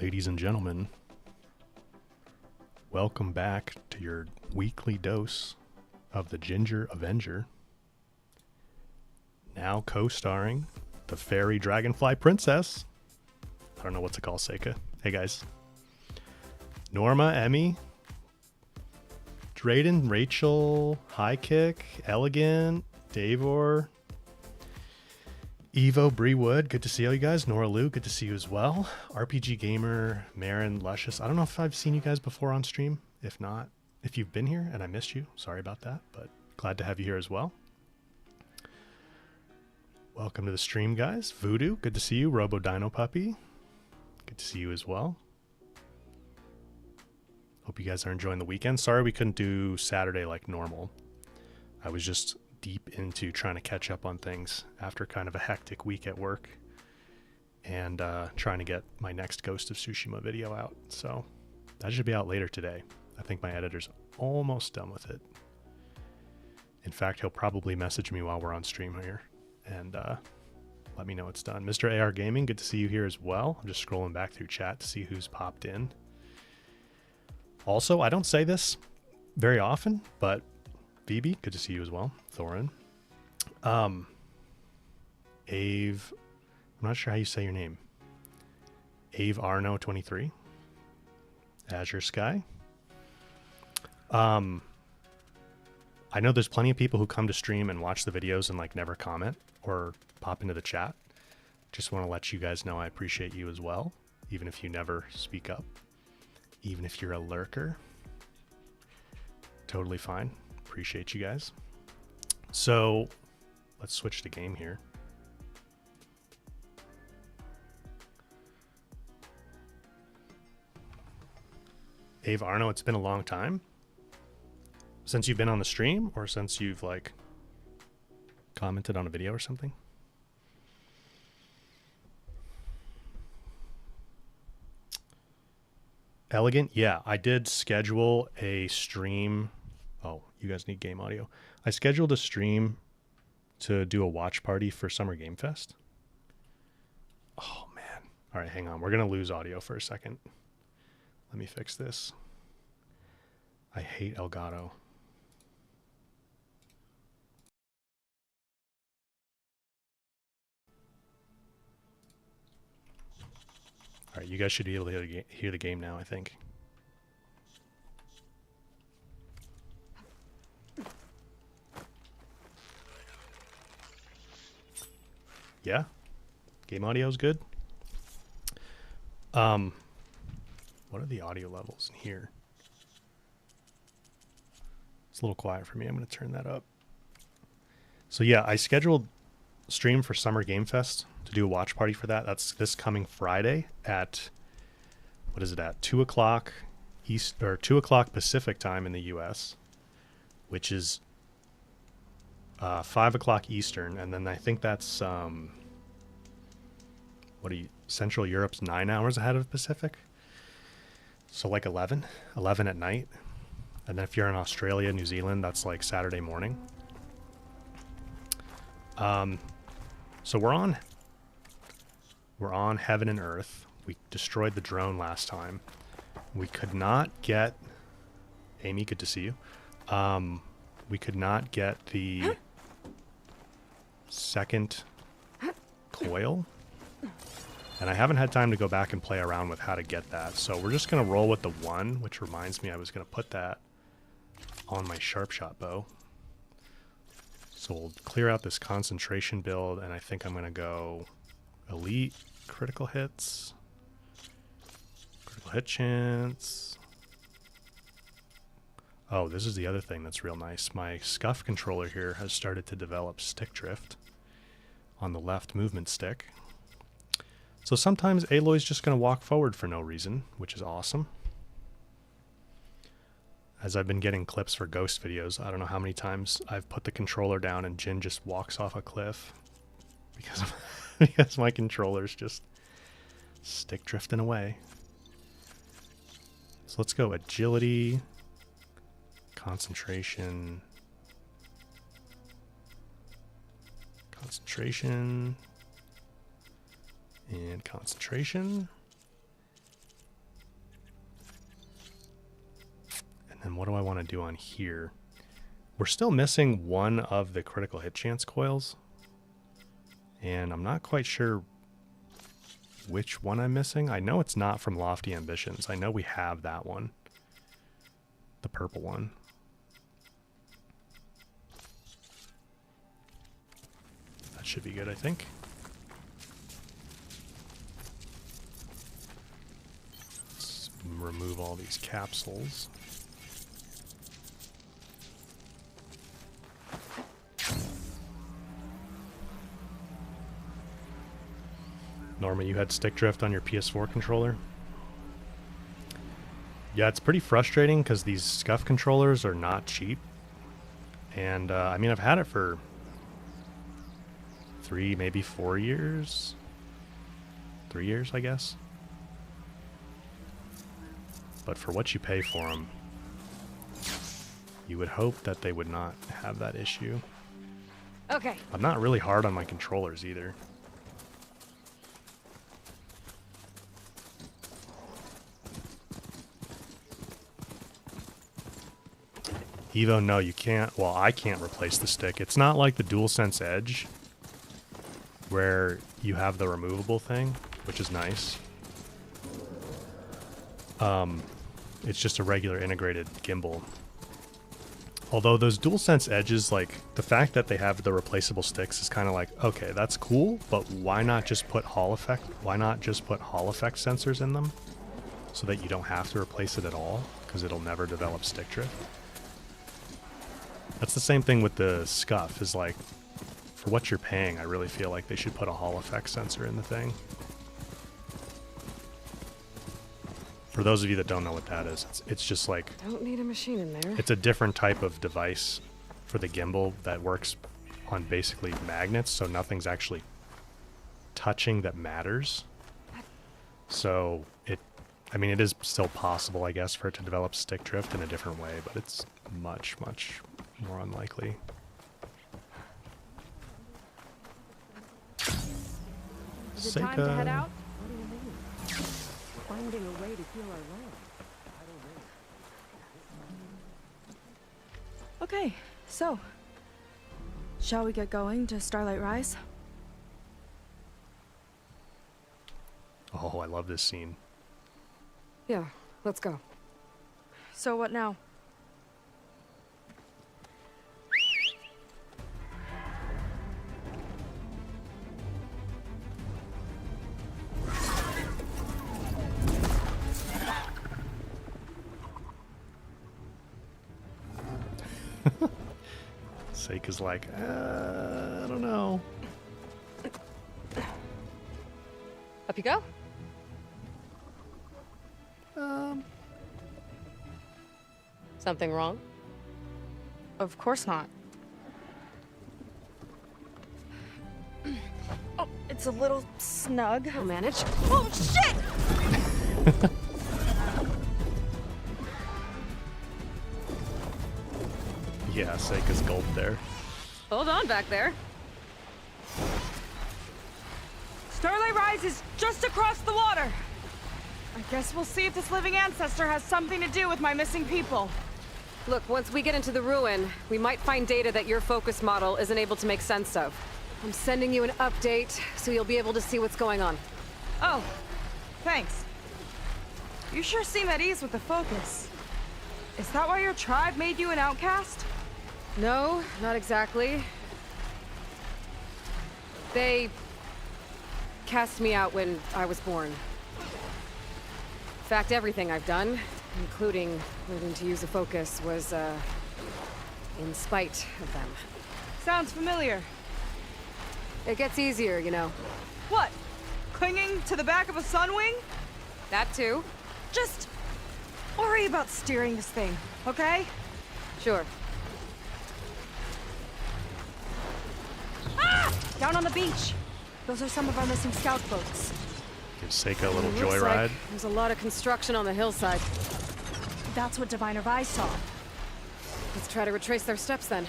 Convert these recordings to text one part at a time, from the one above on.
Ladies and gentlemen, welcome back to your weekly dose of the Ginger Avenger. Now co-starring the Fairy Dragonfly Princess. I don't know what to call Seika. Hey guys. Norma, Emmy, Drayden, Rachel, High Kick, Elegant, Davor, Evo, Bree Wood, good to see all you guys. Nora Lou, good to see you as well. RPG Gamer, Marin, Luscious. I don't know if I've seen you guys before on stream. If not, if you've been here and I missed you, sorry about that, but glad to have you here as well. Welcome to the stream, guys. Voodoo, good to see you. Robo Dino Puppy, good to see you as well. Hope you guys are enjoying the weekend. Sorry we couldn't do Saturday like normal. I was just deep into trying to catch up on things after kind of a hectic week at work and trying to get my next Ghost of Tsushima video out. So that should be out later today. I think my editor's almost done with it. In fact, he'll probably message me while we're on stream here and let me know it's done. Mr. AR Gaming, good to see you here as well. I'm just scrolling back through chat to see who's popped in. Also, I don't say this very often, but Phoebe, good to see you as well. Thorin. Ave, I'm not sure how you say your name. Ave Arno 23. Azure Sky. I know there's plenty of people who come to stream and watch the videos and like never comment or pop into the chat. Just want to let you guys know I appreciate you as well, even if you never speak up, even if you're a lurker. Totally fine. Appreciate you guys. So let's switch the game here. Ave Arno, it's been a long time since you've been on the stream or since you've like commented on a video or something. Elegant, yeah, I did schedule a stream. Oh, you guys need game audio. I scheduled a stream to do a watch party for Summer Game Fest. Oh, man. All right, hang on. We're going to lose audio for a second. Let me fix this. I hate Elgato. All right, you guys should be able to hear the game now, I think. Yeah? Game audio is good? What are the audio levels in here? It's a little quiet for me. I'm going to turn that up. So yeah, I scheduled stream for Summer Game Fest to do a watch party for that. That's this coming Friday at, what is it at? 2 o'clock East, or 2 o'clock Pacific time in the US, which is 5 o'clock Eastern. And then I think that's, Central Europe's 9 hours ahead of Pacific. So like 11 at night. And then if you're in Australia, New Zealand, that's like Saturday morning. So we're on Heaven and Earth. We destroyed the drone last time. We could not get, Amy, good to see you. We could not get the second coil. And I haven't had time to go back and play around with how to get that. So we're just going to roll with the one, which reminds me I was going to put that on my sharp shot bow. So we'll clear out this concentration build, and I think I'm going to go elite, critical hits, critical hit chance. Oh, this is the other thing that's real nice. My scuff controller here has started to develop stick drift on the left movement stick. So sometimes Aloy's just going to walk forward for no reason, which is awesome. As I've been getting clips for ghost videos, I don't know how many times I've put the controller down and Jin just walks off a cliff because my controller's just stick drifting away. So let's go agility, concentration, and concentration. And then what do I want to do on here? We're still missing one of the critical hit chance coils. And I'm not quite sure which one I'm missing. I know it's not from Lofty Ambitions. I know we have that one. The purple one. That should be good, I think. Let's remove all these capsules. Norma, you had stick drift on your PS4 controller? Yeah, it's pretty frustrating because these scuff controllers are not cheap. And, I mean, I've had it for 3, maybe 4 years. 3 years, I guess. But for what you pay for them, you would hope that they would not have that issue. Okay. I'm not really hard on my controllers either. Evo, no, you can't. Well, I can't replace the stick. It's not like the DualSense Edge, where you have the removable thing, which is nice. It's just a regular integrated gimbal. Although those DualSense Edges, like, the fact that they have the replaceable sticks is kind of like, okay, that's cool, but why not just put Hall effect? Why not just put Hall effect sensors in them so that you don't have to replace it at all, because it'll never develop stick drift? That's the same thing with the scuff, is like, for what you're paying, I really feel like they should put a Hall effect sensor in the thing. For those of you that don't know what that is, it's just like... Don't need a machine in there. It's a different type of device for the gimbal that works on basically magnets, so nothing's actually touching that matters. So I mean, it is still possible, I guess, for it to develop stick drift in a different way, but it's much, much more unlikely. Is it time to head out? What do you mean? Finding a way to heal our land. I don't know. Okay, so shall we get going to Starlight Rise? Oh, I love this scene. Yeah, let's go. So what now? Seika's like, I don't know. Up you go. Something wrong? Of course not. Oh, it's a little snug. I'll manage. Oh, shit! Yeah, Seika's gulp there. Hold on back there. Starlight Rise is just across the water. I guess we'll see if this living ancestor has something to do with my missing people. Look, once we get into the ruin, we might find data that your focus model isn't able to make sense of. I'm sending you an update, so you'll be able to see what's going on. Oh, thanks. You sure seem at ease with the focus. Is that why your tribe made you an outcast? No, not exactly. They cast me out when I was born. In fact, everything I've done, including learning to use a focus, was, in spite of them. Sounds familiar. It gets easier, you know. What? Clinging to the back of a sunwing? That too. Just worry about steering this thing, okay? Sure. Ah! Down on the beach. Those are some of our missing scout boats. Give Seika a little Looks joyride. like there's a lot of construction on the hillside. That's what Diviner Vi saw. Let's try to retrace their steps then.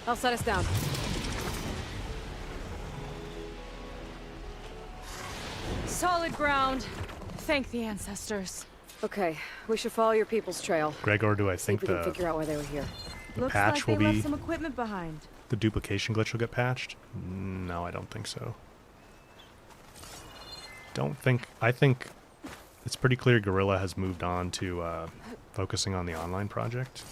I'll set us down. Solid ground. Thank the ancestors. Okay, we should follow your people's trail. Gregor, do I See if think we can the figure out why they were here. Looks patch like will they be left some equipment behind. the duplication glitch will get patched? No, I don't think so. I think it's pretty clear Guerrilla has moved on to focusing on the online project.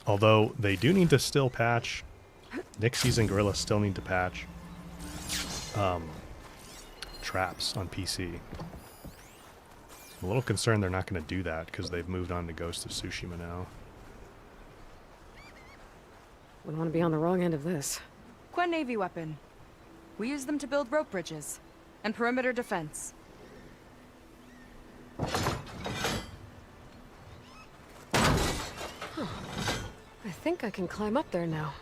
Although they do need to still patch, Nixies and Guerrilla still need to patch traps on PC. I'm a little concerned they're not going to do that because they've moved on to Ghost of Tsushima now. Wouldn't want to be on the wrong end of this. Quen Navy weapon. We use them to build rope bridges and perimeter defense. I think I can climb up there now.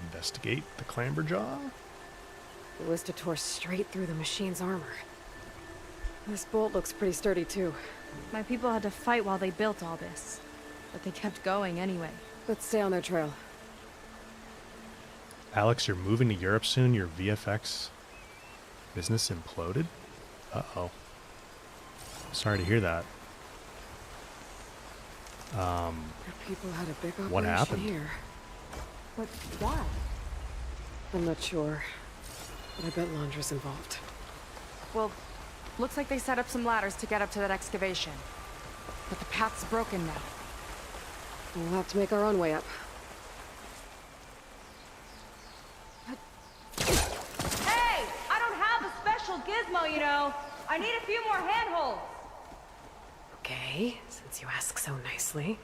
Investigate the clamberjaw. The ballista tore straight through the machine's armor. This bolt looks pretty sturdy too. My people had to fight while they built all this, but they kept going anyway. Let's stay on their trail. Alex, you're moving to Europe soon. Your VFX business imploded? Uh-oh. Sorry to hear that. Our people had a big operation What happened? here. But why? I'm not sure, but I bet Londra's involved. Well, looks like they set up some ladders to get up to that excavation. But the path's broken now. We'll have to make our own way up. Hey! I don't have a special gizmo, you know. I need a few more handholds. Okay, since you ask so nicely.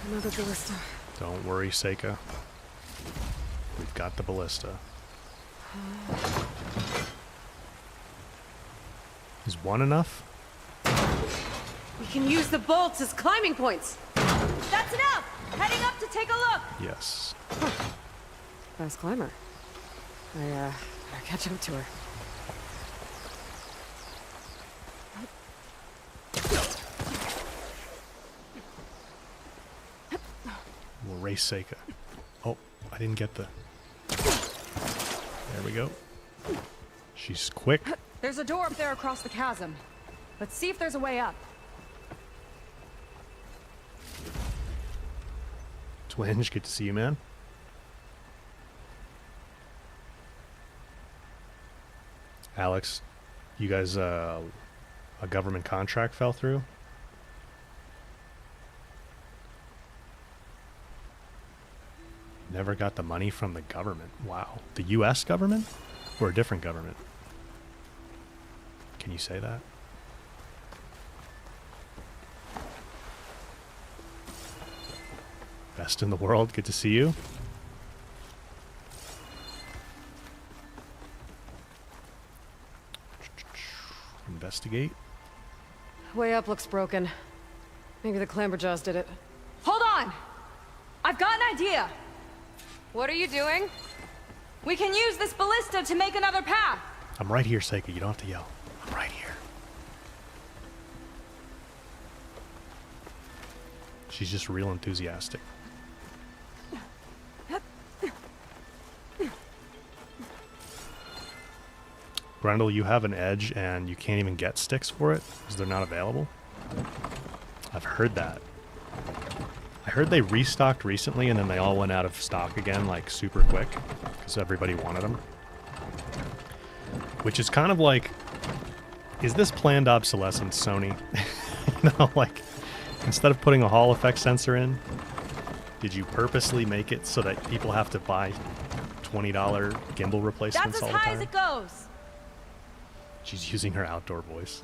Another ballista. Don't worry, Seika. We've got the ballista. Is one enough? We can use the bolts as climbing points! That's enough! Heading up to take a look! Yes. Fast climber. I, better catch up to her. Nice, Seika. Oh, I didn't get the... There we go. She's quick. There's a door up there across the chasm. Let's see if there's a way up. Twinge, good to see you, man. Alex, you guys, a government contract fell through? Never got the money from the government. Wow. The U.S. government? Or a different government? Can you say that? Best in the world. Good to see you. Investigate. Way up looks broken. Maybe the Clamberjaws did it. Hold on! I've got an idea! What are you doing? We can use this ballista to make another path! I'm right here, Seika. You don't have to yell. I'm right here. She's just real enthusiastic. Grendel, you have an edge and you can't even get sticks for it because they're not available. I've heard that. I heard they restocked recently and then they all went out of stock again like super quick because everybody wanted them. Which is kind of like, is this planned obsolescence, Sony? You know, like, instead of putting a Hall effect sensor in, did you purposely make it so that people have to buy $20 gimbal replacements all the time? That's as high as it goes! She's using her outdoor voice.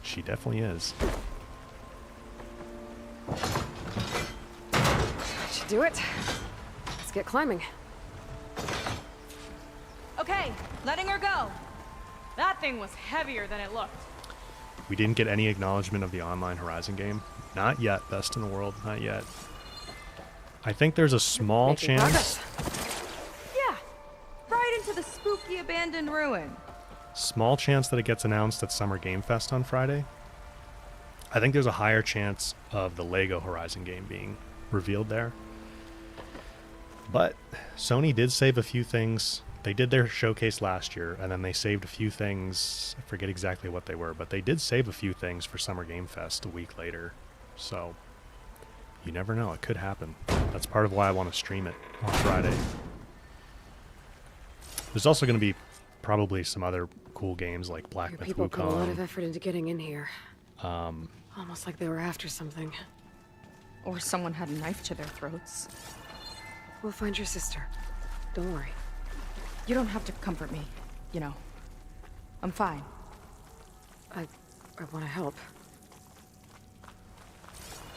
She definitely is. That should do it. Let's get climbing. Okay, letting her go. That thing was heavier than it looked. We didn't get any acknowledgement of the online Horizon game. Not yet. Best in the world. Not yet. I think there's a small Making chance... progress. Yeah, right into the spooky abandoned ruin. Small chance that it gets announced at Summer Game Fest on Friday. I think there's a higher chance of the Lego Horizon game being revealed there. But Sony did save a few things. They did their showcase last year, and then they saved a few things. I forget exactly what they were, but they did save a few things for Summer Game Fest a week later. So, you never know. It could happen. That's part of why I want to stream it on Friday. There's also going to be probably some other cool games like Black Your Myth people put a lot of Wukong. effort into getting in here. Almost like they were after something. Or someone had a knife to their throats. We'll find your sister. Don't worry. You don't have to comfort me, you know. I'm fine. I want to help.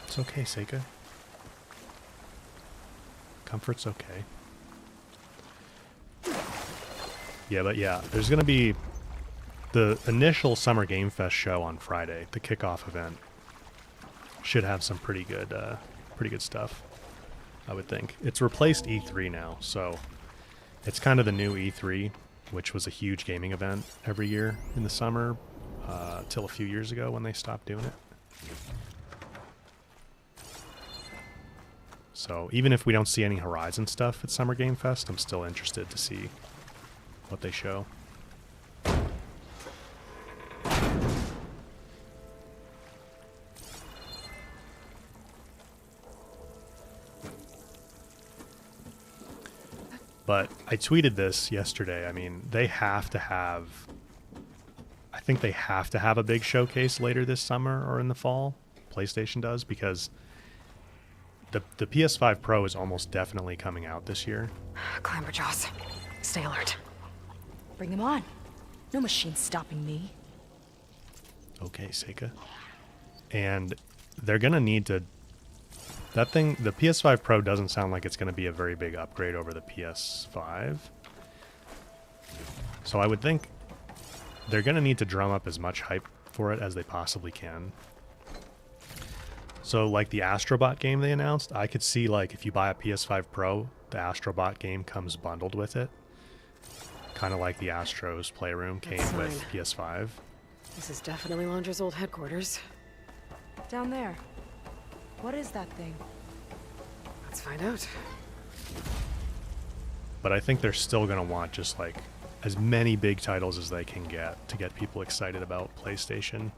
It's okay, Seika. Comfort's okay. Yeah, but yeah, there's going to be the initial Summer Game Fest show on Friday, the kickoff event. Should have some pretty good stuff, I would think. It's replaced E3 now, so it's kind of the new E3, which was a huge gaming event every year in the summer, till a few years ago when they stopped doing it. So even if we don't see any Horizon stuff at Summer Game Fest, I'm still interested to see what they show. But I tweeted this yesterday. I mean, they have to have... I think they have to have a big showcase later this summer or in the fall. PlayStation does, because the PS5 Pro is almost definitely coming out this year. Clamberjaws. Stay alert. Bring him on. No machine's stopping me. Okay, Seika. And they're going to need to... That thing, the PS5 Pro doesn't sound like it's going to be a very big upgrade over the PS5. So I would think they're going to need to drum up as much hype for it as they possibly can. So like the Astrobot game they announced, I could see like if you buy a PS5 Pro, the Astrobot game comes bundled with it. Kind of like the Astro's Playroom came That's with fine. PS5. This is definitely Londra's old headquarters. Down there. What is that thing? Let's find out. But I think they're still going to want just like as many big titles as they can get to get people excited about PlayStation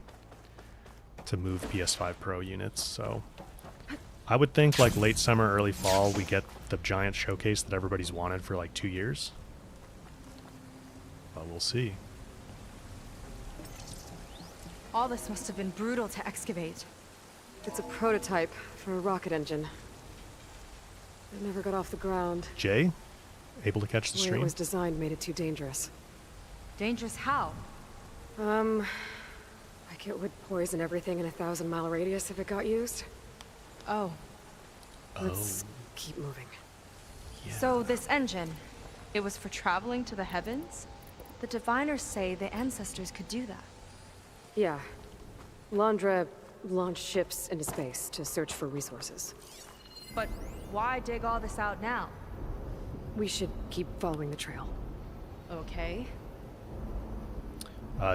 to move PS5 Pro units. So I would think like late summer, early fall, we get the giant showcase that everybody's wanted for like 2 years. But we'll see. All this must have been brutal to excavate. It's a prototype for a rocket engine. It never got off the ground. Jay, able to catch the The way stream? it was designed made it too dangerous. Dangerous how? Like it would poison everything in a 1,000-mile radius if it got used. Oh. Let's keep moving. Yeah. So this engine, it was for traveling to the heavens? The diviners say the ancestors could do that. Yeah. Londra launched ships into space to search for resources. But why dig all this out now? We should keep following the trail. Okay.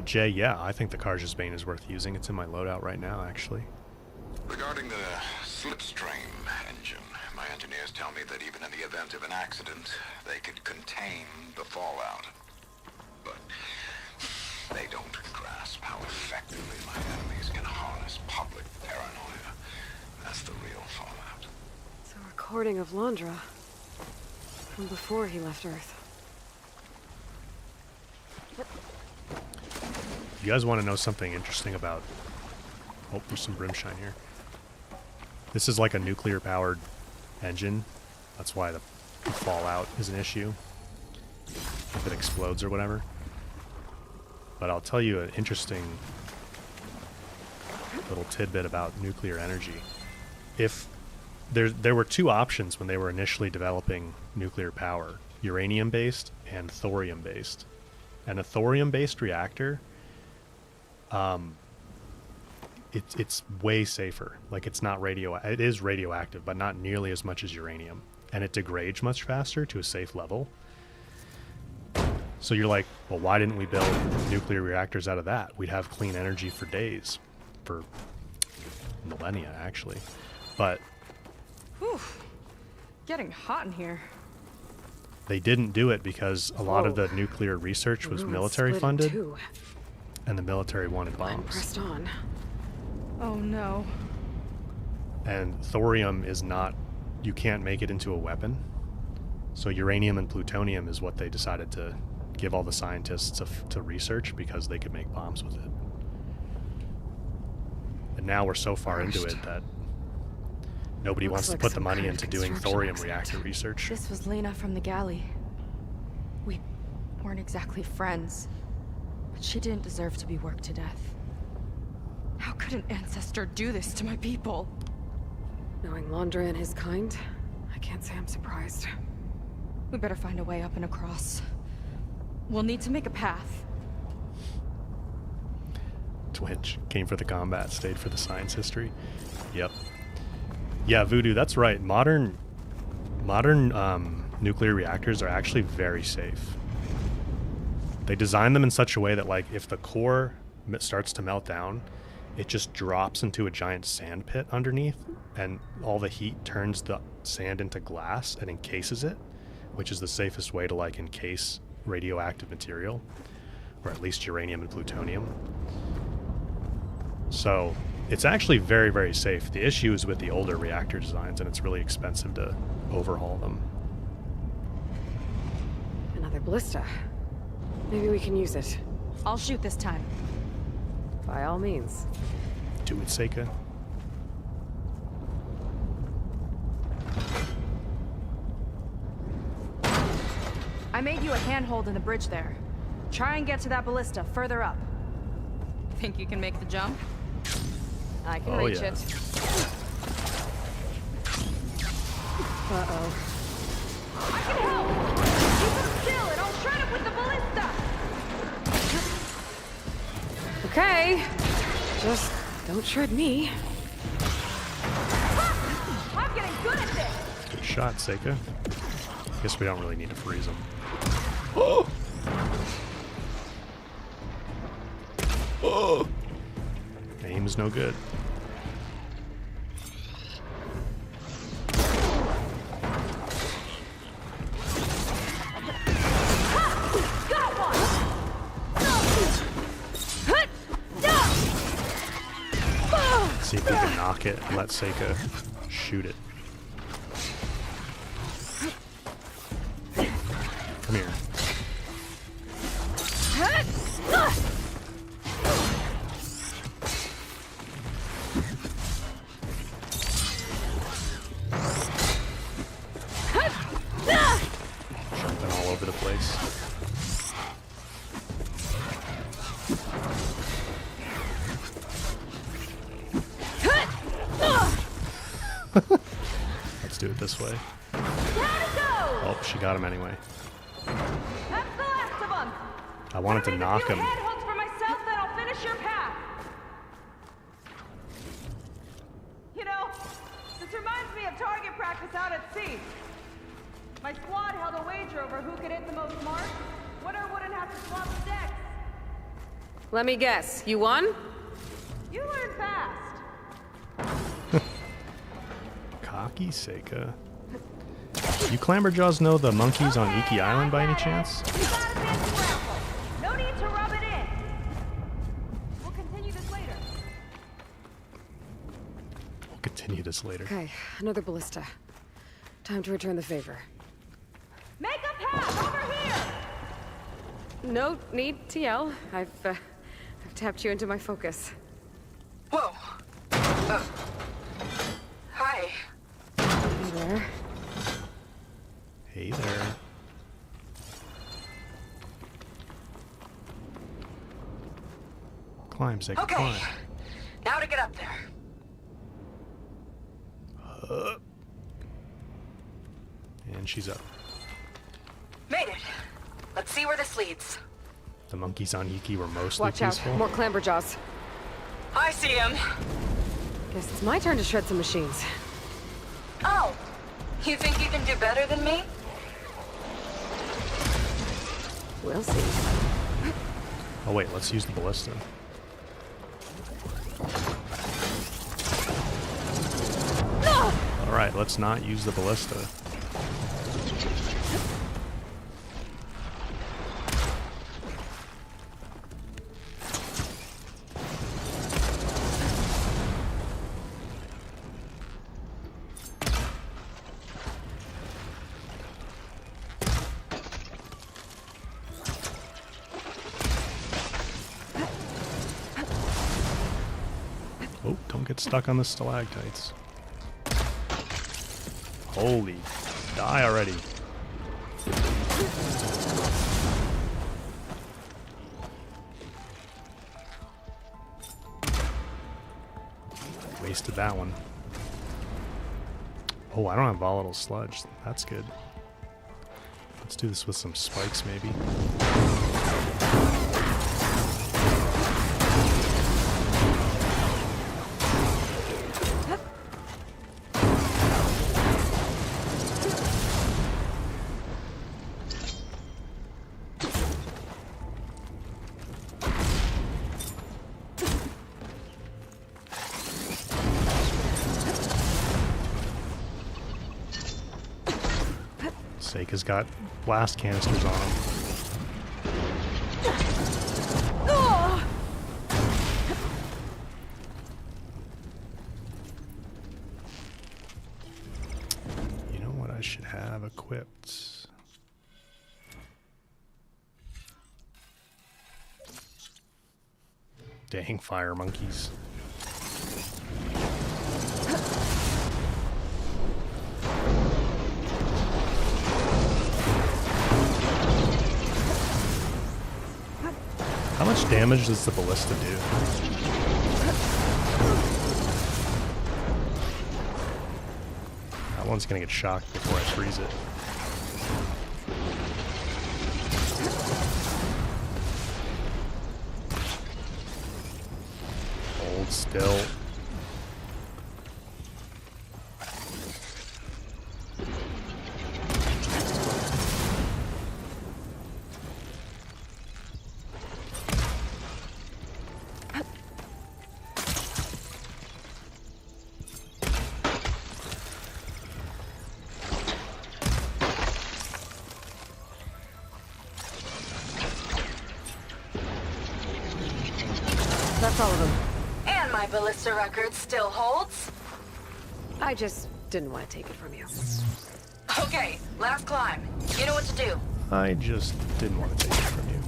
Jay, yeah, I think the Karja's Bane is worth using. It's in my loadout right now, actually. Regarding the slipstream engine, my engineers tell me that even in the event of an accident, they could contain the fallout. But they don't grasp how effectively my enemies can harness public paranoia. That's the real fallout. It's a recording of Londra from before he left Earth. You guys want to know something interesting about... Oh, there's some brimshine here. This is like a nuclear-powered engine. That's why the fallout is an issue. If it explodes or whatever. But I'll tell you an interesting little tidbit about nuclear energy. If there were two options when they were initially developing nuclear power. Uranium-based and thorium-based. And a thorium-based reactor... it's way safer. Like it's not it is radioactive, but not nearly as much as uranium, and it degrades much faster to a safe level. So you're like, well, why didn't we build nuclear reactors out of that? We'd have clean energy for days, for millennia actually. But Whew. Getting hot in here. they didn't do it because a lot of the nuclear research was Ruins military split in funded, two. and the military wanted I'm bombs. pressed on. Oh no. And thorium is not, you can't make it into a weapon. So uranium and plutonium is what they decided to give all the scientists to research because they could make bombs with it. And now we're so far into it that nobody Looks wants like to put the some money kind of into doing construction thorium accident. reactor research. This was Lena from the galley. We weren't exactly friends, but she didn't deserve to be worked to death. How could an ancestor do this to my people? Knowing Londra and his kind, I can't say I'm surprised. We better find a way up and across. We'll need to make a path. Twitch came for the combat, stayed for the science history. Yep. Yeah, Voodoo, that's right. Modern nuclear reactors are actually very safe. They design them in such a way that, like, if the core starts to melt down, it just drops into a giant sand pit underneath, and all the heat turns the sand into glass and encases it, which is the safest way to, like, encase radioactive material, or at least uranium and plutonium. So it's actually very, very safe. The issue is with the older reactor designs, and it's really expensive to overhaul them. Another ballista. Maybe we can use it. I'll shoot this time. By all means. Do it, Seika. I made you a handhold in the bridge there. Try and get to that ballista further up. Think you can make the jump? I can Oh, reach yeah. it. Uh-oh. I can help! Keep him still and I'll shred him with the ballista! Okay. Just don't shred me. I'm getting good at this! Good shot, Seika. Guess we don't really need to freeze him. Oh! Oh! Aim is no good. See if we can knock it and let Seika shoot it. Come here. Jumping all over the place. Let's do it this way. Oh, she got him anyway. That's the last of them. I wanted to knock him. Headhunts for myself, then I'll finish your path. You know, this reminds me of target practice out at sea. My squad held a wager over who could hit the most marks. Winner wouldn't have to swap decks. Let me guess. You won? You learn fast. Cocky Seika. You Clamberjaws know the monkeys on Iki Island by any chance? We got a fancy raffle. No need to rub it in. We'll continue this later. We'll continue this later. Okay, another ballista. Time to return the favor. Make a path over here. No need to yell. I've tapped you into my focus. Whoa. Hi. Hey there. Hey there. Climb, Seika, Okay. climb. Now to get up there. And she's up. Made it. Let's see where this leads. The monkeys on Iki were mostly Watch out. peaceful. More clamberjaws. I see him. Guess it's my turn to shred some machines. Oh. You think you can do better than me? We'll see. Oh wait, let's use the ballista. Alright, let's not use the ballista. Oh, don't get stuck on the stalactites. Holy, die already. Wasted that one. Oh, I don't have volatile sludge. That's good. Let's do this with some spikes, maybe. Seika's got blast canisters on him. You know what I should have equipped? Dang fire monkeys. How much damage does the ballista do? That one's gonna get shocked before I freeze it. Hold still. That's all of them. And my ballista record still holds? I just didn't want to take it from you. Okay, last climb. You know what to do. I just didn't want to take it from you.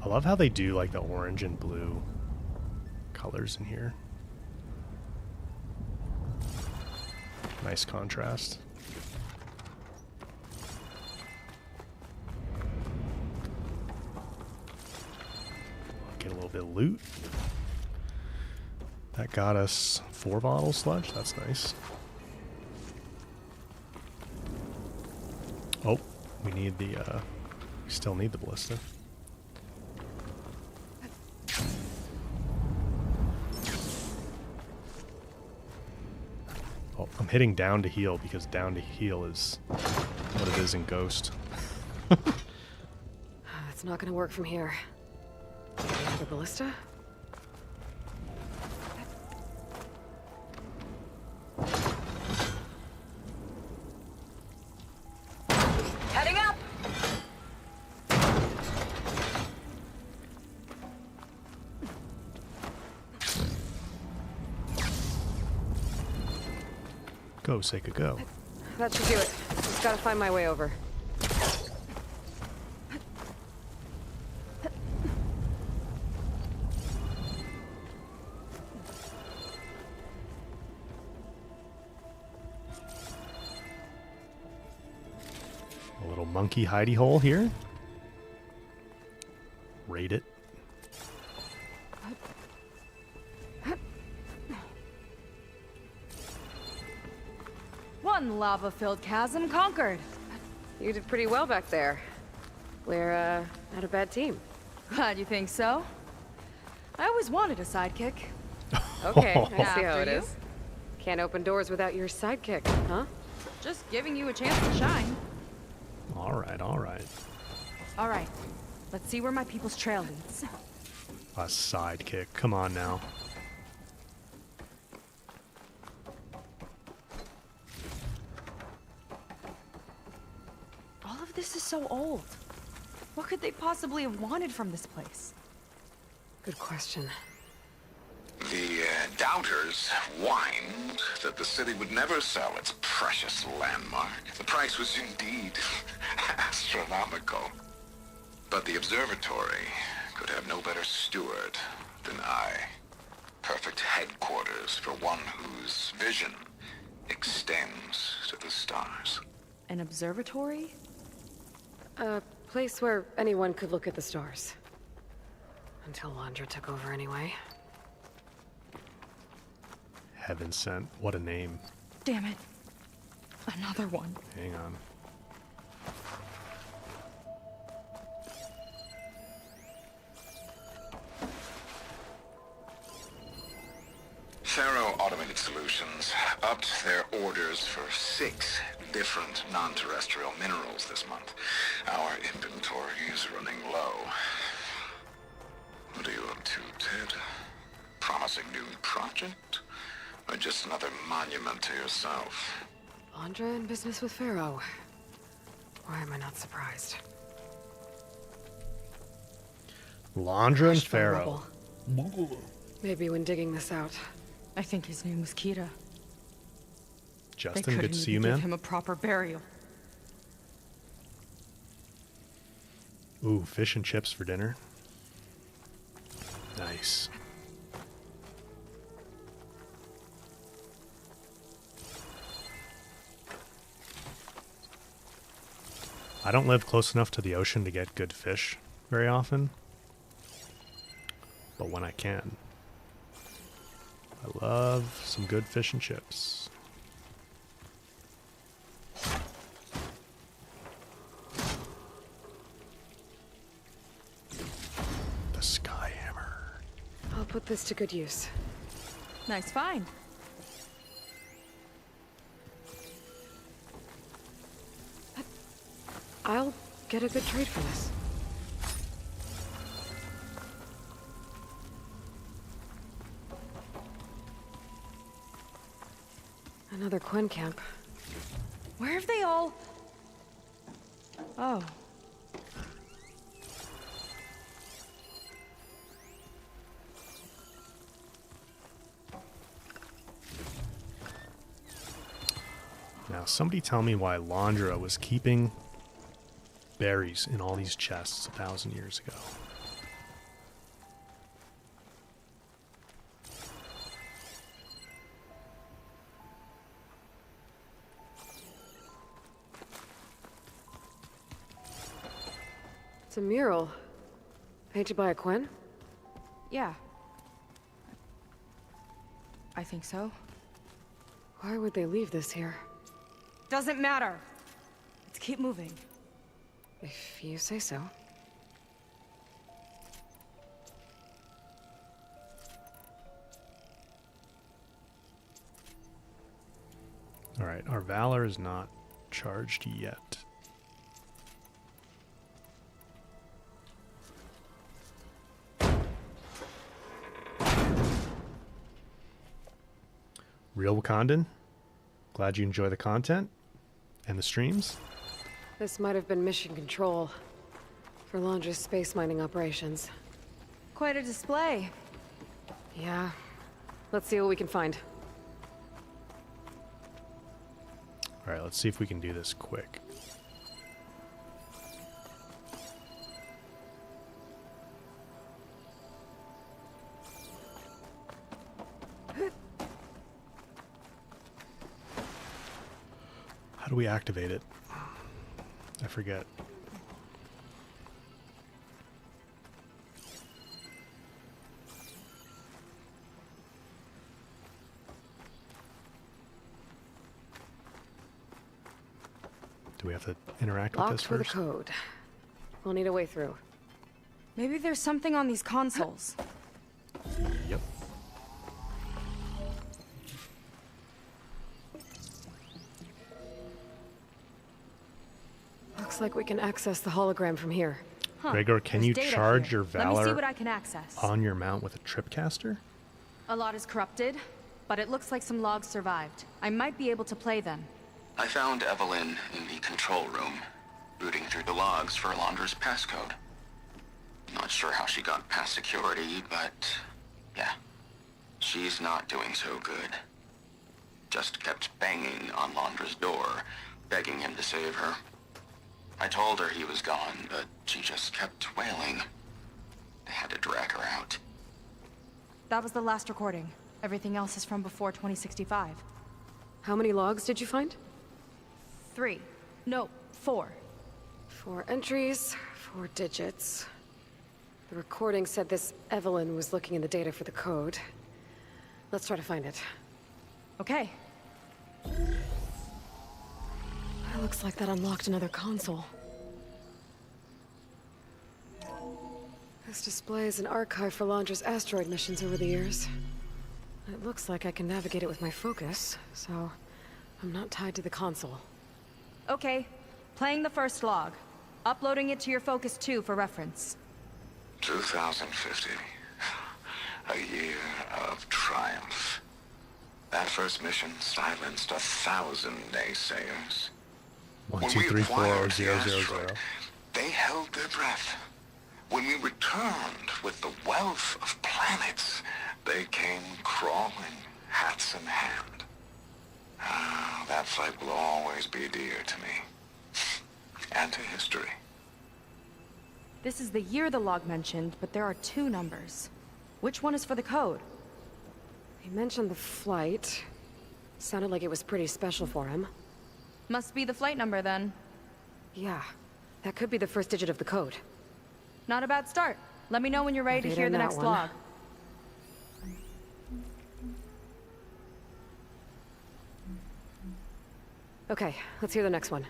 I love how they do like the orange and blue colors in here. Nice contrast. Get a little bit of loot. That got us 4 bottles sludge. That's nice. Oh, we need the, we still need the ballista. Oh, I'm hitting down to heal because down to heal is what it is in Ghost. It's not gonna work from here. The ballista? Heading up! Go, Seika, go. That should do it. Just gotta find my way over. A little monkey hidey hole here. Raid it. One lava-filled chasm conquered. You did pretty well back there. We're, not a bad team. Glad you think so. I always wanted a sidekick. Okay, I see After how it you. is. Can't open doors without your sidekick, huh? Just giving you a chance to shine. All right, all right. All right, let's see where my people's trail leads. A sidekick. Come on now. All of this is so old. What could they possibly have wanted from this place? Good question. The doubters whined that the city would never sell its precious landmark. The price was indeed astronomical. But the observatory could have no better steward than I. Perfect headquarters for one whose vision extends to the stars. An observatory? A place where anyone could look at the stars. Until Landra took over anyway. Heaven sent. What a name. Damn it. Another one. Hang on. Faro Automated Solutions upped their orders for 6 different non-terrestrial minerals this month. Our inventory is running low. What are you up to, Ted? Promising new project? Or just another monument to yourself? Landra in business with Pharaoh. Why am I not surprised? Landra and Crushed by Pharaoh. rubble. Maybe when digging this out. I think his name was Kira. They Justin, couldn't good to see you, even give man. him a proper burial. Ooh, fish and chips for dinner. Nice. I don't live close enough to the ocean to get good fish very often. But when I can, I love some good fish and chips. The sky hammer. I'll put this to good use. Nice find. I'll get a good trade for this. Another Quen camp. Where have they all... Oh. somebody tell me why Londra was keeping berries in all these chests 1,000 years ago. It's a mural. Painted by a Quinn? Yeah. I think so. Why would they leave this here? Doesn't matter. Let's keep moving. If you say so. Alright, our Valor is not charged yet. Real Wakandan, glad you enjoy the content and the streams. This might have been mission control for Londra's space mining operations. Quite a display. Yeah. Let's see what we can find. Alright, let's see if we can do this quick. How do we activate it? I forget. Do we have to interact with this Locked with a first? code. We'll need a way through. Maybe there's something on these consoles. Yep. Looks like we can access the hologram from here. Huh, Gregor, can there's you data charge here. your Let me see Valor what I can access. on your mount with a tripcaster? A lot is corrupted, but it looks like some logs survived. I might be able to play them. I found Evelyn in the control room, rooting through the logs for Londra's passcode. Not sure how she got past security, but yeah, she's not doing so good. Just kept banging on Londra's door, begging him to save her. I told her he was gone, but she just kept wailing. I had to drag her out. That was the last recording. Everything else is from before 2065. How many logs did you find? 3. No, 4. 4 entries, 4 digits. The recording said this Evelyn was looking in the data for the code. Let's try to find it. Okay. It looks like that unlocked another console. This displays an archive for Londra's asteroid missions over the years. It looks like I can navigate it with my focus, so I'm not tied to the console. Okay. Playing the first log. Uploading it to your Focus 2 for reference. 2050. A year of triumph. That first mission silenced 1,000 naysayers. 1, 2, 3, 4, 0, 0, 0. They held their breath. When we returned with the wealth of planets, they came crawling, hats in hand. Ah, that fight will always be dear to me. And to history. This is the year the log mentioned, but there are 2 numbers. Which one is for the code? He mentioned the flight. Sounded like it was pretty special for him. Must be the flight number then. Yeah, that could be the first digit of the code. Not a bad start. Let me know when you're ready to Data hear in the that next one. log. Okay, let's hear the next one.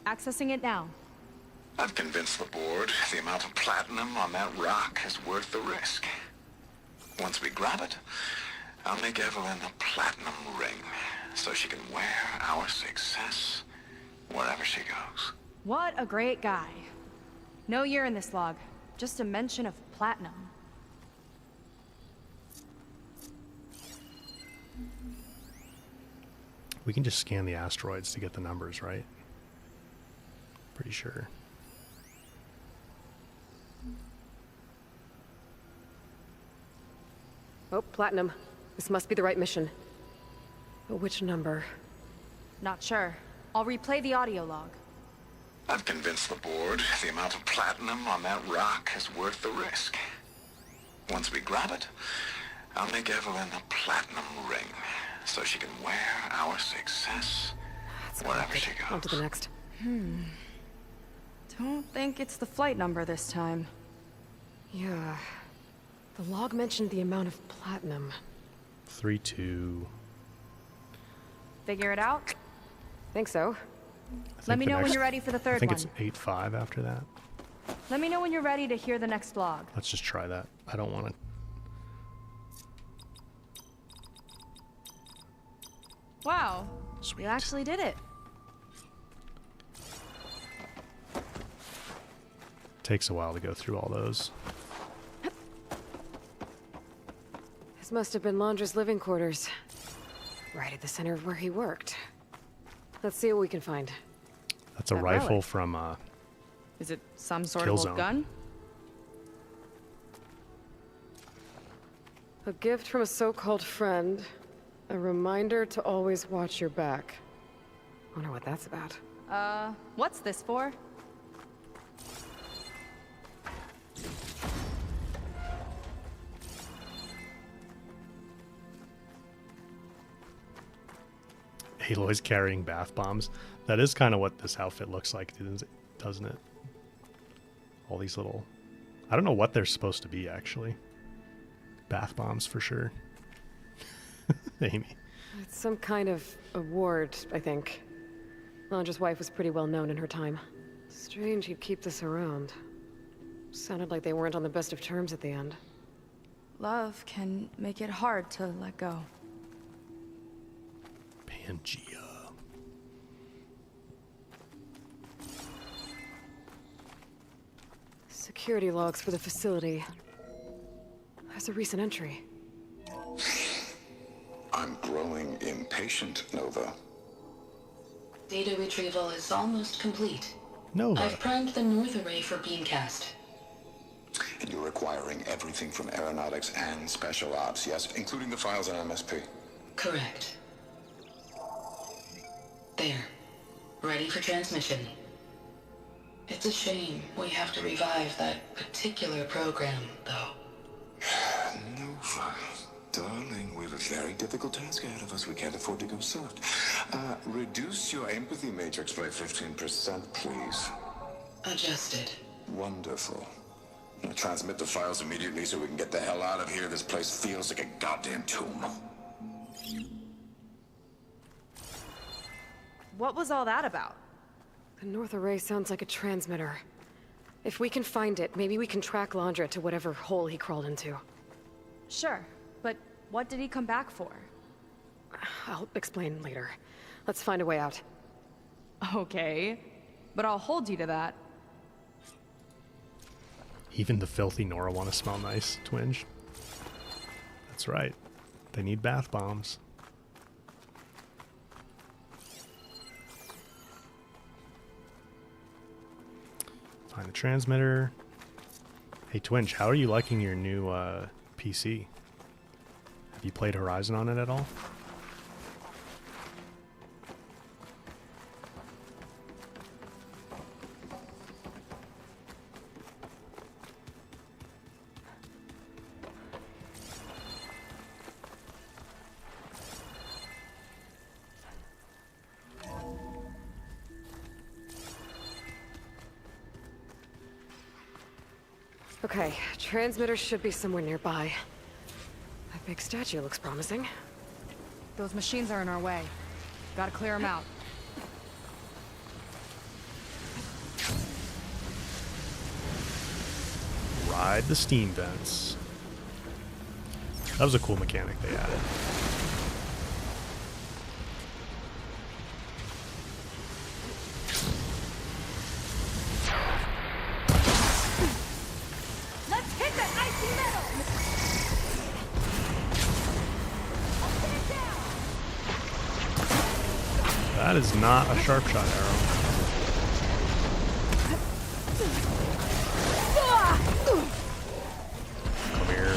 Accessing it now. I've convinced the board the amount of platinum on that rock is worth the risk. Once we grab it, I'll make Evelyn a platinum ring so she can wear our success wherever she goes. What a great guy. No year in this log. Just a mention of platinum. We can just scan the asteroids to get the numbers, right? Pretty sure. Oh, platinum. This must be the right mission. But which number? Not sure. I'll replay the audio log. I've convinced the board the amount of platinum on that rock is worth the risk. Once we grab it, I'll make Evelyn a platinum ring so she can wear our success wherever she goes. On to the next. Don't think it's the flight number this time. Yeah. The log mentioned the amount of platinum. 3-2. Figure it out? Think so. Let me know when you're ready for the I third think one. it's 8-5 after that. Let me know when you're ready to hear the next log. Let's just try that. I don't want to. Wow. Sweet. You actually did it. Takes a while to go through all those. This must have been Londra's living quarters. Right at the center of where he worked. Let's see what we can find. That's a That rifle relic. from Is it some sort Kill of zone. old gun? A gift from a so-called friend. A reminder to always watch your back. Wonder what that's about. What's this for? Aloy's carrying bath bombs. That is kind of what this outfit looks like, doesn't it? All these little... I don't know what they're supposed to be, actually. Bath bombs, for sure. Amy. It's some kind of award, I think. Londra's wife was pretty well known in her time. Strange he'd keep this around. Sounded like they weren't on the best of terms at the end. Love can make it hard to let go. Pangea. Security logs for the facility. There's a recent entry. I'm growing impatient, Nova. Data retrieval is almost complete. Nova. I've primed the north array for beamcast. And you're acquiring everything from aeronautics and special ops, yes? Including the files on MSP. Correct. There. Ready for transmission. It's a shame we have to revive that particular program, though. Nova, darling, we have a very difficult task ahead of us. We can't afford to go soft. Reduce your empathy matrix by 15%, please. Adjusted. Wonderful. Now transmit the files immediately so we can get the hell out of here. This place feels like a goddamn tomb. What was all that about? The north array sounds like a transmitter. If we can find it, maybe we can track Londra to whatever hole he crawled into. Sure, but what did he come back for? I'll explain later. Let's find a way out. Okay, but I'll hold you to that. Even the filthy Nora want to smell nice, Twinge. That's right. They need bath bombs. Find the transmitter. Hey, Twinge, how are you liking your new PC? Have you played Horizon on it at all? Okay, transmitter should be somewhere nearby. That big statue looks promising. Those machines are in our way. Gotta clear them out. Ride the steam vents. That was a cool mechanic they added. Let's hit that icy metal! That is not a sharp shot arrow. Come here.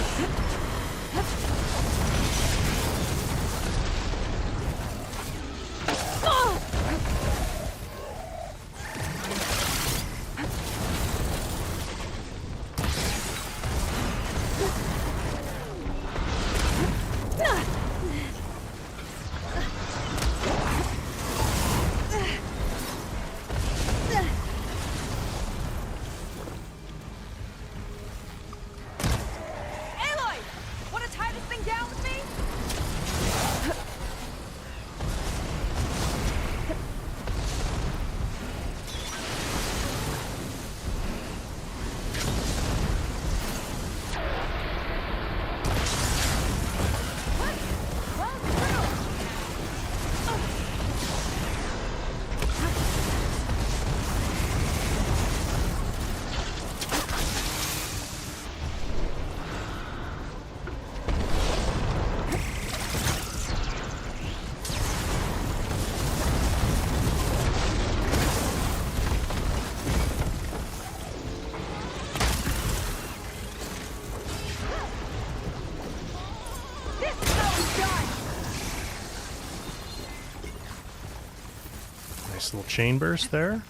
Nice little chain burst there.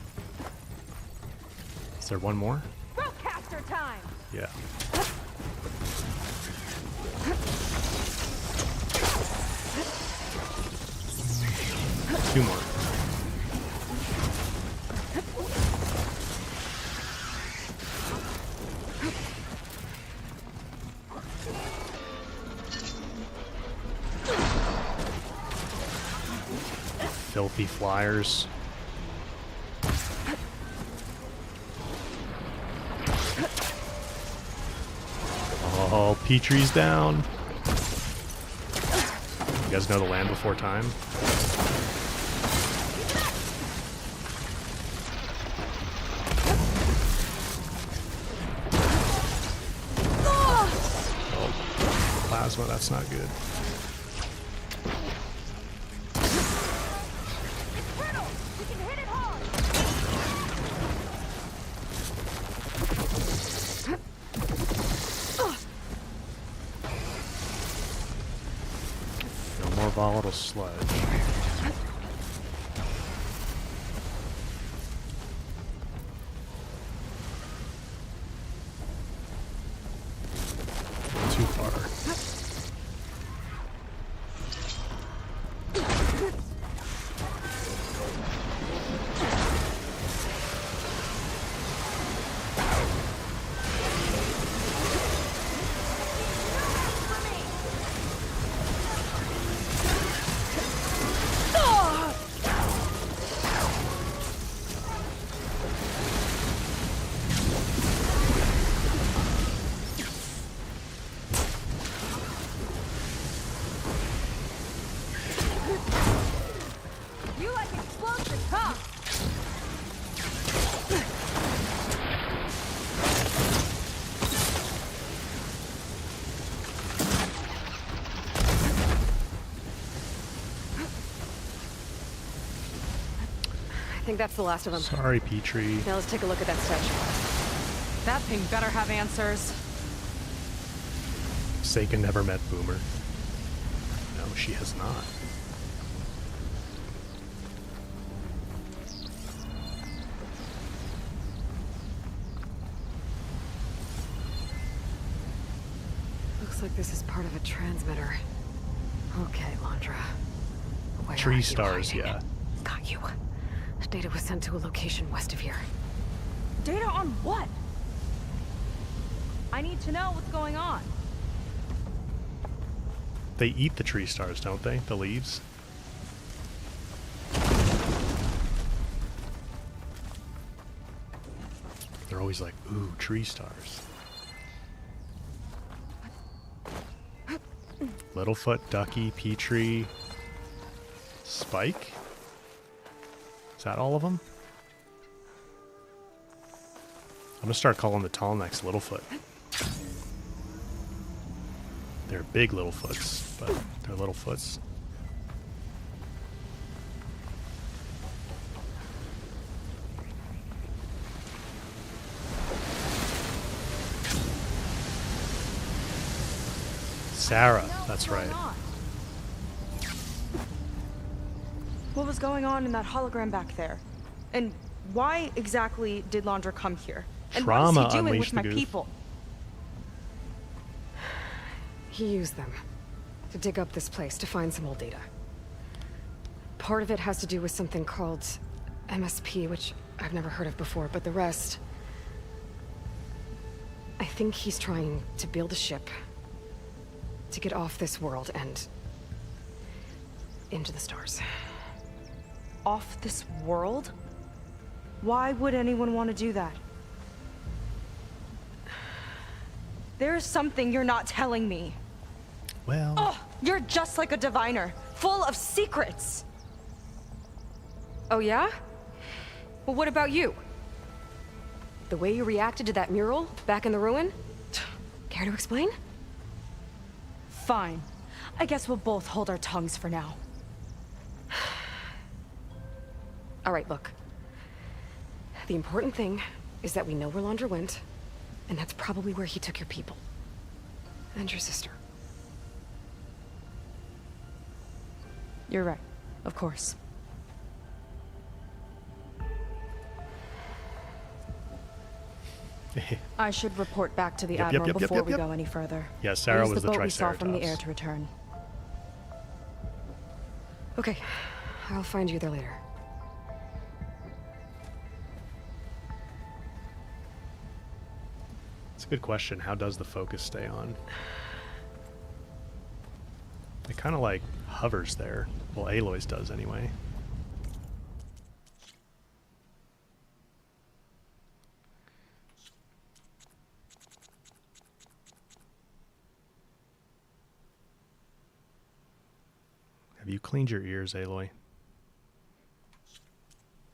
Is there one more? Broadcaster time! Yeah. Two more. Filthy flyers. Oh, Petrie's down. You guys know the Land Before Time? Oh, plasma, that's not good. Volatile sludge. Too far. I think that's the last of them. Sorry, Petrie. Now let's take a look at that statue. That thing better have answers. Seika never met Boomer. No, she has not. Looks like this is part of a transmitter. Okay, Landra. Where are Tree you stars, hiding? yeah. Got you. Data was sent to a location west of here. Data on what? I need to know what's going on. They eat the tree stars, don't they? The leaves? They're always like, ooh, tree stars. Littlefoot, Ducky, Petrie, Spike? Is that all of them? I'm gonna start calling the tall necks Littlefoot. They're big Littlefoots, but they're Littlefoots. Sarah, that's right. What was going on in that hologram back there? And why exactly did Landra come here? And Trauma what is he doing unleashed with the my goof. people? He used them to dig up this place to find some old data. Part of it has to do with something called MSP, which I've never heard of before, but the rest... I think he's trying to build a ship to get off this world and into the stars. Off this world? Why would anyone want to do that? There's something you're not telling me. Well, Oh, you're just like a diviner, full of secrets. Oh yeah? Well, what about you? The way you reacted to that mural back in the ruin? Care to explain? Fine. I guess we'll both hold our tongues for now. All right, look. The important thing is that we know where Landra went, and that's probably where he took your people. And your sister. You're right. Of course. I should report back to the Yep, Admiral yep, yep, before yep, we yep. go any further. Yeah, Sarah Use was the the boat we saw from the air Triceratops. to return. Okay, I'll find you there later. It's a good question. How does the focus stay on? It kind of like hovers there. Well, Aloy's does anyway. Have you cleaned your ears, Aloy?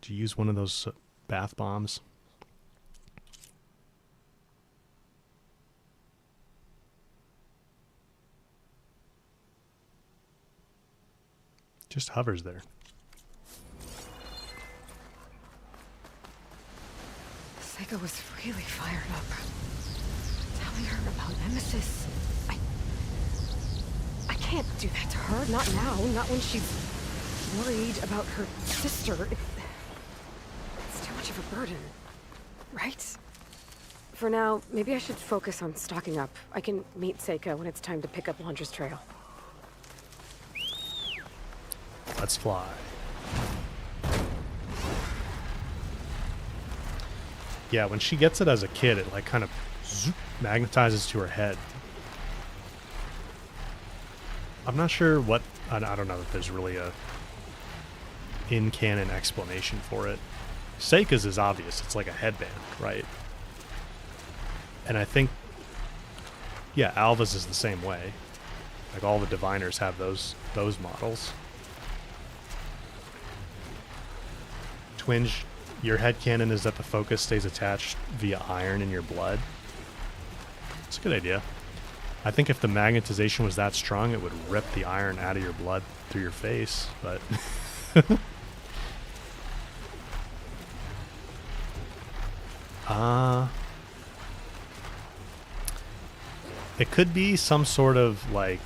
Did you use one of those bath bombs? Just hovers there. Seika was really fired up. Telling her about Nemesis. I can't do that to her. Not now. Not when she's worried about her sister. It's too much of a burden. Right? For now, maybe I should focus on stocking up. I can meet Seika when it's time to pick up Londra's trail. Let's fly. Yeah, when she gets it as a kid, it like kind of zoop, magnetizes to her head. I'm not sure what... I don't know if there's really a in-canon explanation for it. Seika's is obvious. It's like a headband, right? And I think... Yeah, Alva's is the same way. Like all the diviners have those models. Twinge, your headcanon is that the focus stays attached via iron in your blood. It's a good idea. I think if the magnetization was that strong, it would rip the iron out of your blood through your face, but... It could be some sort of, like...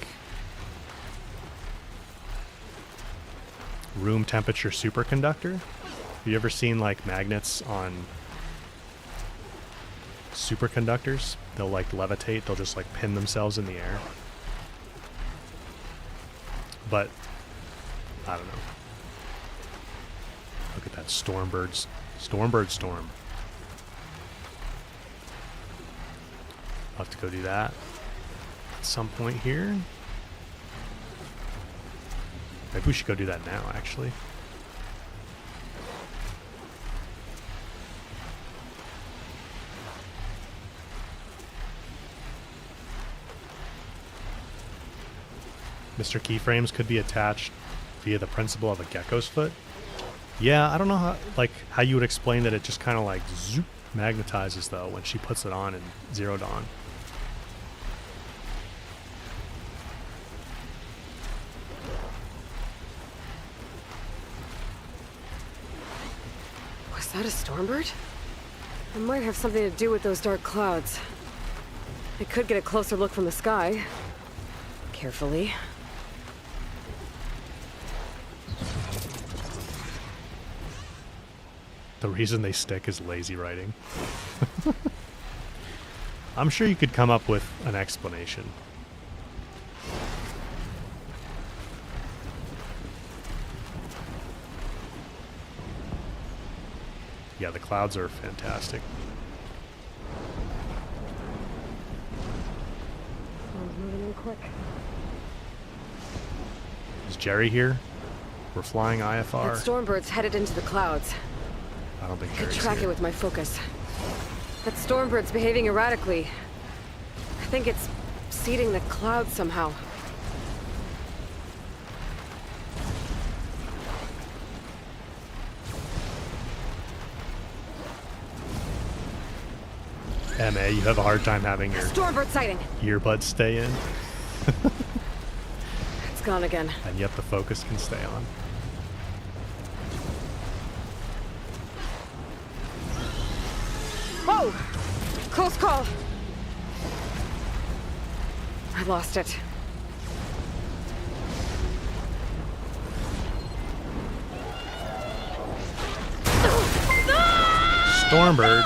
room temperature superconductor. Have you ever seen like magnets on superconductors? They'll like levitate, they'll just like pin themselves in the air. But I don't know. Look at that Stormbird storm. I'll have to go do that at some point here. Maybe we should go do that now, actually. Mr. Keyframes could be attached via the principle of a gecko's foot. Yeah, I don't know how you would explain that it just kind of like zoop magnetizes though when she puts it on in Zero Dawn. Was that a Stormbird? It might have something to do with those dark clouds. I could get a closer look from the sky. Carefully. The reason they stick is lazy writing. I'm sure you could come up with an explanation. Yeah, the clouds are fantastic. Moving in quick. Is Jerry here? We're flying That IFR. Stormbird's headed into the clouds. I don't think I could Jerry's track here. it with my focus. That Stormbird's behaving erratically. I think it's seeding the clouds somehow. MA, you have a hard time having your Stormbird sighting! earbuds stay in, It's gone again. and yet the focus can stay on. Whoa! Close call! I lost it. Stormbird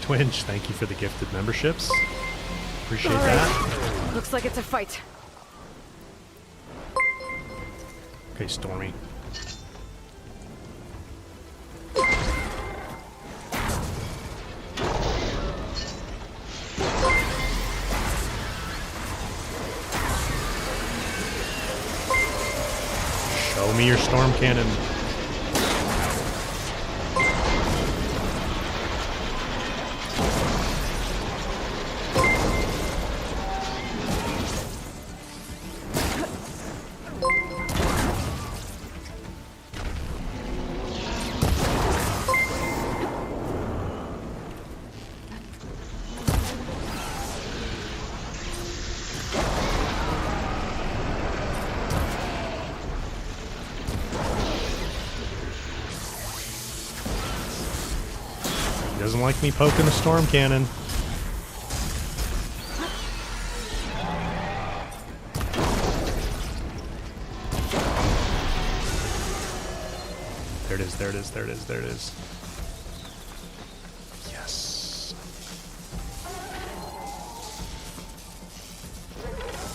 Twinge, thank you for the gifted memberships. Appreciate All right. that. Looks like it's a fight. Okay, Stormy. Show me your storm cannon. Doesn't like me poking the storm cannon. There it is, there it is, there it is, there it is. Yes.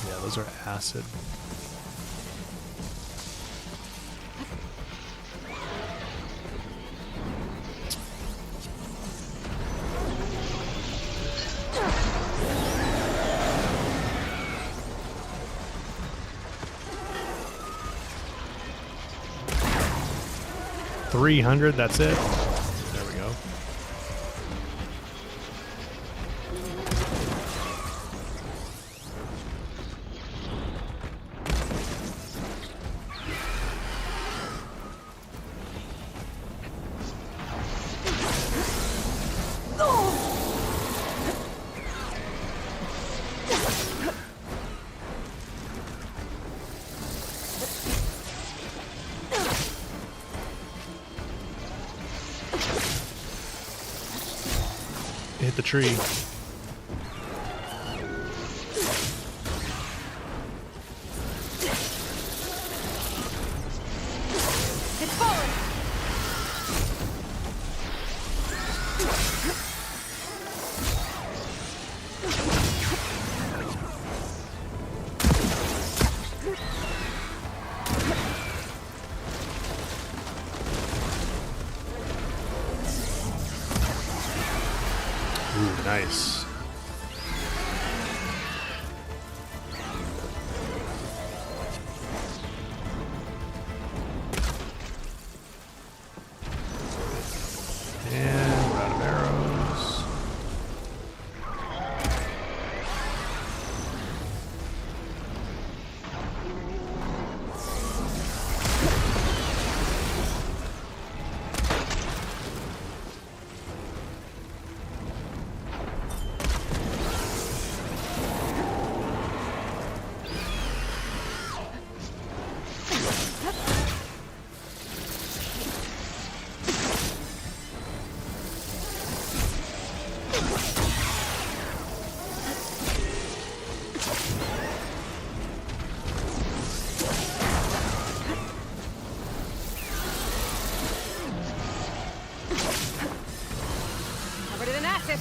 Yeah, those are acid. $300, that's it. There we go. Hit the tree. It's falling. Ooh, nice. And we're out of arrows. Covered it in acid.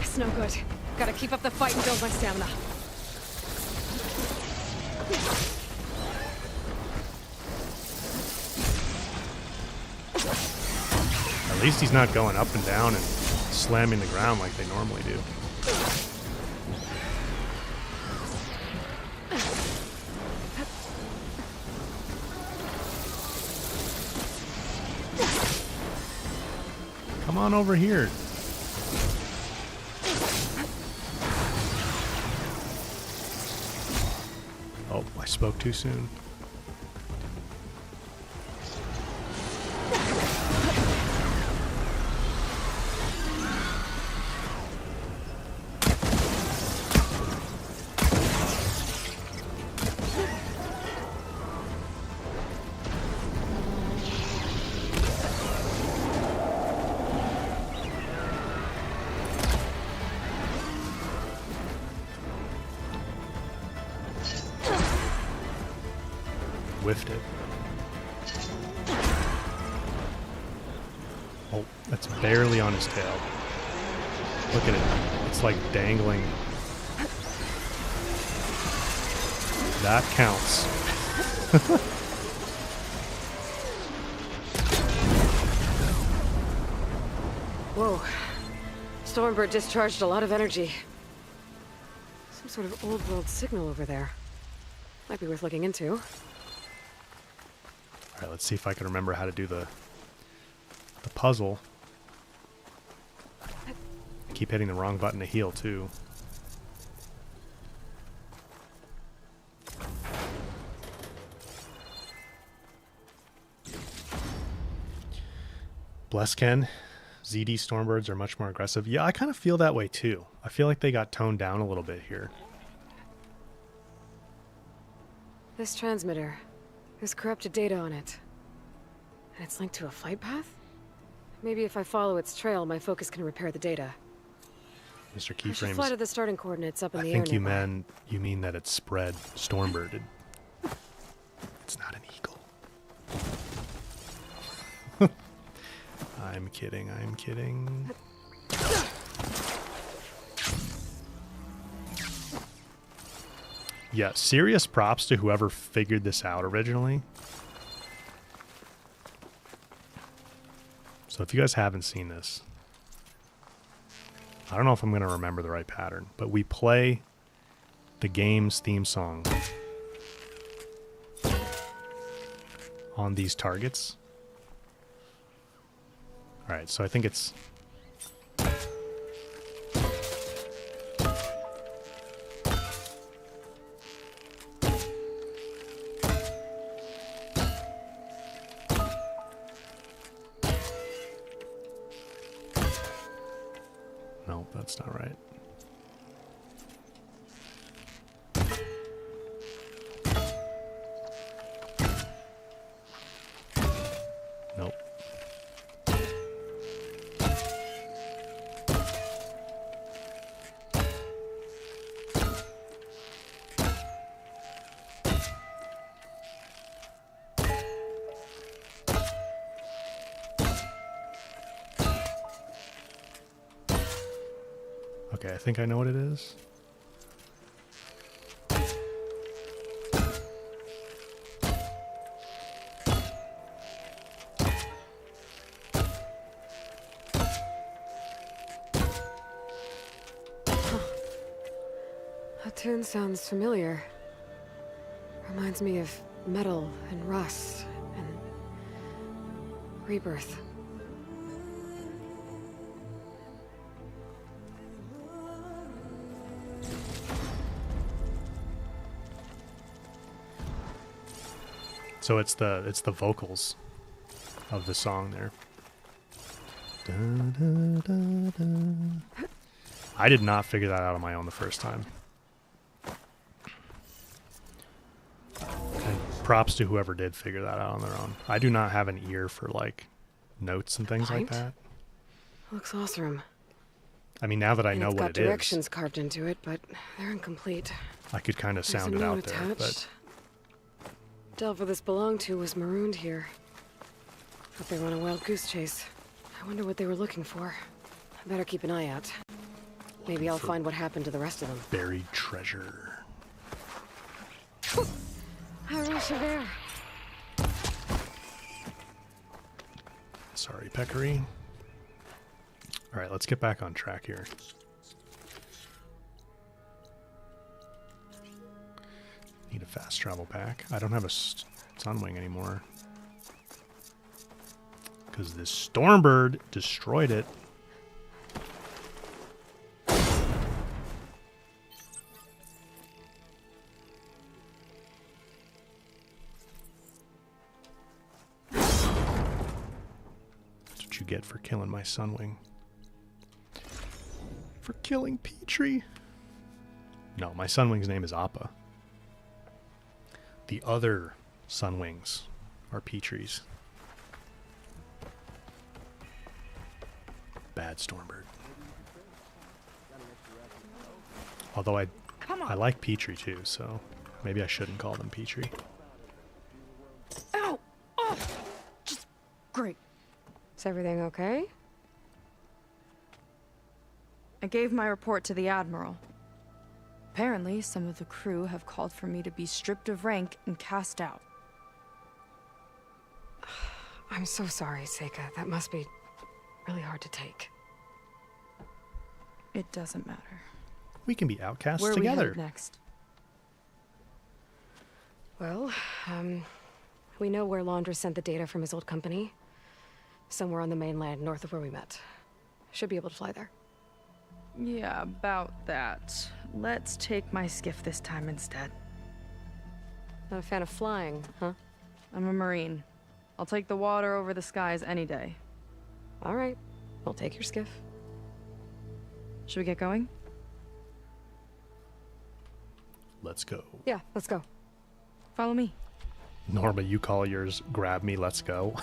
It's no good. Gotta keep up the fight and build my stamina. At least he's not going up and down and slamming the ground like they normally do. Come on over here. Oh, I spoke too soon. Whiffed it. Oh, that's barely on his tail. Look at it. It's like dangling. That counts. Whoa. Stormbird discharged a lot of energy. Some sort of old world signal over there. Might be worth looking into. Alright, let's see if I can remember how to do the puzzle. I keep hitting the wrong button to heal, too. Bless Ken. ZD Stormbirds are much more aggressive. Yeah, I kind of feel that way, too. I feel like they got toned down a little bit here. This transmitter. There's corrupted data on it. And it's linked to a flight path? Maybe if I follow its trail, my focus can repair the data. Mr. I should fly Keyframes, to the starting coordinates up in I the air think nearby. you mean that it's spread Stormbirded. It's not an eagle. I'm kidding, I'm kidding. Yeah, serious props to whoever figured this out originally. So if you guys haven't seen this, I don't know if I'm going to remember the right pattern, but we play the game's theme song on these targets. All right, so I think it's... No, that's not right. Nope. Okay, I think I know what it is. That tune sounds familiar. Reminds me of metal and rust and rebirth. So it's the vocals of the song there. Da, da, da, da. I did not figure that out on my own the first time. And props to whoever did figure that out on their own. I do not have an ear for like notes and things like Pint? that. Looks awesome. I mean, now that I And know it's got what it directions is, carved into it, but they're incomplete. I could kind of There's sound a it note out there. But attached. Delver this belonged to was marooned here. Thought they were on a wild goose chase. I wonder what they were looking for. I better keep an eye out. Maybe I'll find what happened to the rest of them. buried treasure. Harushavere. Sorry, Peccary. All right, let's get back on track here. Need a fast travel pack. I don't have a Sunwing anymore. because this Stormbird destroyed it. That's what you get for killing my Sunwing. For killing Petrie. No, my Sunwing's name is Appa. The other Sunwings are Petries. Bad Stormbird. Although I like Petrie too, so maybe I shouldn't call them Petrie. Ow! Oh! Just great. Is everything okay? I gave my report to the Admiral. Apparently, some of the crew have called for me to be stripped of rank and cast out. I'm so sorry, Seika. That must be really hard to take. It doesn't matter. We can be outcasts Where are we together. headed next? Well, we know where Laundra sent the data from his old company. Somewhere on the mainland, north of where we met. Should be able to fly there. Yeah, about that. Let's take my skiff this time instead. Not a fan of flying, huh? I'm a Marine. I'll take the water over the skies any day. All right. I'll take your skiff. Should we get going? Let's go. Yeah, let's go. Follow me. Norma, you call yours grab me, let's go.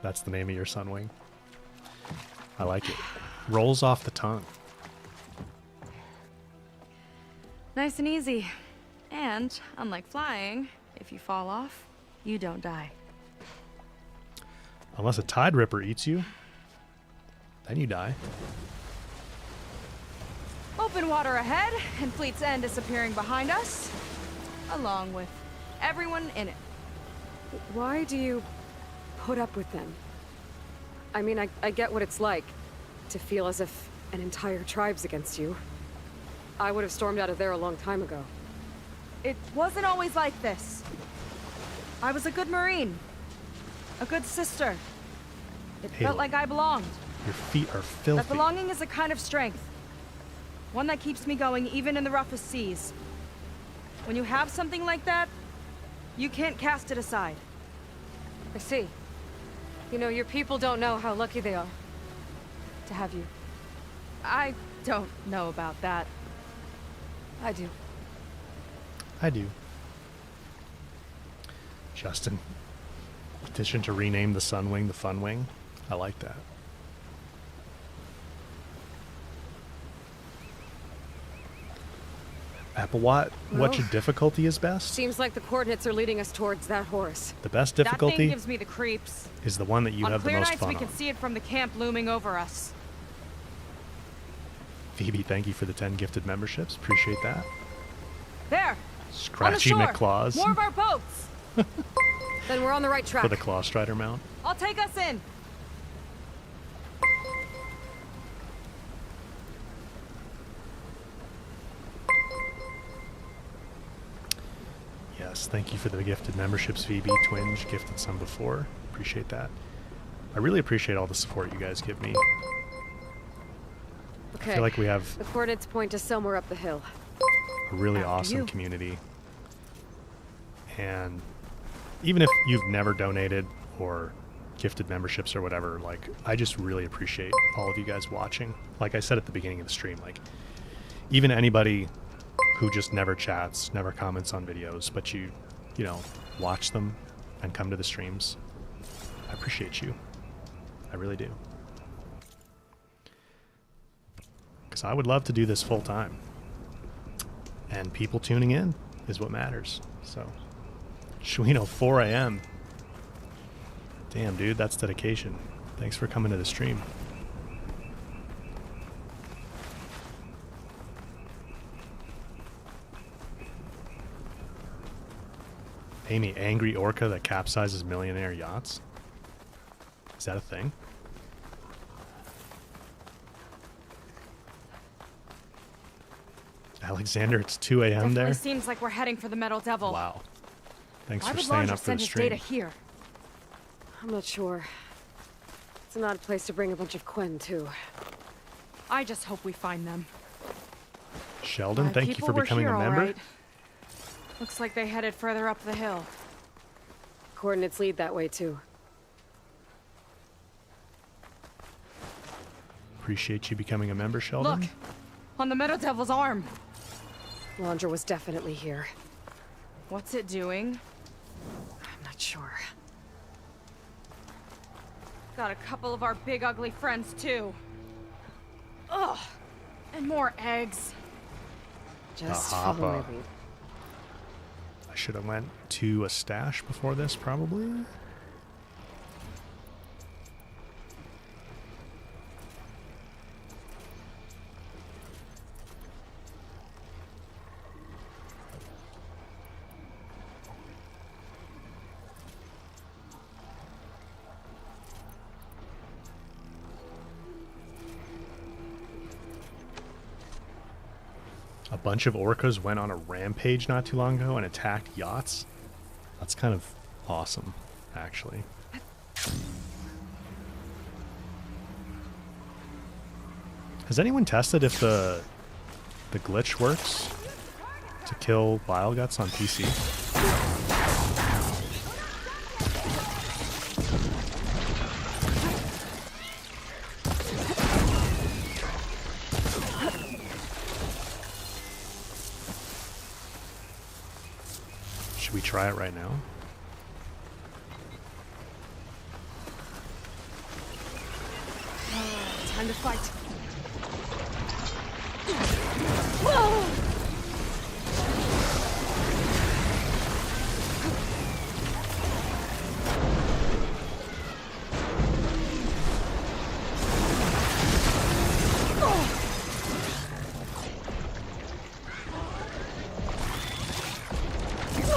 That's the name of your Sunwing. I like it. Rolls off the tongue. Nice and easy. And, unlike flying, if you fall off, you don't die. Unless a Tide Ripper eats you, then you die. Open water ahead, and Fleet's End disappearing behind us, along with everyone in it. Why do you put up with them? I mean, I get what it's like to feel as if an entire tribe's against you. I would have stormed out of there a long time ago. It wasn't always like this. I was a good Marine. A good sister. It Hey, felt like I belonged. Your feet are That filthy. belonging is a kind of strength. One that keeps me going even in the roughest seas. When you have something like that, you can't cast it aside. I see. You know, your people don't know how lucky they are to have you. I don't know about that. I do. I do. Justin. Petition to rename the Sunwing the Funwing. I like that. Applewatt, what's your difficulty is best? Seems like the coordinates are leading us towards that horse. The best That thing difficulty gives me the creeps. is the one that you On have the clear most nights, fun we on. can see it from the camp looming over us. Phoebe, thank you for the 10 gifted memberships. Appreciate that. There! Scratchy on the shore. McClaws More of our boats! Then we're on the right track. for the Claw Strider mount. I'll take us in! Yes, thank you for the gifted memberships, Phoebe. Twinge gifted some before. Appreciate that. I really appreciate all the support you guys give me. Okay. I feel like we have The coordinates point to somewhere up the hill. a really After awesome you. community. And even if you've never donated or gifted memberships or whatever, like, I just really appreciate all of you guys watching. Like I said at the beginning of the stream, like, even anybody who just never chats, never comments on videos, but you know, watch them and come to the streams. I appreciate you. I really do. Because I would love to do this full time. And people tuning in is what matters. So, Schwino, 4 a.m. Damn, dude, that's dedication. Thanks for coming to the stream. Amy, angry orca that capsizes millionaire yachts? Is that a thing? Alexander, it's 2 a.m. Definitely there? seems like we're heading for the Metal Devil. Wow. Thanks Why for would staying Laundra up for send the his stream. data here? I'm not sure. It's an odd place to bring a bunch of Quen, too. I just hope we find them. Sheldon, thank you People for were becoming here, a all member. right. Looks like they headed further up the hill. Coordinates lead that way, too. Appreciate you becoming a member, Sheldon. Look! On the Meadow Devil's arm! Laundra was definitely here. What's it doing? I'm not sure. Got a couple of our big ugly friends, too. Ugh! And more eggs. Just Aha. follow my lead. I should have went to a stash before this, probably. A bunch of orcas went on a rampage not too long ago and attacked yachts. That's kind of awesome, actually. Has anyone tested if the glitch works to kill Bile Guts on PC? Should we try it right now? Time to fight.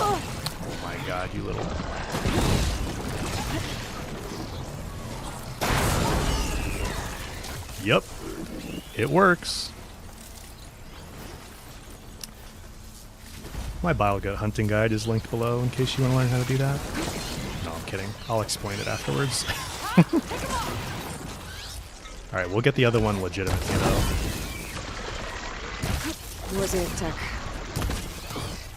Oh my god, you little... Yep, it works. My Bile Gut hunting guide is linked below in case you want to learn how to do that. No, I'm kidding. I'll explain it afterwards. Alright, we'll get the other one legitimately though. Where's the tech?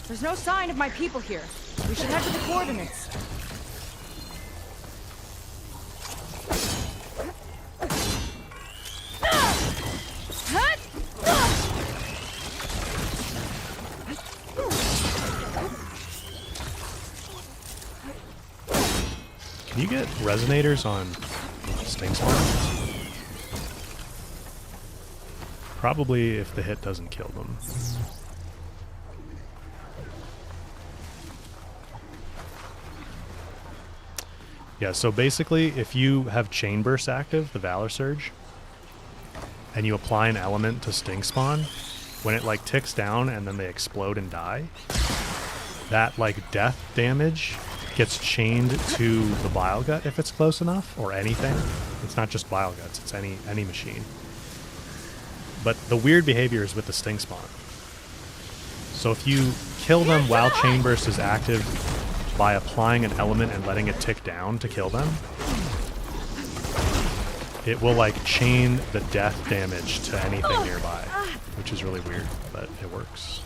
There's no sign of my people here. We should head to the coordinates. Can you get resonators on Sting Spawn? Probably if the hit doesn't kill them. Yeah, so basically, if you have Chain Burst active, the Valor Surge, and you apply an element to Sting Spawn, when it like ticks down and then they explode and die, that like death damage gets chained to the Bile Gut if it's close enough, or anything. It's not just Bile Guts, it's any machine. But the weird behavior is with the Sting Spawn. So if you kill them while Chain Burst is active by applying an element and letting it tick down to kill them, it will like chain the death damage to anything nearby, which is really weird, but it works.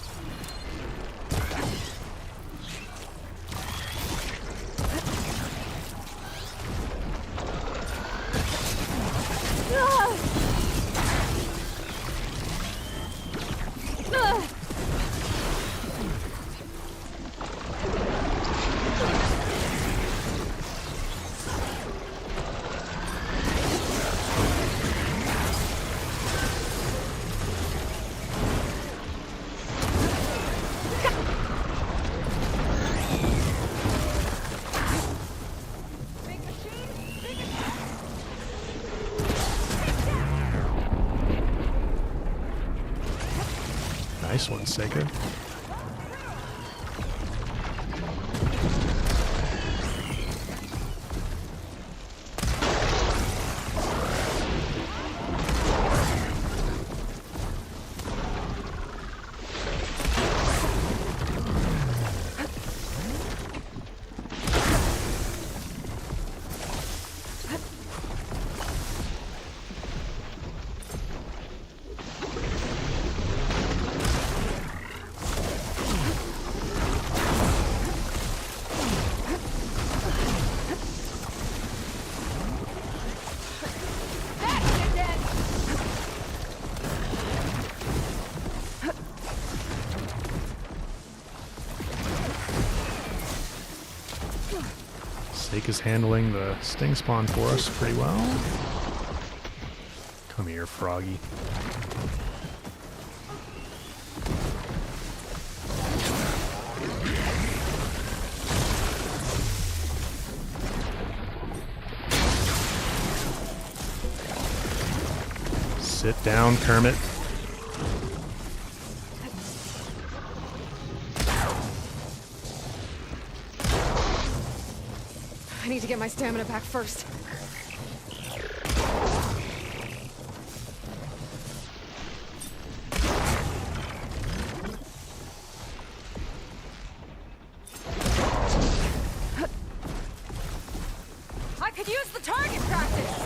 Nice one, Seika. Sake is handling the sting spawn for us pretty well. Come here, Froggy. Sit down, Kermit. I need to get my stamina back first. I could use the target practice!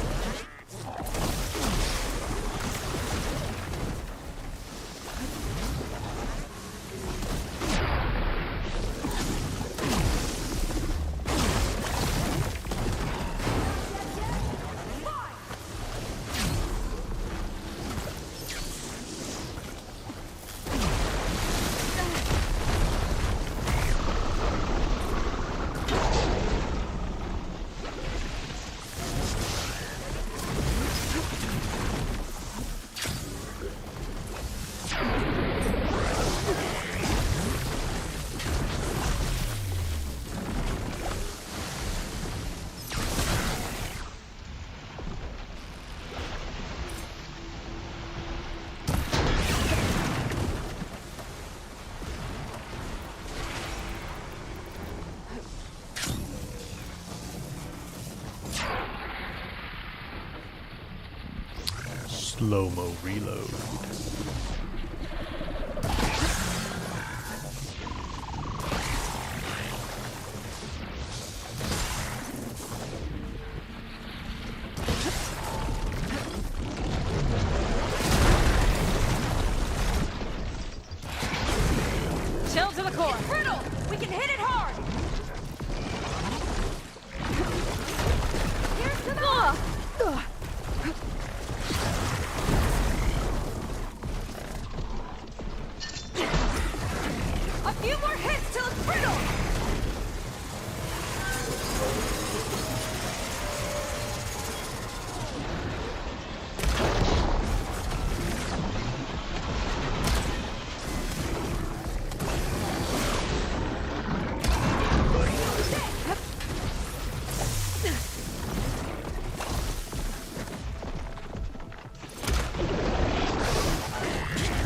Slow-mo reload. Chill to the core. Brittle! We can hit it hard! Here's to the... A few more hits till it's brittle!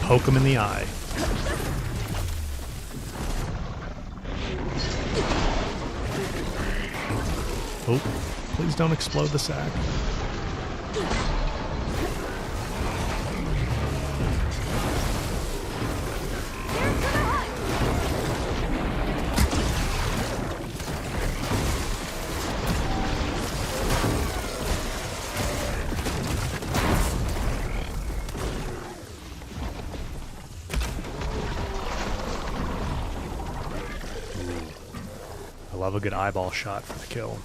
Poke him in the eye. Oh, please don't explode the sack. I love a good eyeball shot for the kill.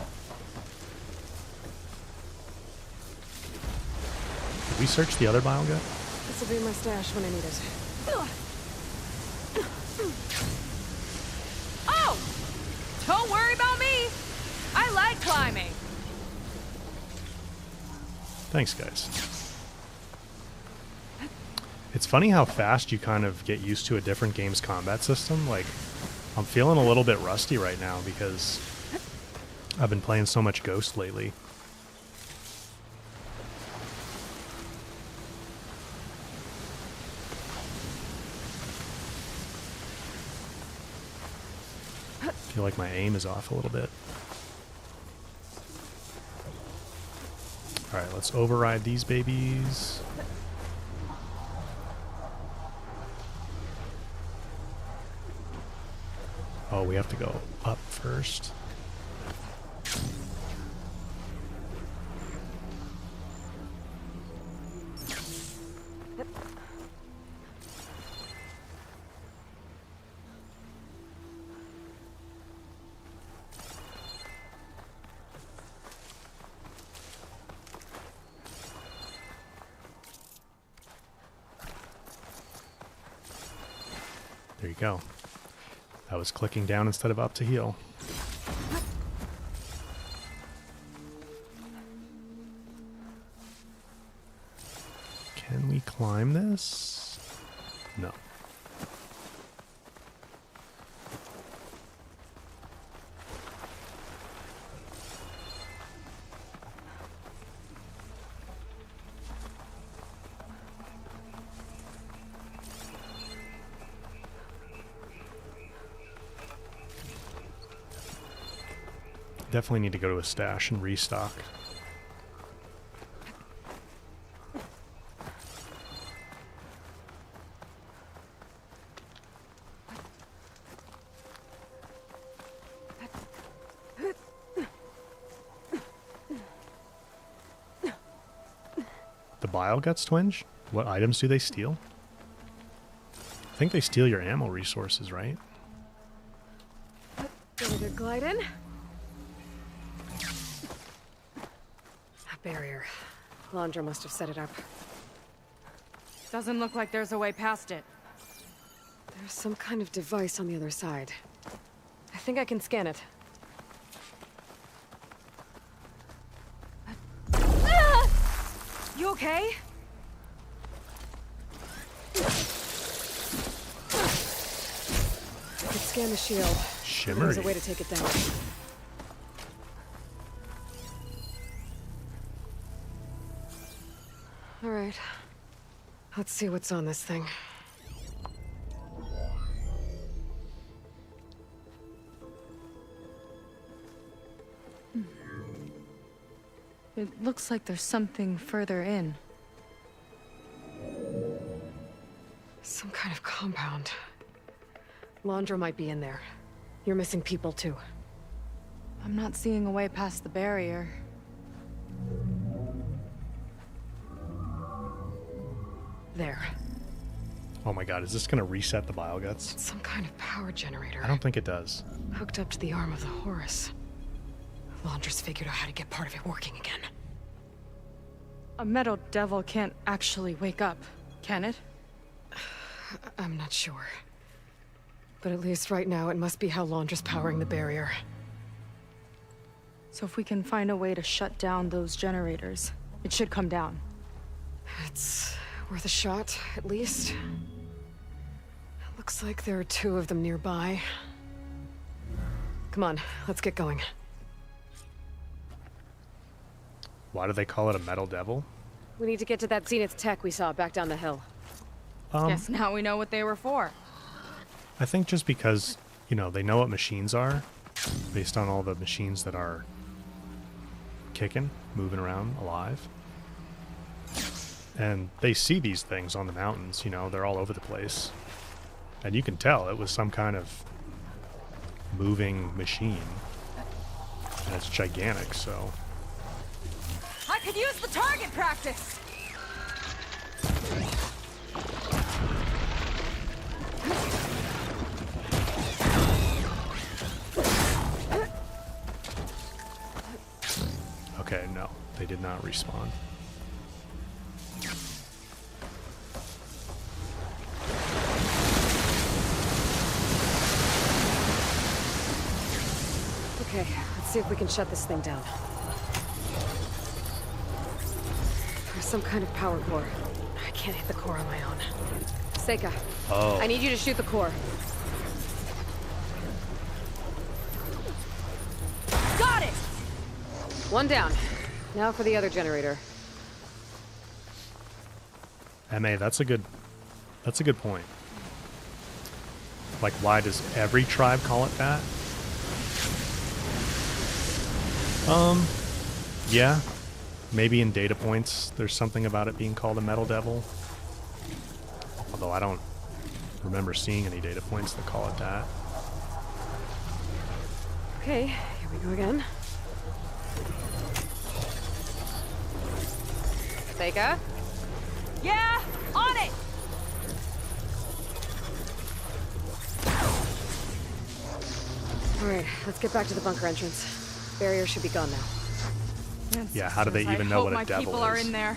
Did we search the other bile gut? This will be my stash when I need it. Oh! Don't worry about me! I like climbing! Thanks, guys. It's funny how fast you kind of get used to a different game's combat system. Like, I'm feeling a little bit rusty right now because I've been playing so much Ghost lately. I feel like my aim is off a little bit. Alright, let's override these babies. Oh, we have to go up first. There you go. I was clicking down instead of up to heal. we climb this? No. Definitely need to go to a stash and restock. The Bile Guts twinge? What items do they steal? I think they steal your ammo resources, right? Ready to glide in? A barrier. Laundra must have set it up. Doesn't look like there's a way past it. There's some kind of device on the other side. I think I can scan it. You okay? I could scan the shield. Shimmery. There's a way to take it down. All right. Let's see what's on this thing. It looks like there's something further in. Some kind of compound. Laundra might be in there. You're missing people too. I'm not seeing a way past the barrier. There. Oh my god, is this gonna reset the Bile Guts? It's some kind of power generator. I don't think it does. Hooked up to the arm of the Horus. Laundra's figured out how to get part of it working again. A metal devil can't actually wake up, can it? I'm not sure. But at least right now, it must be how Laundra's powering the barrier. So if we can find a way to shut down those generators, it should come down. It's worth a shot, at least. Looks like there are 2 of them nearby. Come on, let's get going. Why do they call it a metal devil? We need to get to that Zenith tech we saw back down the hill. Guess now we know what they were for. I think just because, you know, they know what machines are, based on all the machines that are kicking, moving around, alive. And they see these things on the mountains, you know, they're all over the place. And you can tell it was some kind of moving machine. And it's gigantic, so... I could use the target practice! Okay, no, they did not respawn. Okay, let's see if we can shut this thing down. There's some kind of power core. I can't hit the core on my own. Seika, I need you to shoot the core. Got it! 1 down. Now for the other generator. MA, that's a good point. Like, why does every tribe call it that? Yeah. Maybe in data points, there's something about it being called a metal devil. Although I don't remember seeing any data points that call it that. Okay, here we go again. Seika? Yeah! On it! Alright, let's get back to the bunker entrance. Barrier should be gone now. Yeah, how do they even know what a devil my people are is? in there.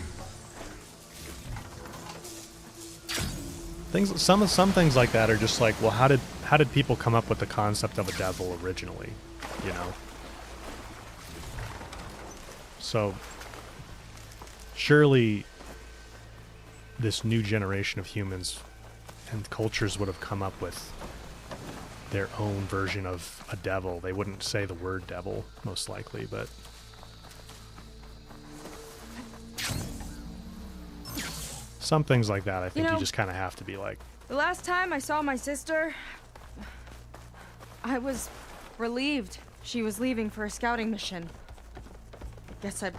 Some things like that are just like, well, how did people come up with the concept of a devil originally? You know? So surely this new generation of humans and cultures would have come up with their own version of a devil. They wouldn't say the word devil, most likely, but some things like that, I think you just kind of have to be like... The last time I saw my sister, I was relieved she was leaving for a scouting mission. Guess I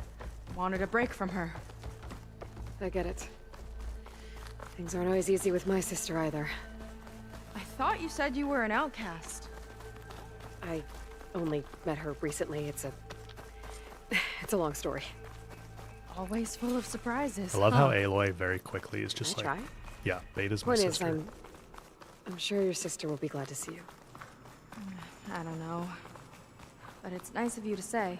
wanted a break from her. I get it. Things aren't always easy with my sister either. I thought you said you were an outcast. I only met her recently. It's a long story. Always full of surprises. I love how Aloy very quickly is just like... Try? Yeah, Beta's my Point is, sister. I'm sure your sister will be glad to see you. I don't know. But it's nice of you to say.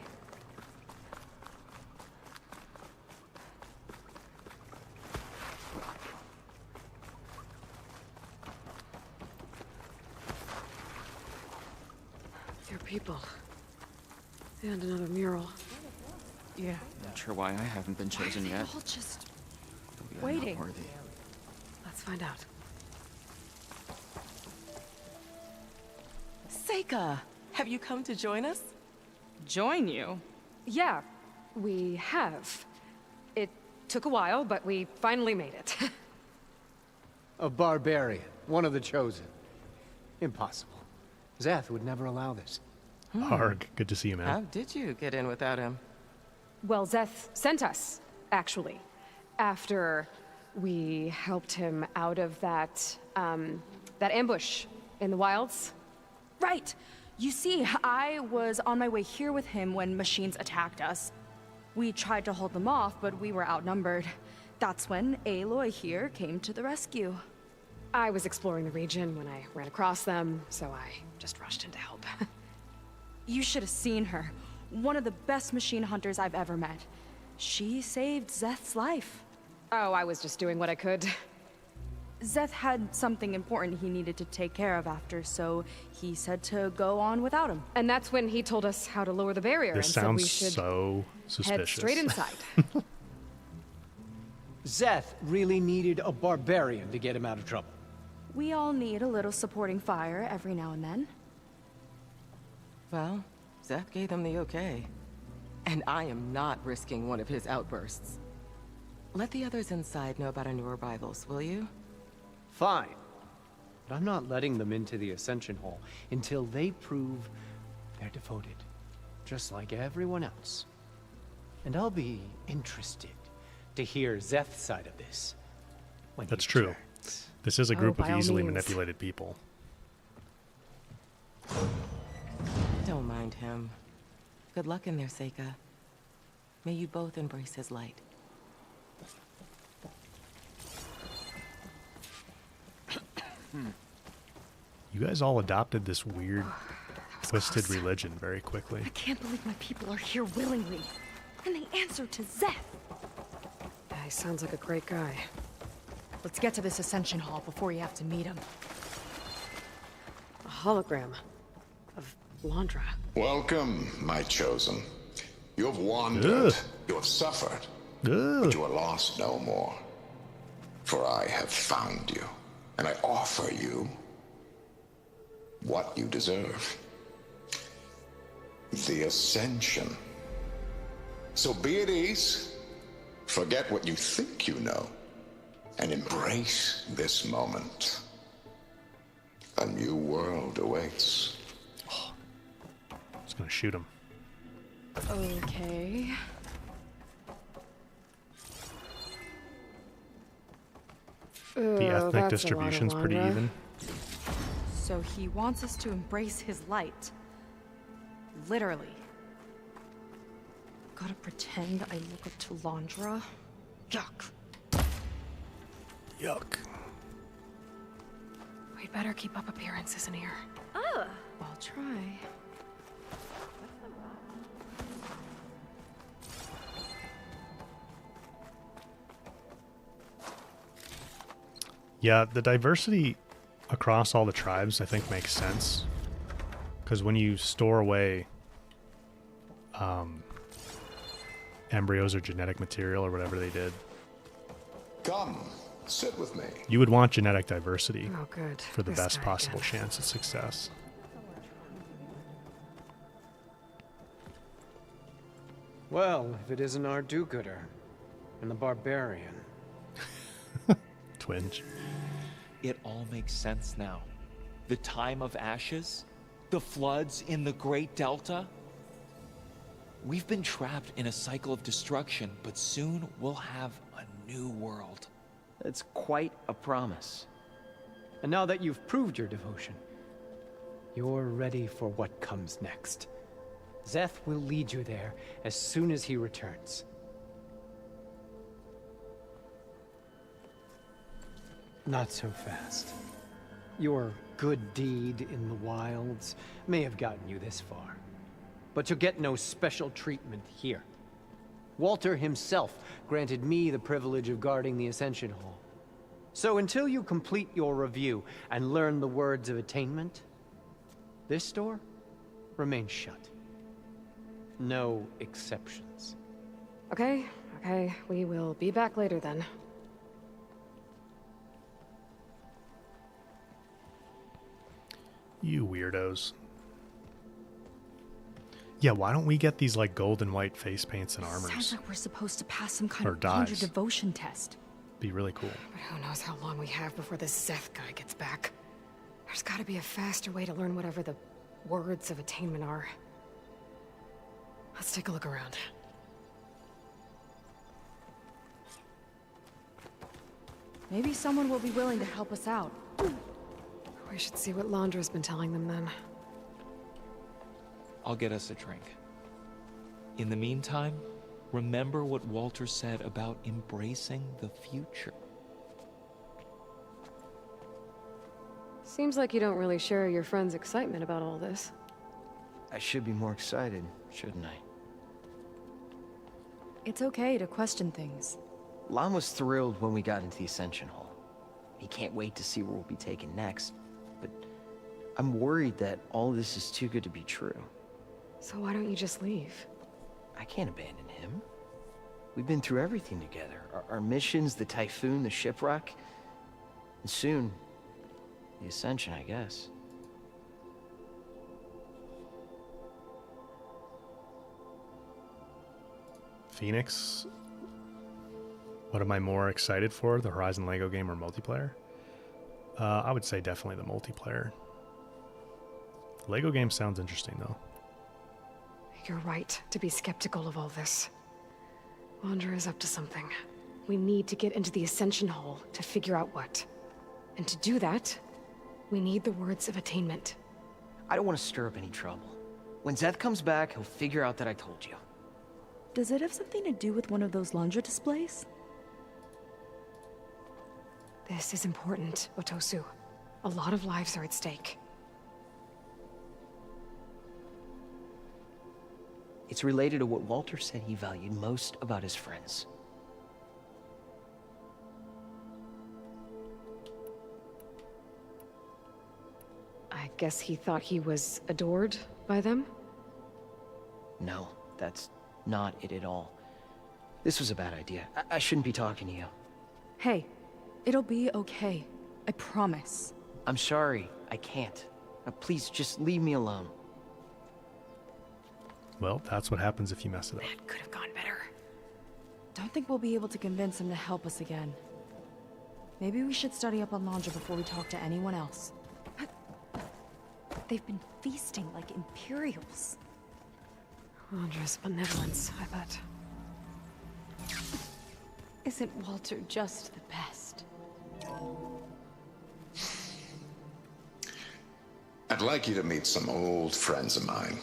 Your people. And another mural. Yeah. Not sure why I haven't been chosen yet. All just Maybe I'm not waiting. worthy. Let's find out. Seika, have you come to join us? Join you? Yeah, we have. It took a while, but we finally made it. A barbarian, one of the chosen. Impossible. Zeth would never allow this. Arg, good to see you, man. How did you get in without him? Well, Zeth sent us, actually, after we helped him out of that ambush in the wilds. Right. You see, I was on my way here with him when machines attacked us. We tried to hold them off, but we were outnumbered. That's when Aloy here came to the rescue. I was exploring the region when I ran across them, so I just rushed in to help. You should have seen her. One of the best machine hunters I've ever met. She saved Zeth's life. Oh, I was just doing what I could. Zeth had something important he needed to take care of after, so he said to go on without him. And that's when he told us how to lower the barrier This and said we sounds should so suspicious. head straight inside. Zeth really needed a barbarian to get him out of trouble. We all need a little supporting fire every now and then. Well, Zeth gave them the okay. And I am not risking one of his outbursts. Let the others inside know about our new arrivals, will you? Fine. But I'm not letting them into the Ascension Hall until they prove they're devoted. Just like everyone else. And I'll be interested to hear Zeth's side of this. When That's he true. returns. This is a group by of all easily means. manipulated people. Don't mind him. Good luck in there, Seika. May you both embrace his light. You guys all adopted this weird, twisted religion very quickly. I can't believe my people are here willingly. And they answer to Zeth. Yeah, he sounds like a great guy. Let's get to this Ascension Hall before you have to meet him. A hologram of Londra. Welcome, my chosen. You have wandered, Ugh. you have suffered, Ugh. but you are lost no more. For I have found you, and I offer you what you deserve. The Ascension. So be at ease, forget what you think you know, and embrace this moment. A new world awaits. Just gonna shoot him. Okay. The ethnic distribution's pretty even. So he wants us to embrace his light. Literally. Gotta pretend I look up to Londra. Yuck. Yuck. We'd better keep up appearances in here. I'll try. Yeah, the diversity across all the tribes, I think, makes sense. Because when you store away embryos or genetic material or whatever they did, Come, Sit with me. You would want genetic diversity Oh, good. for the This best guy possible again. chance of success. Well, if it isn't our do-gooder and the barbarian. Twinge. It all makes sense now. The time of ashes, the floods in the Great Delta. We've been trapped in a cycle of destruction, but soon we'll have a new world. It's quite a promise. And now that you've proved your devotion, you're ready for what comes next. Zeth will lead you there as soon as he returns. Not so fast. Your good deed in the wilds may have gotten you this far, but you'll get no special treatment here. Walter himself granted me the privilege of guarding the Ascension Hall. So until you complete your review and learn the words of attainment, this door remains shut. No exceptions. Okay, we will be back later then. You weirdos. Yeah, why don't we get these like gold and white face paints and armors? Sounds like we're supposed to pass some kind Or of ranger dyes. devotion test. Be really cool. But who knows how long we have before this Zeth guy gets back. There's gotta be a faster way to learn whatever the words of attainment are. Let's take a look around. Maybe someone will be willing to help us out. We should see what Landra's been telling them then. I'll get us a drink. In the meantime, remember what Walter said about embracing the future. Seems like you don't really share your friend's excitement about all this. I should be more excited, shouldn't I? It's okay to question things. Lon was thrilled when we got into the Ascension Hall. He can't wait to see where we'll be taken next. But I'm worried that all this is too good to be true. So why don't you just leave? I can't abandon him. We've been through everything together. Our missions, the Typhoon, the shipwreck. And soon, the Ascension, I guess. Phoenix. What am I more excited for? The Horizon Lego game or multiplayer? I would say definitely the multiplayer. Lego game sounds interesting though. You're right to be skeptical of all this. Wander is up to something. We need to get into the Ascension Hall to figure out what. And to do that, we need the words of attainment. I don't want to stir up any trouble. When Zeth comes back, he'll figure out that I told you. Does it have something to do with one of those laundry displays? This is important, Otosu. A lot of lives are at stake. It's related to what Walter said he valued most about his friends. I guess he thought he was adored by them? No, that's not it at all. This was a bad idea. I shouldn't be talking to you. Hey, it'll be okay. I promise. I'm sorry, I can't. Please, just leave me alone. Well, that's what happens if you mess it up. That could have gone better. Don't think we'll be able to convince him to help us again. Maybe we should study up on Landra before we talk to anyone else. They've been feasting like Imperials. Landra's benevolence, I bet. Isn't Walter just the best? I'd like you to meet some old friends of mine.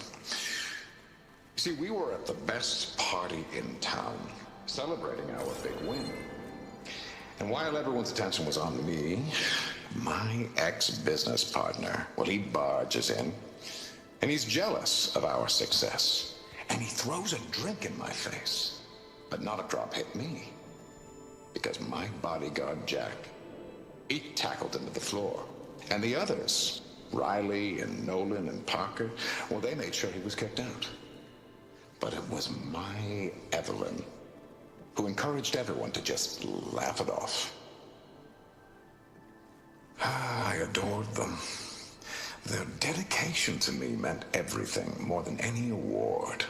See, we were at the best party in town, celebrating our big win. And while everyone's attention was on me, my ex-business partner, well, he barges in, and he's jealous of our success. And he throws a drink in my face, but not a drop hit me. Because my bodyguard, Jack, he tackled him to the floor. And the others, Riley and Nolan and Parker, well, they made sure he was kicked out. But it was my Evelyn who encouraged everyone to just laugh it off. I adored them. Their dedication to me meant everything, more than any award.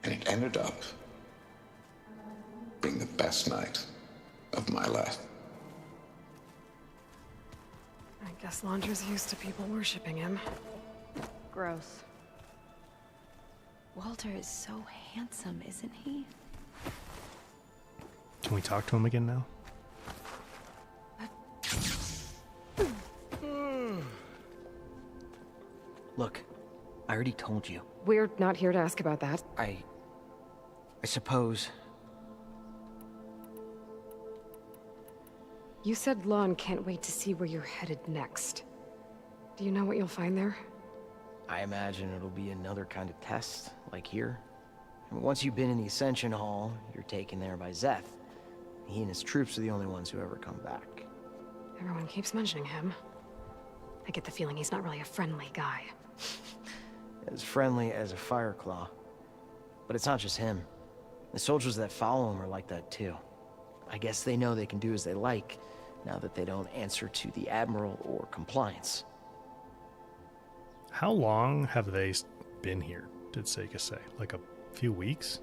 And it ended up being the best night of my life. I guess Launcher's used to people worshipping him. Gross. Walter is so handsome, isn't he? Can we talk to him again now? Look, I already told you. We're not here to ask about that. I suppose... You said Lon can't wait to see where you're headed next. Do you know what you'll find there? I imagine it'll be another kind of test, like here. And once you've been in the Ascension Hall, you're taken there by Zeth. He and his troops are the only ones who ever come back. Everyone keeps mentioning him. I get the feeling he's not really a friendly guy. As friendly as a Fireclaw. But it's not just him. The soldiers that follow him are like that too. I guess they know they can do as they like, now that they don't answer to the Admiral or Compliance. How long have they been here, did Seika say? Like a few weeks?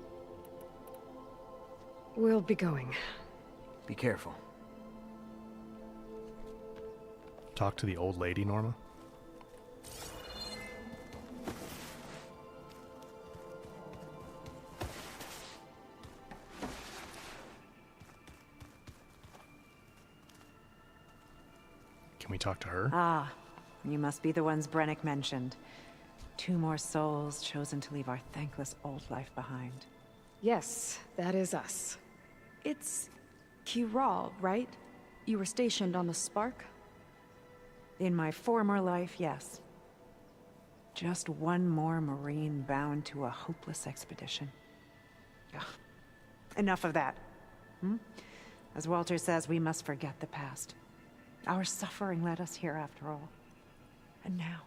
We'll be going. Be careful. Talk to the old lady, Norma? Can we talk to her? Ah, you must be the ones Brennick mentioned. 2 more souls chosen to leave our thankless old life behind. Yes, that is us. It's Kiral, right? You were stationed on the Spark? In my former life, yes. Just one more Marine bound to a hopeless expedition. Ugh. Enough of that. As Walter says, we must forget the past. Our suffering led us here after all. And now,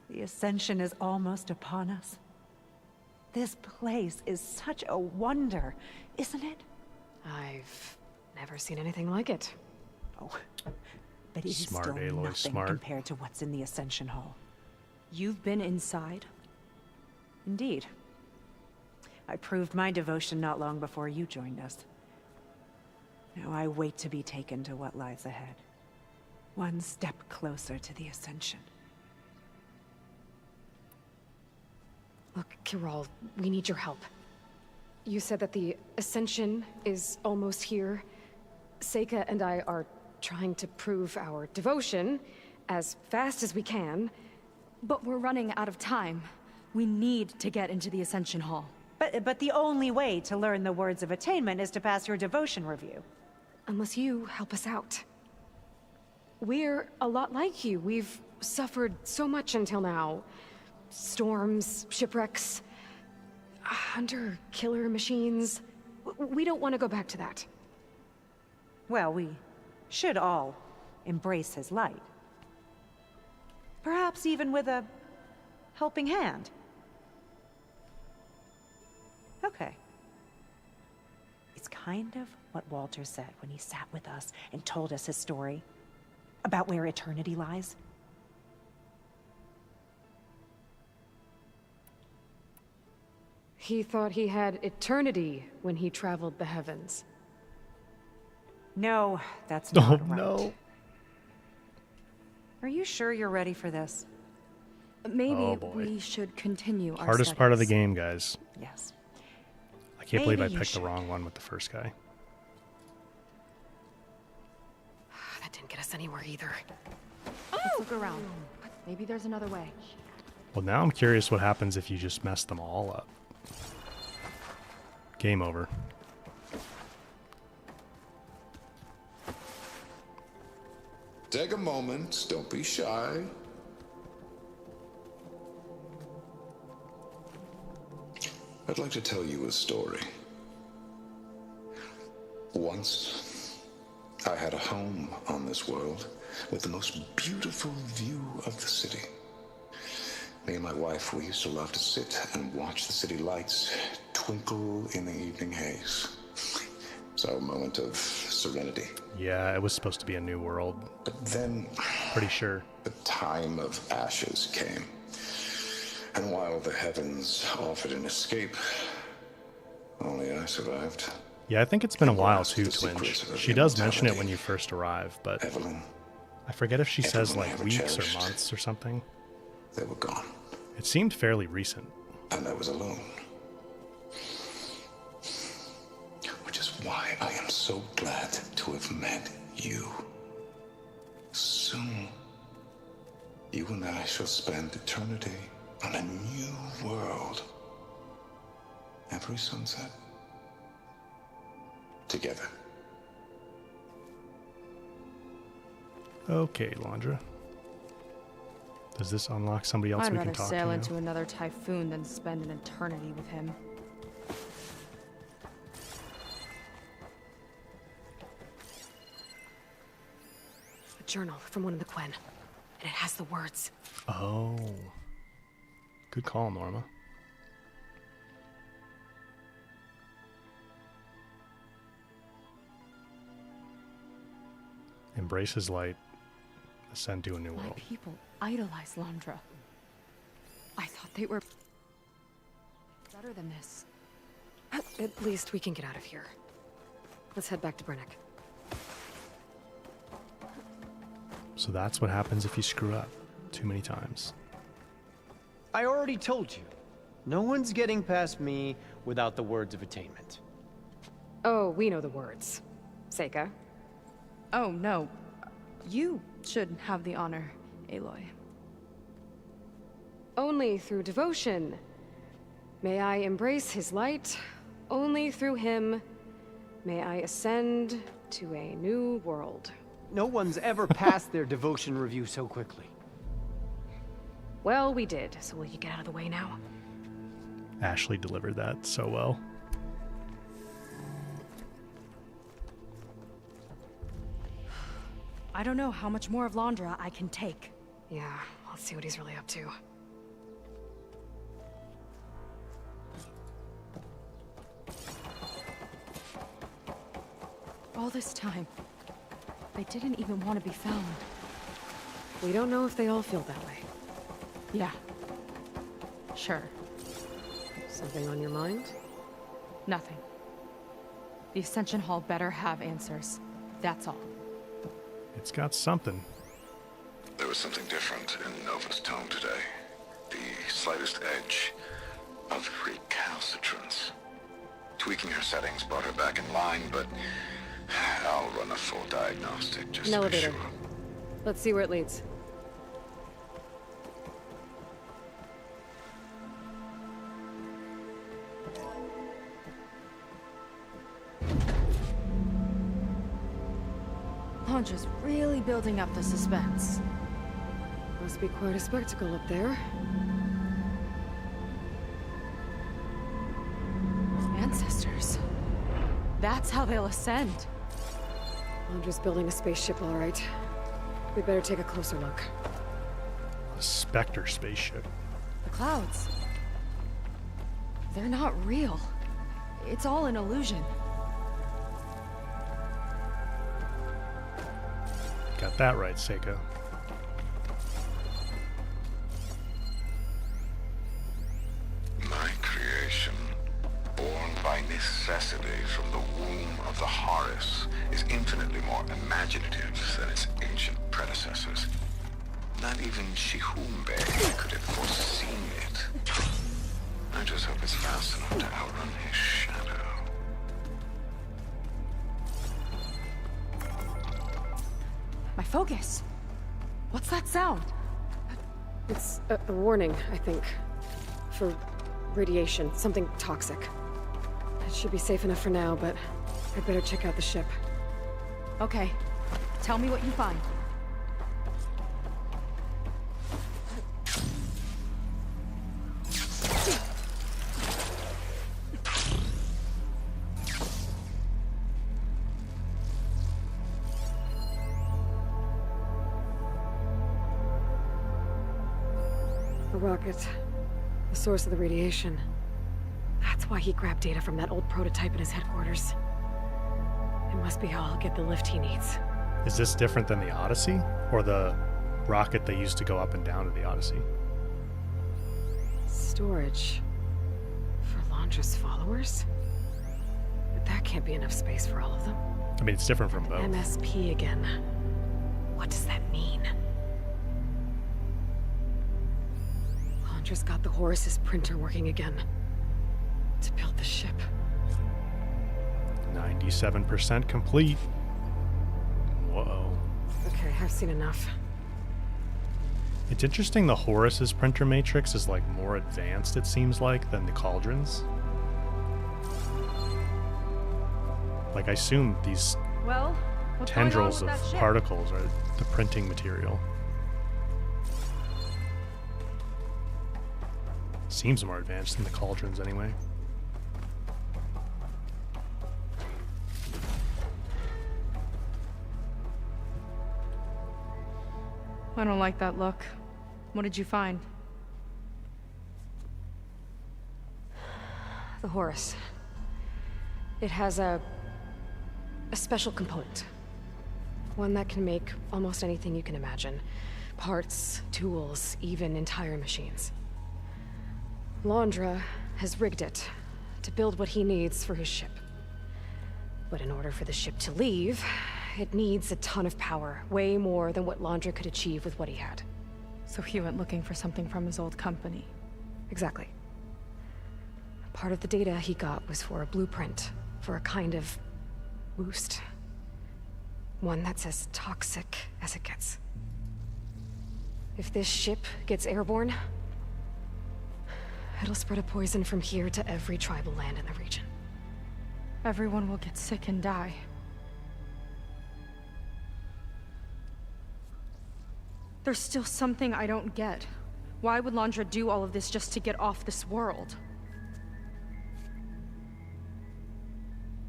the Ascension is almost upon us. This place is such a wonder, isn't it? I've never seen anything like it. Oh, but it is Smart, still Aloy, nothing smart. compared to what's in the Ascension Hall. You've been inside? Indeed. I proved my devotion not long before you joined us. Now I wait to be taken to what lies ahead. One step closer to the Ascension. Look, Kiral, we need your help. You said that the Ascension is almost here. Seika and I are trying to prove our devotion as fast as we can. But we're running out of time. We need to get into the Ascension Hall. But the only way to learn the words of attainment is to pass your devotion review. Unless you help us out. We're a lot like you. We've suffered so much until now. Storms, shipwrecks, hunter-killer machines. We don't want to go back to that. Well, we should all embrace his light. Perhaps even with a helping hand. Okay. It's kind of what Walter said when he sat with us and told us his story about where eternity lies. He thought he had eternity when he traveled the heavens. No, that's not right. No. Are you sure you're ready for this? Maybe Oh, boy. we should continue our Hardest part of the studies. game, guys. Yes. I can't believe I Maybe you picked the should. wrong one with the first guy. That didn't get us anywhere either. Let's look around. Maybe there's another way. Well, now I'm curious what happens if you just mess them all up. Game over. Take a moment, don't be shy. I'd like to tell you a story. Once, I had a home on this world with the most beautiful view of the city. Me and my wife, we used to love to sit and watch the city lights twinkle in the evening haze. It's our moment of serenity, Yeah, it was supposed to be a new world. But then... Pretty sure. The time of ashes came. And while the heavens offered an escape, only I survived. Yeah, I think it's been a while too, Twinge. She does mention it when you first arrive, but Evelyn, I forget if she says like ever weeks cherished. or months or something. They were gone. It seemed fairly recent. And I was alone. Which is why I am so glad to have met you. Soon, you and I shall spend eternity on a new world. Every sunset. Together. Okay, Landra. Does this unlock somebody else I'd we can rather talk sail to into now? another typhoon than spend an eternity with him. A journal from one of the Quen. And it has the words. Oh. Good call, Norma. Embrace his light. Ascend to a new My world. people idolize Landra. I thought they were better than this. At least we can get out of here. Let's head back to Brennick. So that's what happens if you screw up too many times. I already told you. No one's getting past me without the words of attainment. Oh, we know the words. Seika. Oh, no. You should have the honor, Aloy. Only through devotion may I embrace his light. Only through him may I ascend to a new world. No one's ever passed their devotion review so quickly. Well, we did, so will you get out of the way now? Ashley delivered that so well. I don't know how much more of Landra I can take. Yeah, let's see what he's really up to. All this time, they didn't even want to be found. We don't know if they all feel that way. Yeah. Sure. Something on your mind? Nothing. The Ascension Hall better have answers. That's all. It's got something. There was something different in Nova's tone today. The slightest edge of recalcitrance. Tweaking her settings brought her back in line, but I'll run a full diagnostic just An to be elevator. sure. Let's see where it leads. Landra's really building up the suspense. Must be quite a spectacle up there. Ancestors. That's how they'll ascend. Landra's building a spaceship, all right. We better take a closer look. A Spectre spaceship. The clouds. They're not real. It's all an illusion. Got that right, Seiko. My creation, born by necessity from the womb of the Horus, is infinitely more imaginative than its ancient predecessors. Not even Shihumbe could have foreseen it. I just hope it's fast enough to outrun his shadow. My focus. What's that sound? It's a warning, I think. For radiation, something toxic. It should be safe enough for now, but I'd better check out the ship. Okay. Tell me what you find. A rocket. The source of the radiation. That's why he grabbed data from that old prototype in his headquarters. It must be how I'll get the lift he needs. Is this different than the Odyssey? Or the rocket they used to go up and down to the Odyssey? Storage. For Londra's followers? But that can't be enough space for all of them. I mean, it's different from both. MSP again. What does that mean? Londra's got the Horus's printer working again. To build the ship. 97% complete. Whoa. Okay, I've seen enough. It's interesting the Horus's printer matrix is like more advanced, it seems like, than the Cauldron's. Like, I assume these Well, what's tendrils going on of with that ship? particles are the printing material. Seems more advanced than the Cauldron's anyway. I don't like that look. What did you find? The Horus. It has a special component. One that can make almost anything you can imagine. Parts, tools, even entire machines. Londra has rigged it to build what he needs for his ship. But in order for the ship to leave, it needs a ton of power, way more than what Londra could achieve with what he had. So he went looking for something from his old company. Exactly. Part of the data he got was for a blueprint, for a kind of boost. One that's as toxic as it gets. If this ship gets airborne, it'll spread a poison from here to every tribal land in the region. Everyone will get sick and die. There's still something I don't get. Why would Londra do all of this just to get off this world?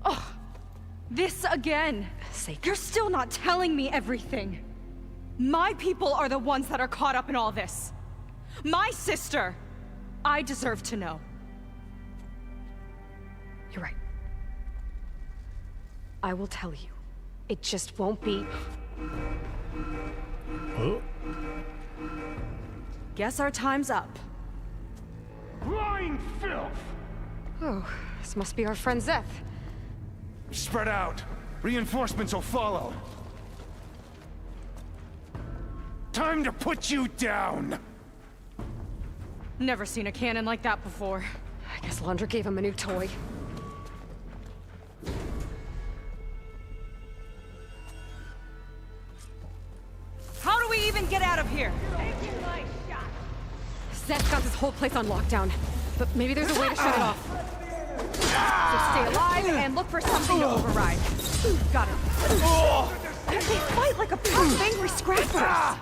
Oh, this again! You're still not telling me everything! My people are the ones that are caught up in all this! My sister! I deserve to know. You're right. I will tell you. It just won't be... Oh. Guess our time's up. Lying filth! Oh, this must be our friend Zeth. Spread out. Reinforcements will follow. Time to put you down! Never seen a cannon like that before. I guess Londra gave him a new toy. How do we even get out of here? Zeth got this whole place on lockdown, but maybe there's a way to shut it off. So stay alive and look for something to override. Got it. They fight like a pack of angry scrappers.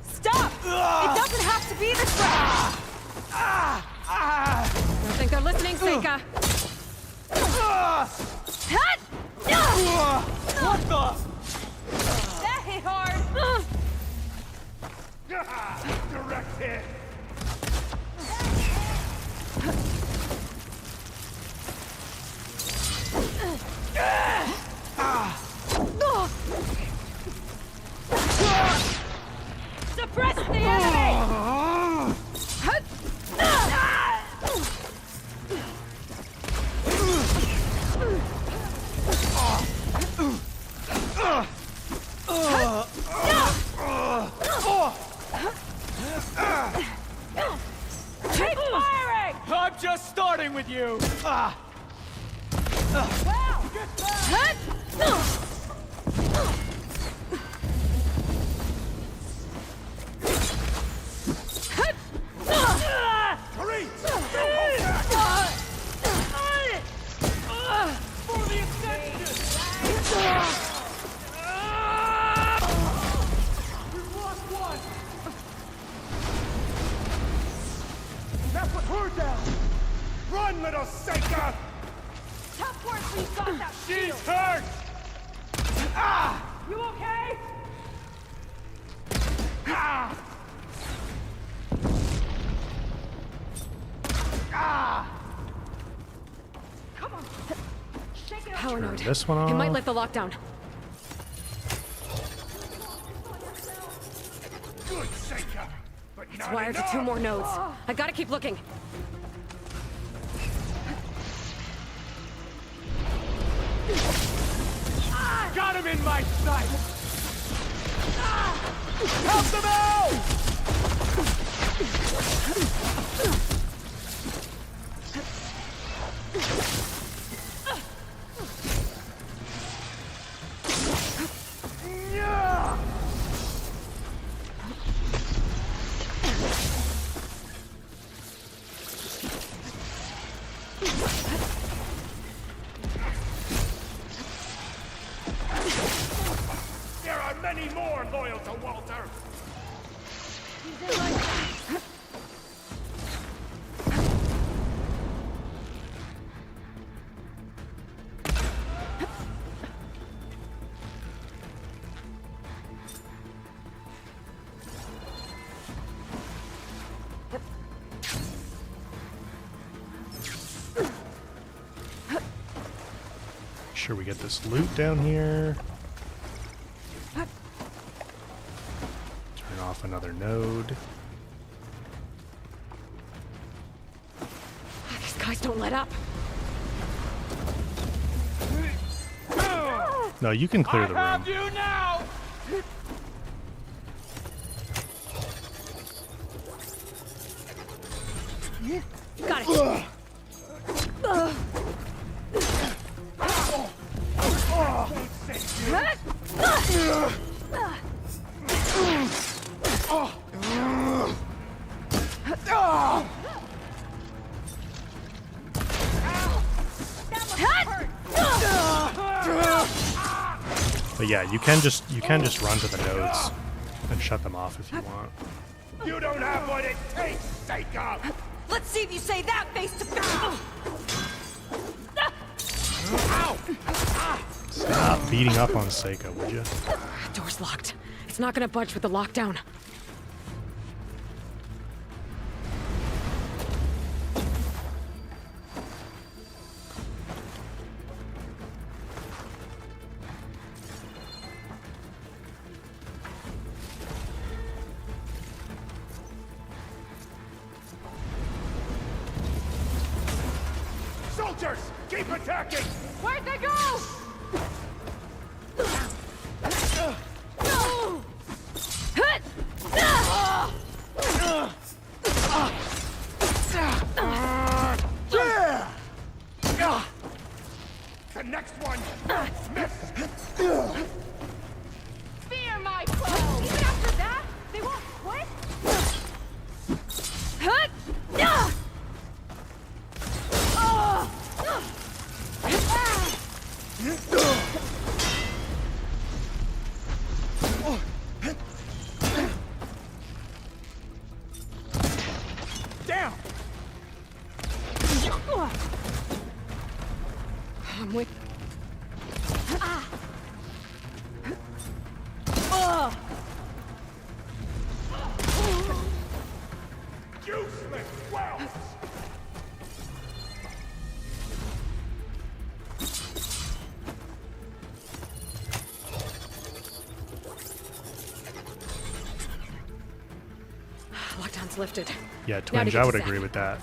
Stop! It doesn't have to be this way! I don't think they're listening, Seika. What the? That hit hard! Direct hit! Suppress the enemy! Keep firing! I'm just starting with you! That's what we're down! Run, little Seika! Tough work, we've got that shield! She's hurt! You okay? power Turn node. this one It might off. let the lockdown. Good Seika, but It's not wired to enough. 2 more nodes. I gotta keep looking. Got him in my sight! Help them out! There are many more loyal to Walter! Sure we get this loot down here. Turn off another node. These guys don't let up. No, you can clear the room. Have you now! Got it. But yeah, you can just run to the nodes and shut them off if you want. You don't have what it takes, Seika! Let's see if you say that face to face. Stop beating up on Seika, would you? Door's locked. It's not gonna budge with the lockdown. Soldiers, keep attacking! Where'd they go? The next one! Miss! Fear my foe. Even after that, they won't quit. Down! I'm with. Useless wells! Lockdown's lifted. Yeah, Now to Twinge, get I to would Zach. agree with that.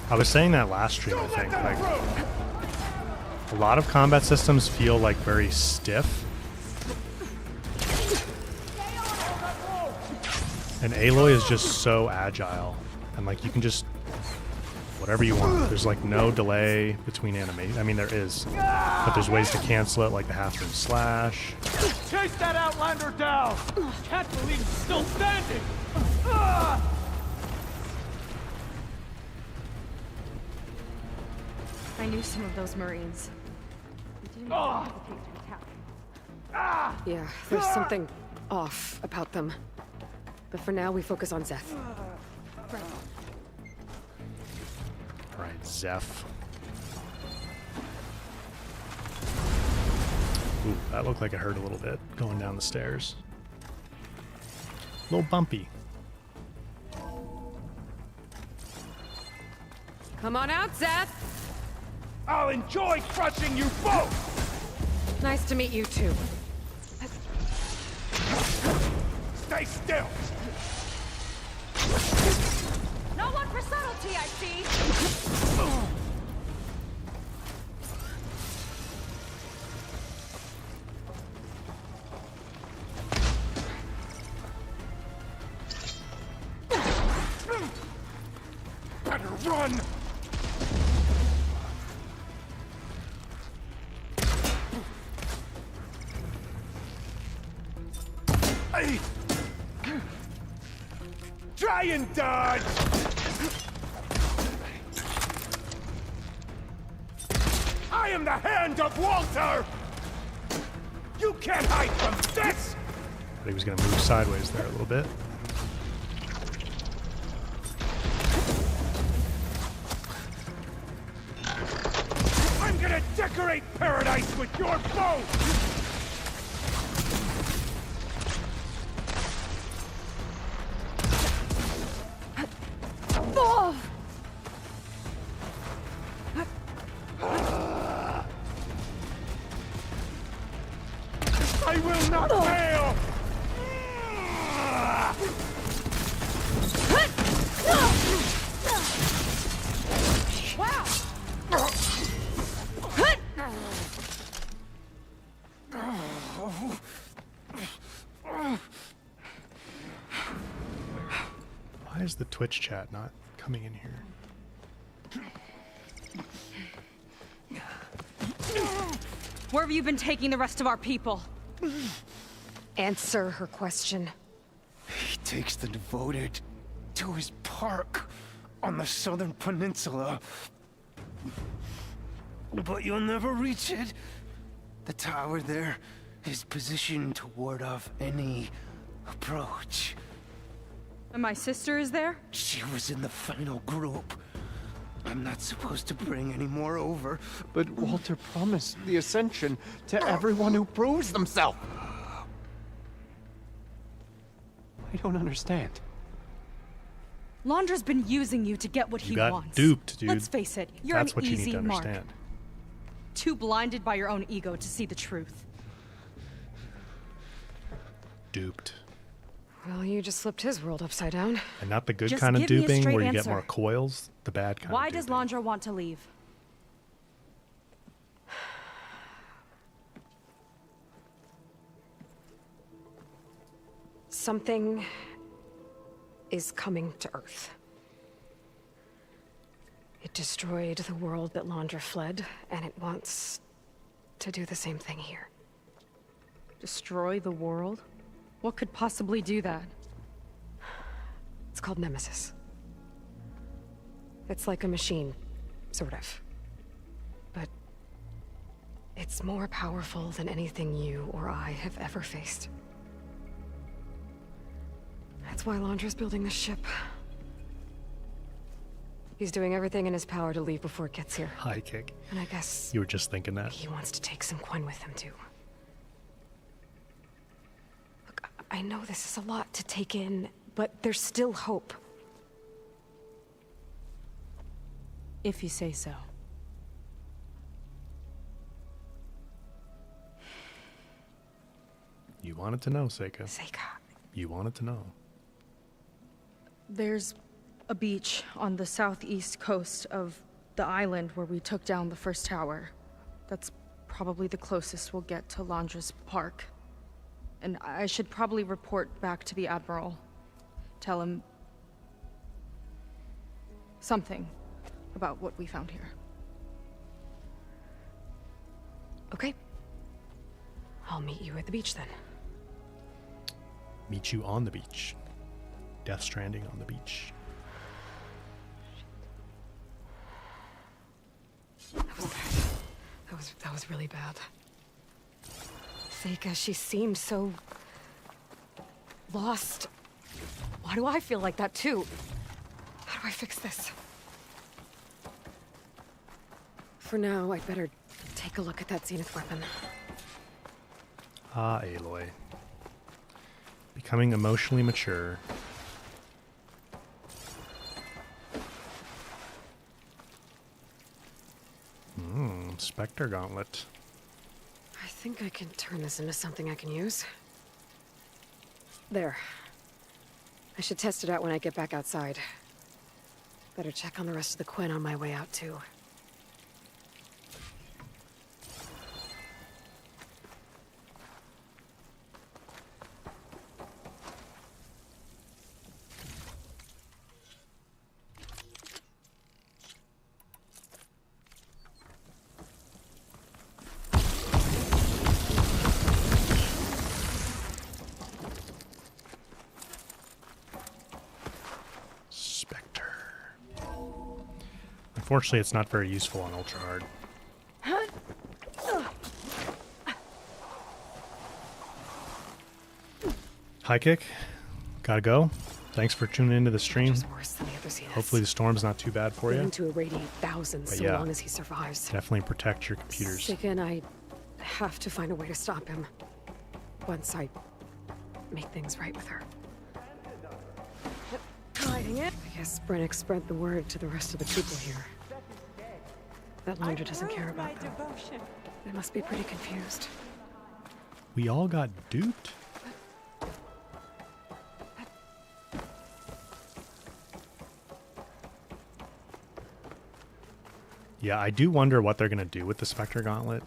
I was saying that last stream, I think. Like, a lot of combat systems feel like very stiff. And Aloy is just so agile. And like you can just whatever you want. There's like no delay between animation. I mean there is. But there's ways to cancel it, like the half-turn slash. Chase that Outlander down! Can't believe he's still standing! I knew some of those Marines. They didn't hesitate to attack. Yeah, there's something off about them. But for now, we focus on Zeth. Alright, Zeph. Ooh, that looked like it hurt a little bit going down the stairs. A little bumpy. Come on out, Zeth! I'll enjoy crushing you both! Nice to meet you too. Stay still! No one for subtlety, I see! Better run! Hey! Try and dodge! I am the Hand of Walter! You can't hide from this! Thought he was gonna move sideways there a little bit. I'm gonna decorate paradise with your bow! I will not fail! Why is the Twitch chat not coming in here? Where have you been taking the rest of our people? Answer her question. He takes the devoted to his park on the southern peninsula. But you'll never reach it. The tower there is positioned to ward off any approach. And my sister is there? She was in the final group. I'm not supposed to bring any more over. But Walter promised the Ascension to everyone who proves themselves. I don't understand. Londra's been using you to get what You he got wants. duped, dude. Let's face it, you're That's an what you easy need to mark. understand. Too blinded by your own ego to see the truth. Duped. Well, you just flipped his world upside down. And not the good Just kind of give me a duping straight where you get answer. more coils, the bad kind Why of does duping. Londra want to leave? Something is coming to Earth. It destroyed the world that Londra fled, and it wants to do the same thing here. Destroy the world? What could possibly do that? It's called Nemesis. It's like a machine, sort of. But it's more powerful than anything you or I have ever faced. That's why Londra's building this ship. He's doing everything in his power to leave before it gets here. High kick. And I guess You were just thinking that. he wants to take some Quen with him, too. Look, I know this is a lot to take in, but there's still hope. If you say so. You wanted to know, Seika. Seika. You wanted to know. There's a beach on the southeast coast of the island where we took down the first tower. That's probably the closest we'll get to Londra's park. And I should probably report back to the Admiral. Tell him something about what we found here. Okay. I'll meet you at the beach then. Meet you on the beach. Death Stranding on the beach. That was really bad. Seika, she seemed so lost. Why do I feel like that too? How do I fix this? For now, I'd better take a look at that Zenith weapon. Ah, Aloy. Becoming emotionally mature. Spectre Gauntlet. I think I can turn this into something I can use. There. I should test it out when I get back outside. Better check on the rest of the Quinn on my way out, too. Unfortunately, it's not very useful on Ultra Hard. High kick. Gotta go. Thanks for tuning into the stream. Hopefully the storm's not too bad for you. Going to irradiate thousands so long as he survives. Definitely protect your computers. Sika and I have to find a way to stop him. Once I make things right with her. Hiding it. I guess Brennick spread the word to the rest of the people here. That Laundra doesn't care about them. They must be pretty confused. We all got duped? Yeah, I do wonder what they're going to do with the Spectre Gauntlet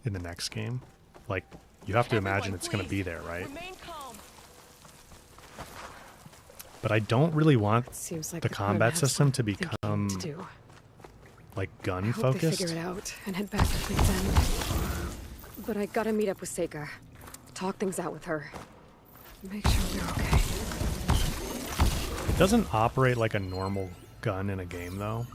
in the next game. Like, you have to imagine it's going to be there, right? But I don't really want like the combat system to become like gun focused. They figure it out and head back to Fleet's End. But I gotta meet up with Seika, talk things out with her, make sure we're okay. It doesn't operate like a normal gun in a game, though.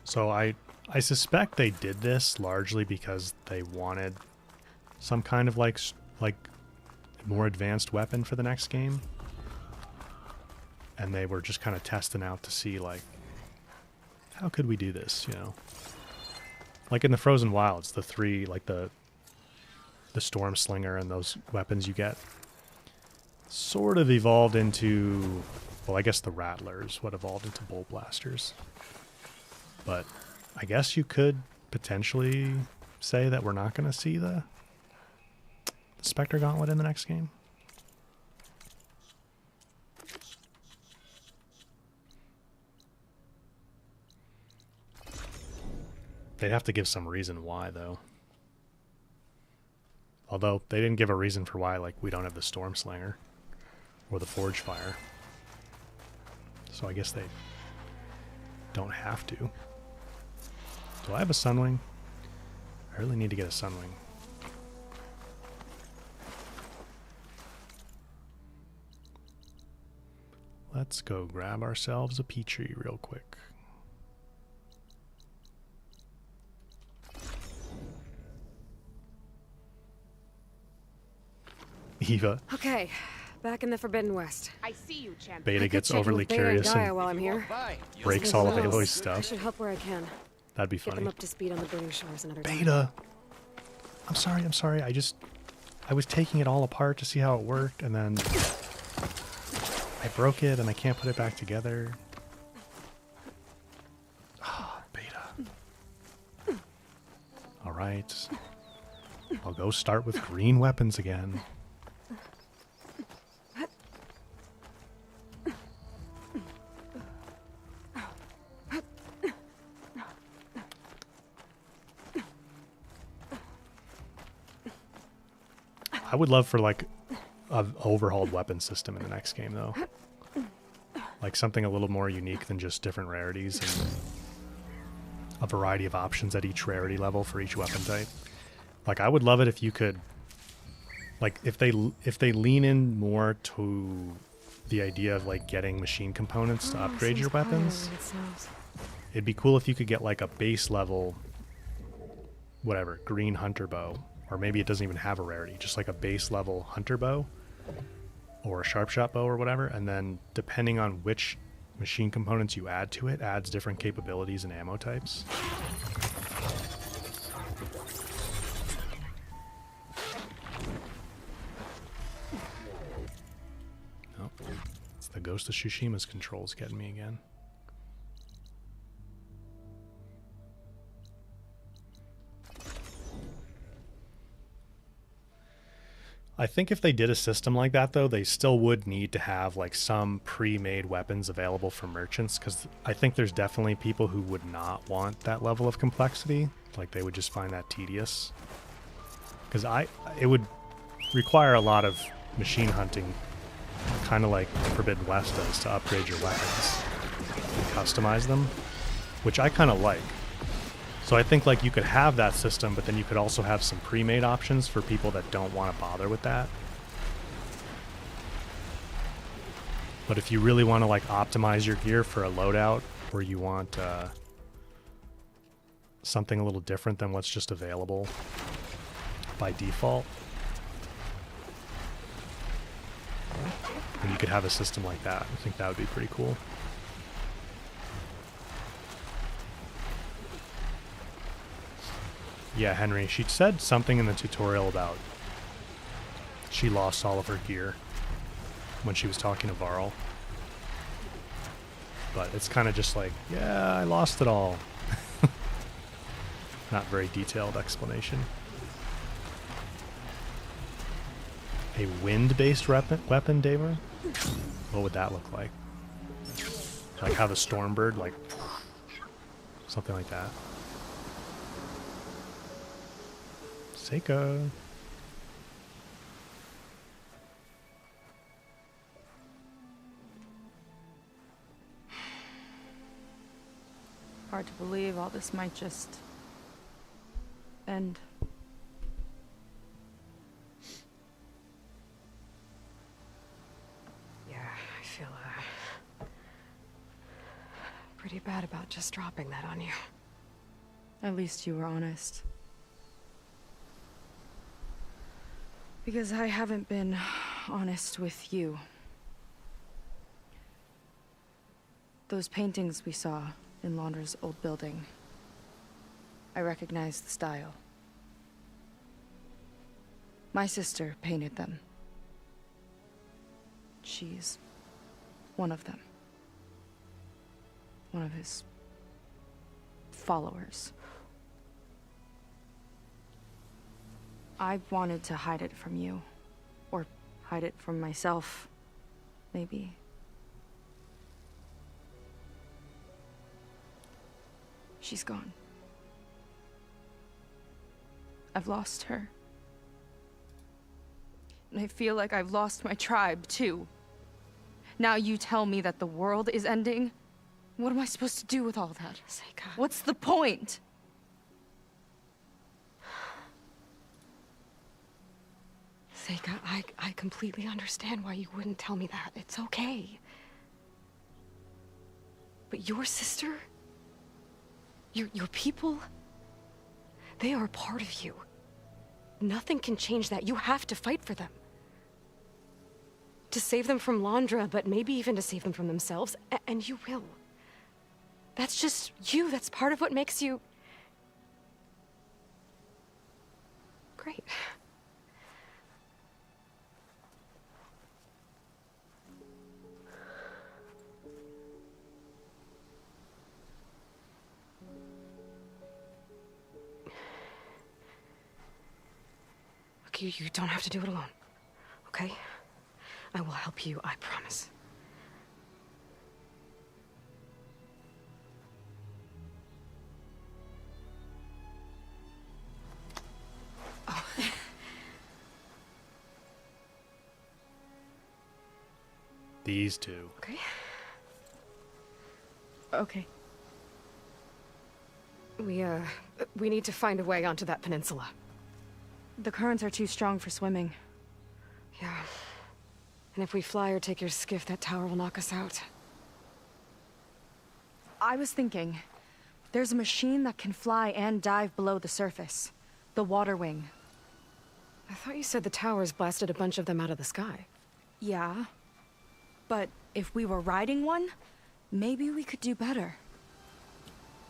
So I suspect they did this largely because they wanted some kind of like more advanced weapon for the next game, and they were just kind of testing out to see like how could we do this, you know, like in the Frozen Wilds, the three, like the Storm Slinger and those weapons you get sort of evolved into, well, I guess the Rattlers what evolved into Bolt Blasters. But I guess you could potentially say that we're not going to see the Spectre Gauntlet in the next game. They'd have to give some reason why, though. Although they didn't give a reason for why, like, we don't have the Storm Slinger or the Forge Fire. So I guess they don't have to. Do I have a Sunwing? I really need to get a Sunwing. Let's go grab ourselves a Petrie real quick. Eva. Okay, back in the Forbidden West. I see you, champion. Beta gets overly curious and while I'm here. breaks all of Aloy's I stuff. should help where I can. That'd be Get funny. them up to speed on the burning shores another time. Beta. I'm sorry. I was taking it all apart to see how it worked, and then I broke it, and I can't put it back together. Ah, Beta. All right. I'll go start with green weapons again. I would love for like an overhauled weapon system in the next game, though. Like something a little more unique than just different rarities and a variety of options at each rarity level for each weapon type. Like, I would love it if you could, like, if they lean in more to the idea of like getting machine components to upgrade your weapons. It'd be cool if you could get like a base level, whatever, green hunter bow. Or maybe it doesn't even have a rarity, just like a base level hunter bow or a sharp shot bow or whatever. And then depending on which machine components you add to it, adds different capabilities and ammo types. Oh, it's the Ghost of Tsushima's controls getting me again. I think if they did a system like that, though, they still would need to have like some pre-made weapons available for merchants, because I think there's definitely people who would not want that level of complexity. Like they would just find that tedious. Because it would require a lot of machine hunting, kind of like Forbidden West does, to upgrade your weapons and customize them, which I kind of like. So I think like you could have that system, but then you could also have some pre-made options for people that don't want to bother with that. But if you really want to like optimize your gear for a loadout, or you want something a little different than what's just available by default, then you could have a system like that. I think that would be pretty cool. Yeah, Henry, she said something in the tutorial about she lost all of her gear when she was talking to Varl. But it's kind of just like, yeah, I lost it all. Not very detailed explanation. A wind-based weapon, Damer? What would that look like? Like how the Stormbird, like, something like that. Seika. Hard to believe all this might just end. Yeah, I feel pretty bad about just dropping that on you. At least you were honest. Because I haven't been honest with you. Those paintings we saw in Laundra's old building, I recognize the style. My sister painted them. She's one of them. One of his followers. I wanted to hide it from you. Or hide it from myself, maybe. She's gone. I've lost her. And I feel like I've lost my tribe, too. Now you tell me that the world is ending? What am I supposed to do with all that? Seika. What's the point? Seika, I completely understand why you wouldn't tell me that. It's okay. But your sister, your people, they are a part of you. Nothing can change that. You have to fight for them. To save them from Laundra, but maybe even to save them from themselves, and you will. That's just you. That's part of what makes you great. Look, you don't have to do it alone, okay? I will help you, I promise. Oh. These two. Okay. Okay. We need to find a way onto that peninsula. The currents are too strong for swimming. Yeah. And if we fly or take your skiff, that tower will knock us out. I was thinking, there's a machine that can fly and dive below the surface. The Water Wing. I thought you said the towers blasted a bunch of them out of the sky. Yeah. But if we were riding one, maybe we could do better.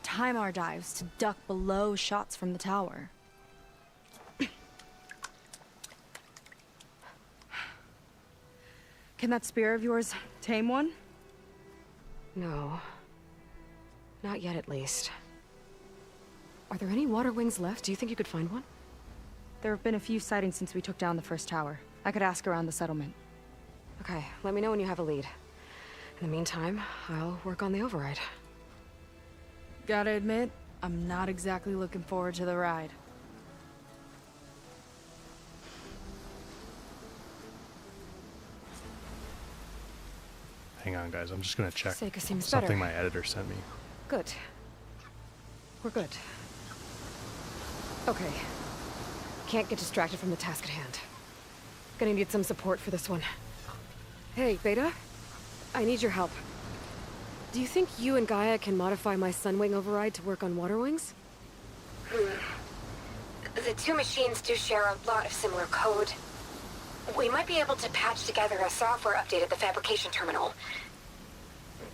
Time our dives to duck below shots from the tower. Can that spear of yours tame one? No. Not yet, at least. Are there any water wings left? Do you think you could find one? There have been a few sightings since we took down the first tower. I could ask around the settlement. Okay, let me know when you have a lead. In the meantime, I'll work on the override. Gotta admit, I'm not exactly looking forward to the ride. Hang on, guys. I'm just gonna check Seika seems something better. my editor sent me. Good. We're good. Okay. Can't get distracted from the task at hand. Gonna need some support for this one. Hey, Beta? I need your help. Do you think you and Gaia can modify my Sunwing override to work on Water Wings? The two machines do share a lot of similar code. We might be able to patch together a software update at the fabrication terminal.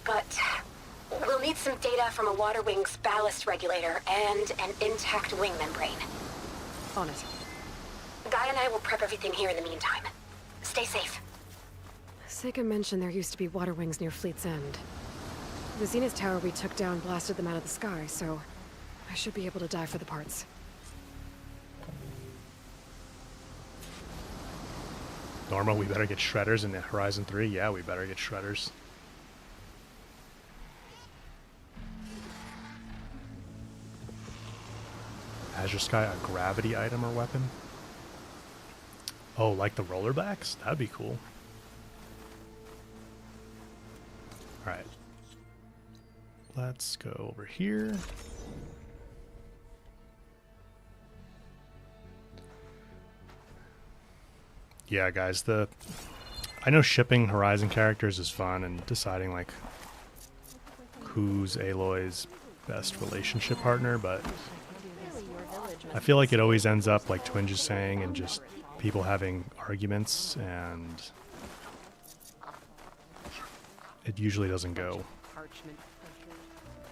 But we'll need some data from a Water Wings ballast regulator and an intact wing membrane. On it. Guy and I will prep everything here in the meantime. Stay safe. Seika mentioned there used to be Water Wings near Fleet's End. The Zenith Tower we took down blasted them out of the sky, so I should be able to dive for the parts. Norma, we better get shredders in the Horizon 3. Yeah, we better get shredders. Azure Sky, a gravity item or weapon? Oh, like the rollerbacks? That'd be cool. Alright. Let's go over here. Yeah, guys, I know shipping Horizon characters is fun and deciding like who's Aloy's best relationship partner, but I feel like it always ends up like Twinge is saying and just people having arguments, and it usually doesn't go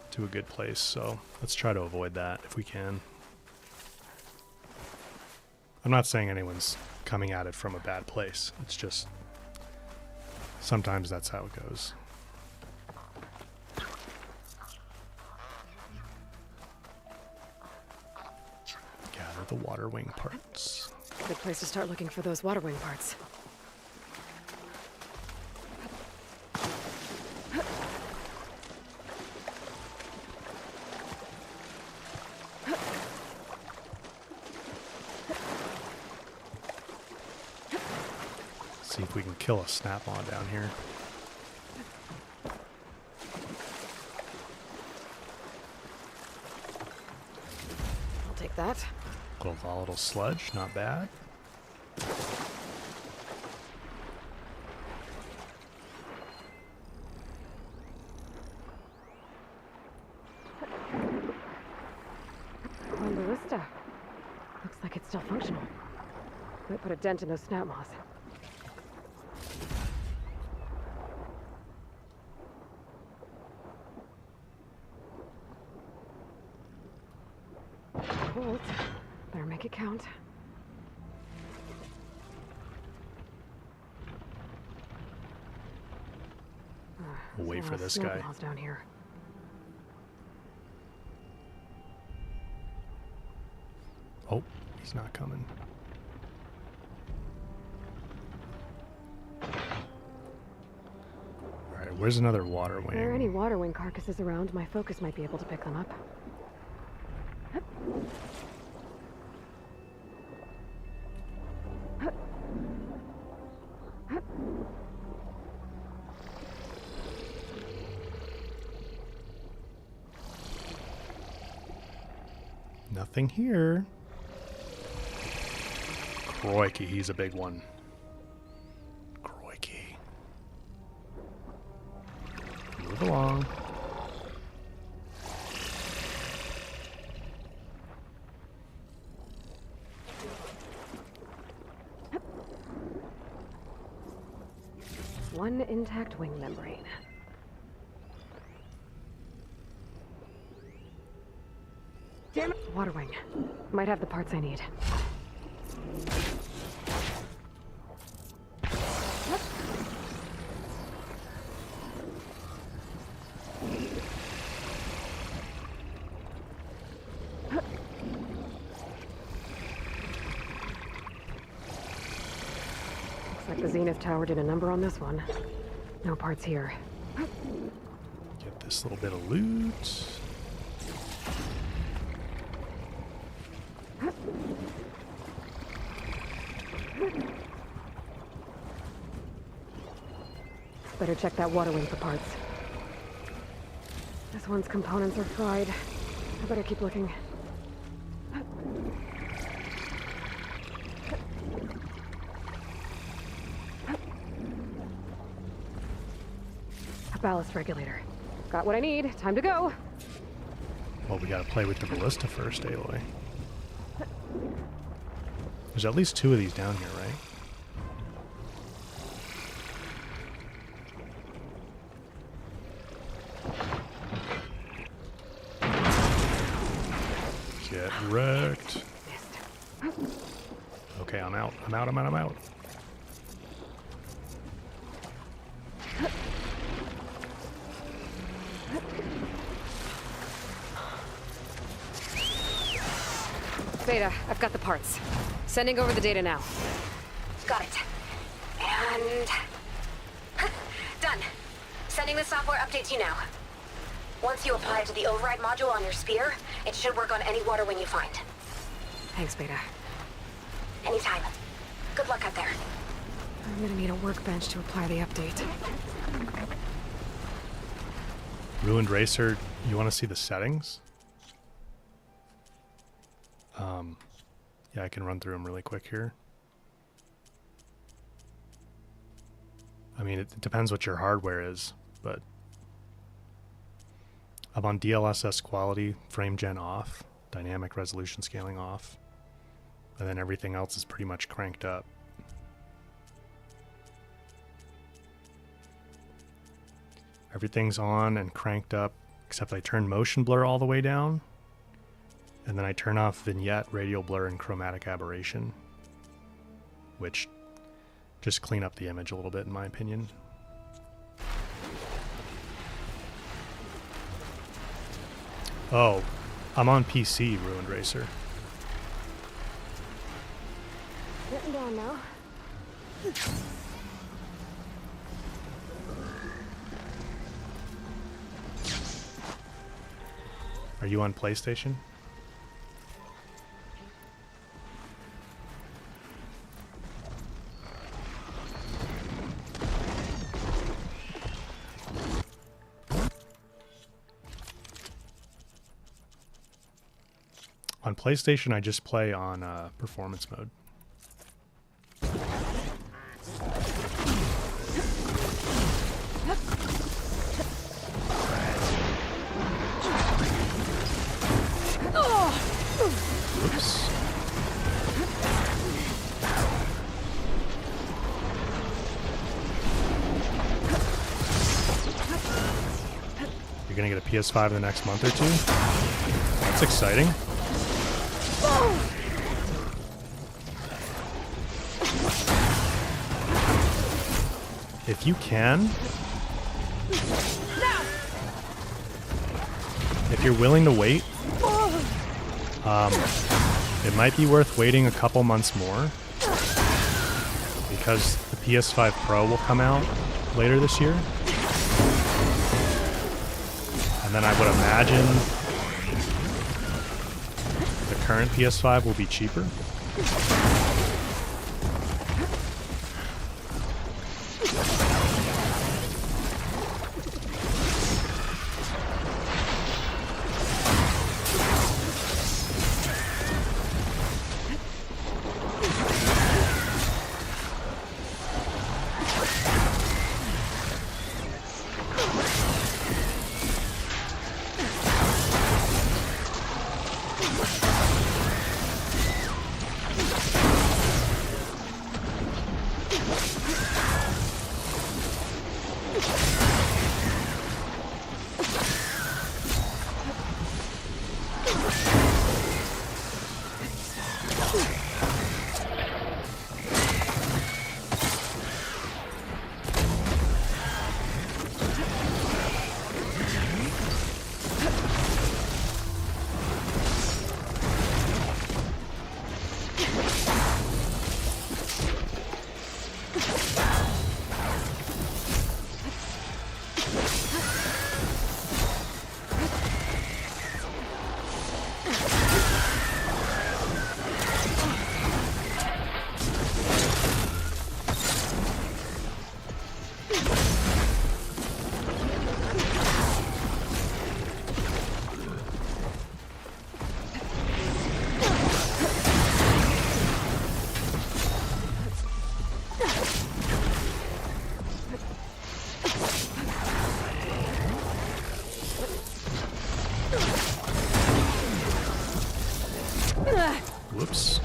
to a good place, so let's try to avoid that if we can. I'm not saying anyone's coming at it from a bad place. It's just sometimes that's how it goes. Gather the water wing parts. Good place to start looking for those Water Wing parts. See if we can kill a snap-on down here. I'll take that. Little volatile sludge, not bad. One ballista. Looks like it's still functional. Might put a dent in those snap moths. Bolt. Better make it count. We'll wait for this guy. Down here. Oh, he's not coming. Alright, where's another water wing? If there are any Water Wing carcasses around, my focus might be able to pick them up. Nothing here. Crikey, he's a big one. Crikey. Move along. One intact wing membrane. Damn it! Water Wing. Might have the parts I need. The Zenith Tower did a number on this one. No parts here. Get this little bit of loot. Better check that water wing for parts. This one's components are fried. I better keep looking. A ballast regulator. Got what I need. Time to go. Well, we gotta play with the ballista first, Aloy. There's at least 2 of these down here, right? Get wrecked. Okay, I'm out. I'm out. Beta, I've got the parts. Sending over the data now. Got it. And... done. Sending the software update to you now. Once you apply it to the override module on your spear, it should work on any water wing you find. Thanks, Beta. Anytime. Good luck out there. I'm gonna need a workbench to apply the update. Ruined Racer, you want to see the settings? Yeah, I can run through them really quick here. I mean, it depends what your hardware is, but I'm on DLSS quality, frame gen off, dynamic resolution scaling off, and then everything else is pretty much cranked up. Everything's on and cranked up, except I turn motion blur all the way down, and then I turn off vignette, radial blur, and chromatic aberration, which just clean up the image a little bit, in my opinion. Oh, I'm on PC, Ruined Racer. Getting down now. Are you on PlayStation? On PlayStation, I just play on performance mode. Oops. You're gonna get a PS5 in the next month or two? That's exciting. If you can, if you're willing to wait, it might be worth waiting a couple months more, because the PS5 Pro will come out later this year. And then I would imagine the current PS5 will be cheaper. Whoops.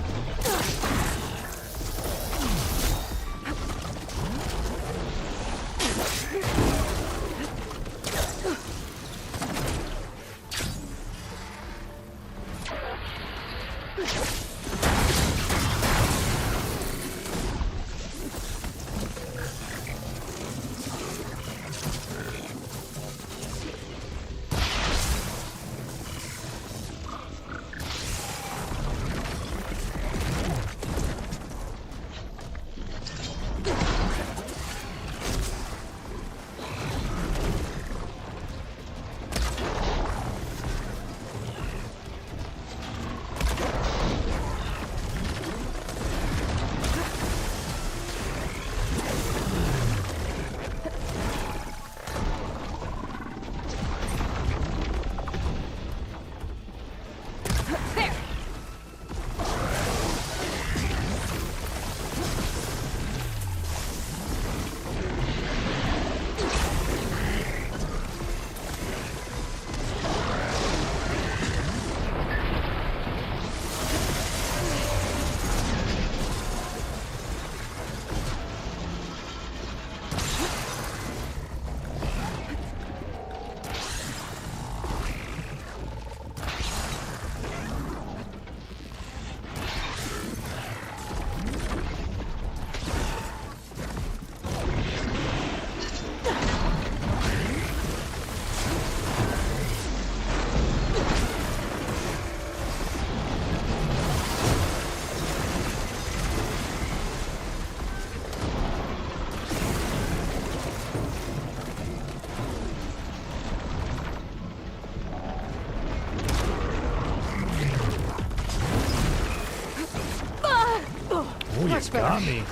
Oh, you got me.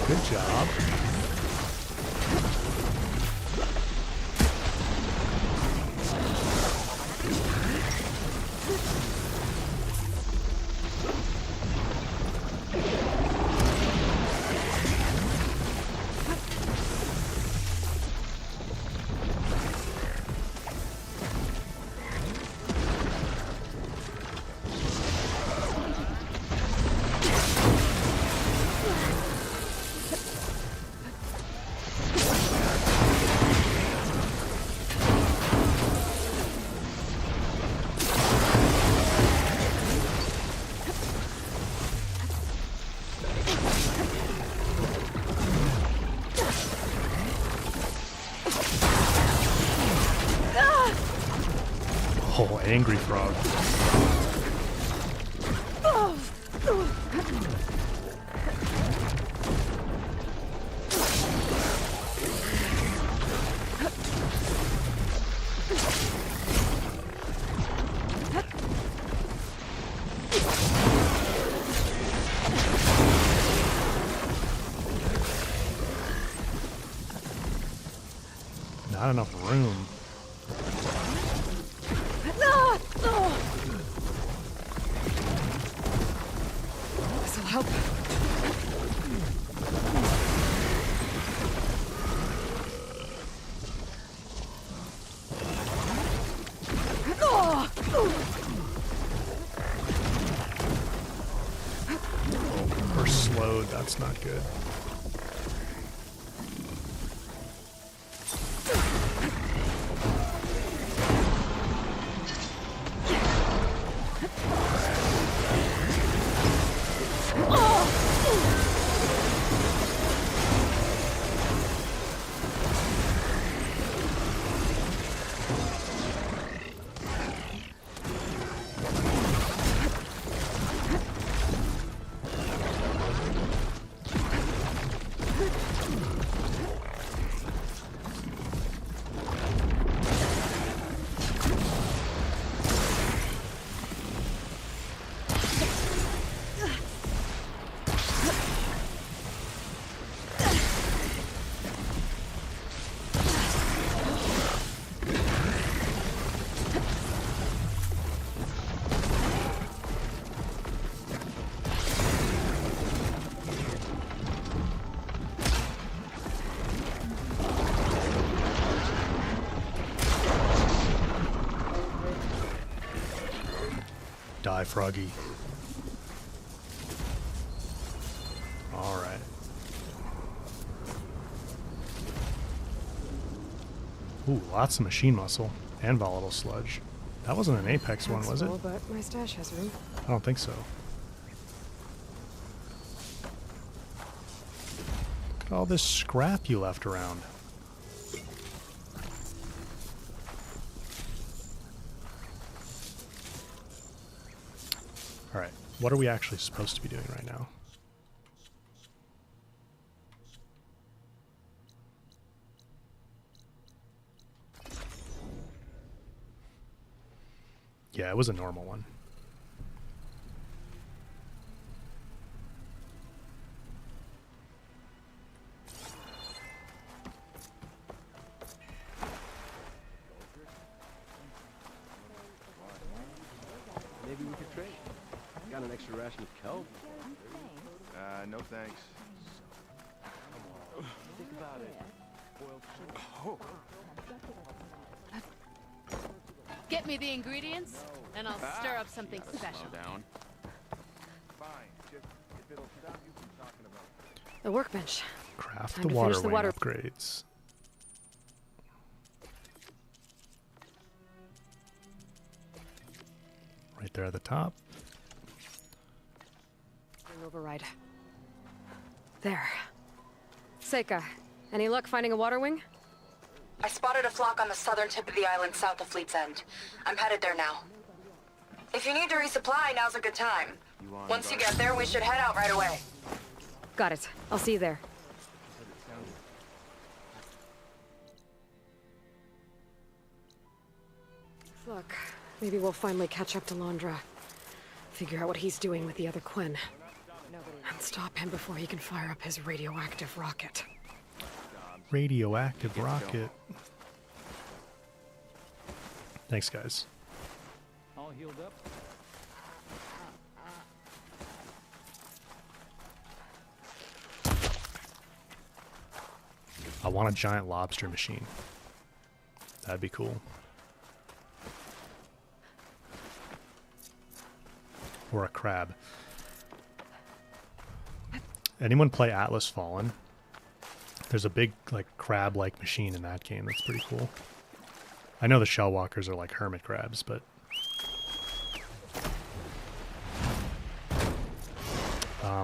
Good job. Oh, angry frog. Not enough room. This'll help. Oh, we're slowed. That's not good. Die, Froggy. Alright. Ooh, lots of machine muscle and volatile sludge. That wasn't an Apex one, was it? Cool, but my stash has room. I don't think so. Look at all this scrap you left around. Alright, what are we actually supposed to be doing right now? Yeah, it was a normal one. Maybe we could trade. Got an extra ration of kelp. No thanks. Think about it. Boiled sugar. Oh. Get me the ingredients, and I'll stir up something special. Slow down. Fine. Just if it'll stop you from talking about The workbench. Craft Time the to finish water the wing water upgrades. Right there at the top. Override. There. Seika, any luck finding a water wing? I spotted a flock on the southern tip of the island south of Fleet's End. I'm headed there now. If you need to resupply, now's a good time. Once you get there, we should head out right away. Got it. I'll see you there. Look, maybe we'll finally catch up to Londra. Figure out what he's doing with the other Quinn. And stop him before he can fire up his radioactive rocket. Radioactive rocket. Thanks, guys. All healed up? I want a giant lobster machine. That'd be cool. Or a crab. Anyone play Atlas Fallen? There's a big, like, crab-like machine in that game. That's pretty cool. I know the shellwalkers are like hermit crabs, but...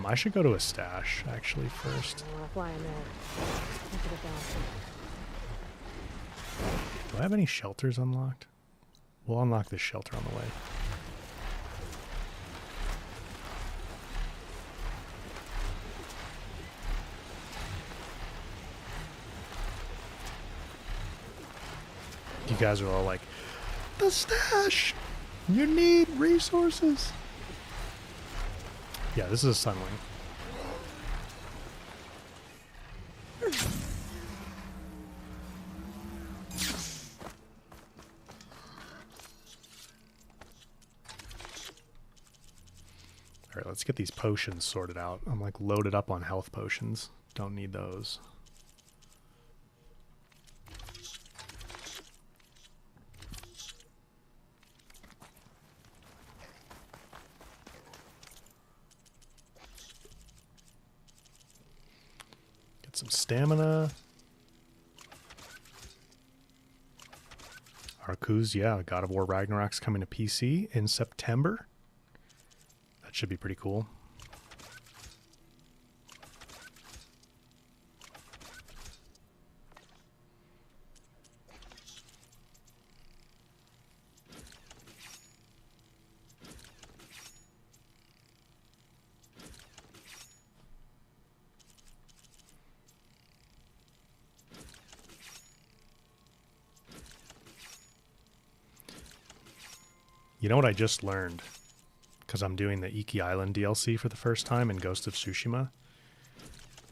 I should go to a stash, actually, first. Fly in there. Look at it down. Do I have any shelters unlocked? We'll unlock this shelter on the way. You guys are all like, the stash! You need resources! Yeah, this is a Sunwing. Alright, let's get these potions sorted out. I'm like loaded up on health potions. Don't need those. Get some stamina. Arktix, yeah, God of War Ragnarok's coming to PC in September. That should be pretty cool. You know what I just learned? Because I'm doing the Iki Island DLC for the first time in Ghost of Tsushima.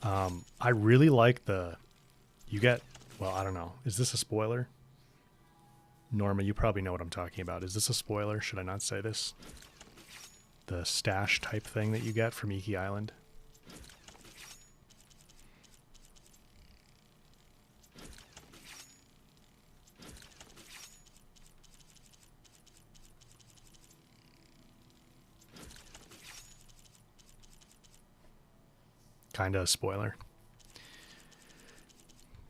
I really like you get, well, I don't know. Is this a spoiler? Norma, you probably know what I'm talking about. Is this a spoiler? Should I not say this? The stash type thing that you get from Iki Island. kind of a spoiler.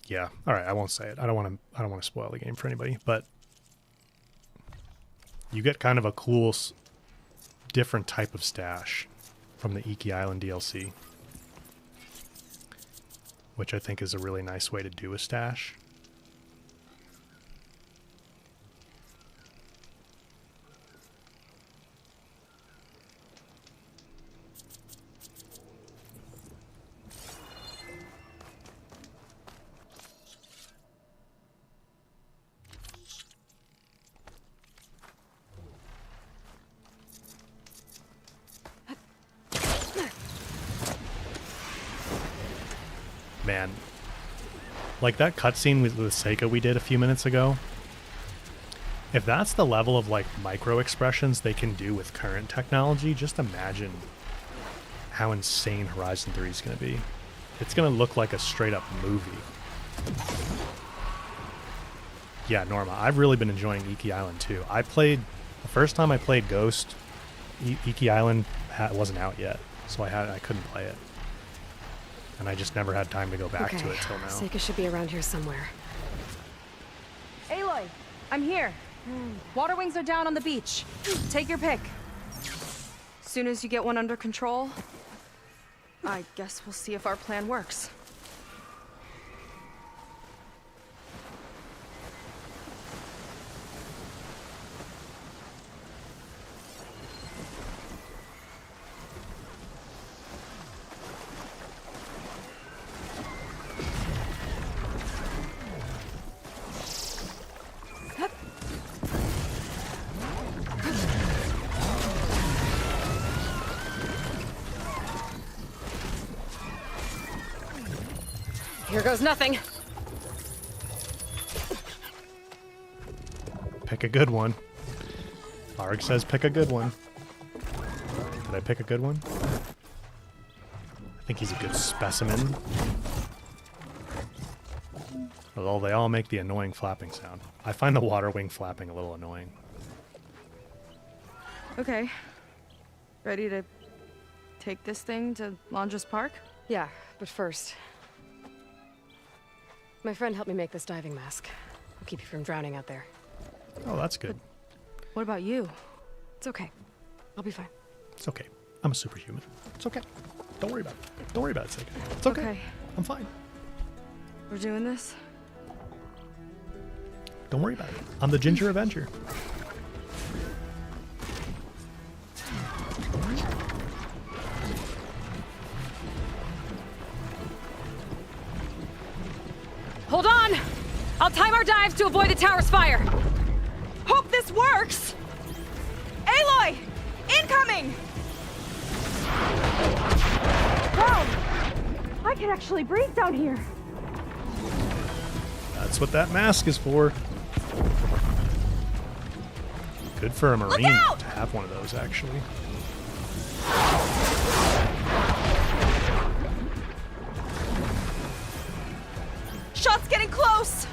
Yeah. All right. I won't say it. I don't want to spoil the game for anybody, but you get kind of a cool, different type of stash from the Iki Island DLC, which I think is a really nice way to do a stash. Man, like that cutscene with Seika we did a few minutes ago, if that's the level of like micro expressions they can do with current technology, just imagine how insane Horizon 3 is going to be. It's going to look like a straight up movie. Yeah, Norma, I've really been enjoying Iki Island too. The first time I played Ghost, Iki Island wasn't out yet, so I couldn't play it. And I just never had time to go back to it till now. Seika should be around here somewhere. Aloy, I'm here. Water wings are down on the beach. Take your pick. Soon as you get one under control, I guess we'll see if our plan works. Here goes nothing. Pick a good one. Arg says pick a good one. Did I pick a good one? I think he's a good specimen. Although they all make the annoying flapping sound. I find the water wing flapping a little annoying. Okay. Ready to take this thing to Londres Park? Yeah, but first, my friend helped me make this diving mask. I'll keep you from drowning out there. Oh, that's good. But what about you? It's okay. I'll be fine. It's okay. I'm a superhuman. It's okay. Don't worry about it. Don't worry about it, Seika. It's okay. I'm fine. We're doing this? Don't worry about it. I'm the Ginger Avenger. Hold on! I'll time our dives to avoid the tower's fire. Hope this works! Aloy! Incoming! Wow! I can actually breathe down here. That's what that mask is for. Good for a Marine to have one of those, actually. Shot's getting close!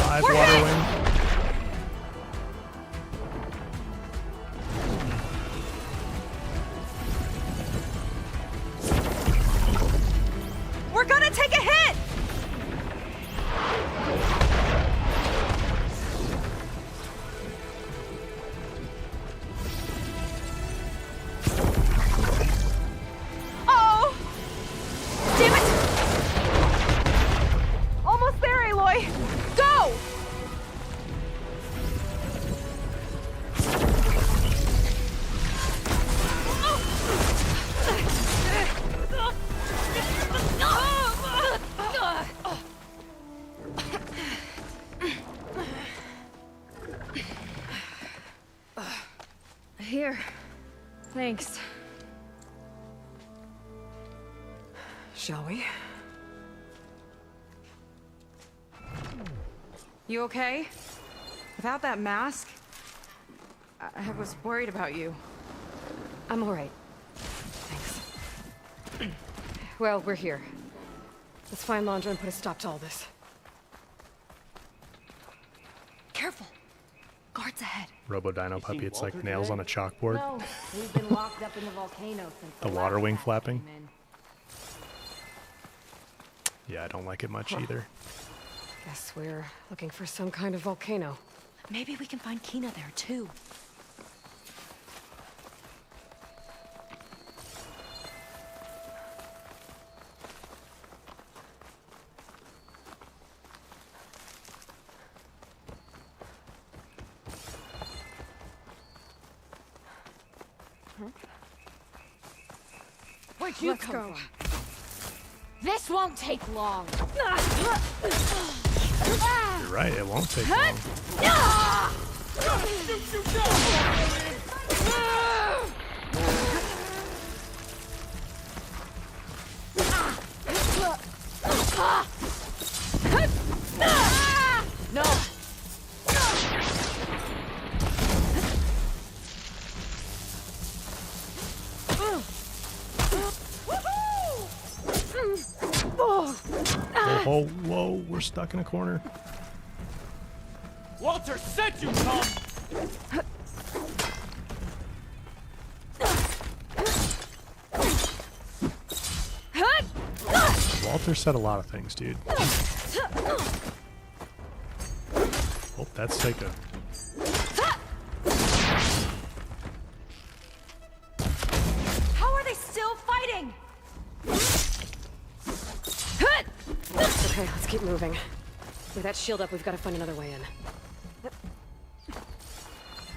Live We're water hit! wing. We're gonna take a hit! Oh! Damn it! Almost there, Aloy! Go! Here. Thanks. Shall we? You okay? Without that mask, I was worried about you. I'm all right. Thanks. Well, we're here. Let's find Londra and put a stop to all this. Careful. Guard. Guards ahead. Robo Dino Puppy. It's like nails on a chalkboard. No, we've been locked up in the volcano since The water wing flapping. Yeah, I don't like it much either. Guess we're looking for some kind of volcano. Maybe we can find Kina there too. Where'd you come from? This won't take long. You're right, it won't take long. No. Oh, whoa, we're stuck in a corner. Walter said you come! Walter said a lot of things, dude. Oh, that's Seika. How are they still fighting? Okay, let's keep moving. With that shield up, we've got to find another way in.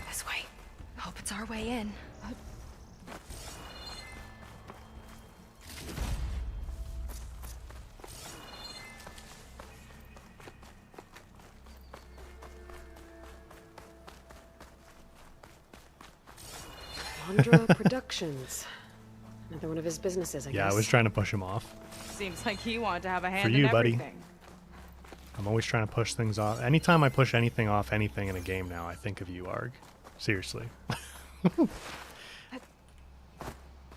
This way. Hope it's our way in. Landra Productions. Another one of his businesses, I guess. Yeah, I was trying to push him off. Seems like he wanted to have a hand For you, in buddy. everything. I'm always trying to push things off. Anytime I push anything off anything in a game now, I think of you, Arg. Seriously.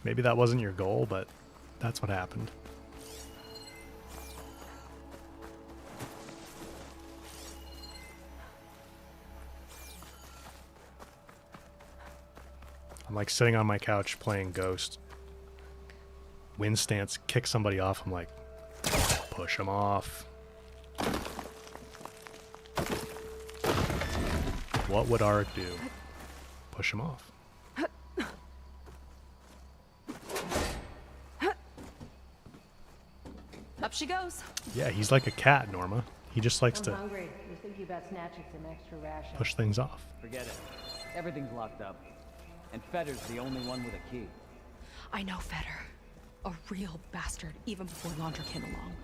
Maybe that wasn't your goal, but that's what happened. I'm like sitting on my couch playing Ghost. Wind stance, kick somebody off. I'm like, push them off. What would Ark do? Push him off. Up she goes. Yeah, he's like a cat, Norma. He just likes to hungry. You're thinking about snatching some extra rations. push things off. Forget it. Everything's locked up. And Fetter's the only one with a key. I know Fetter. A real bastard, even before Landra came along.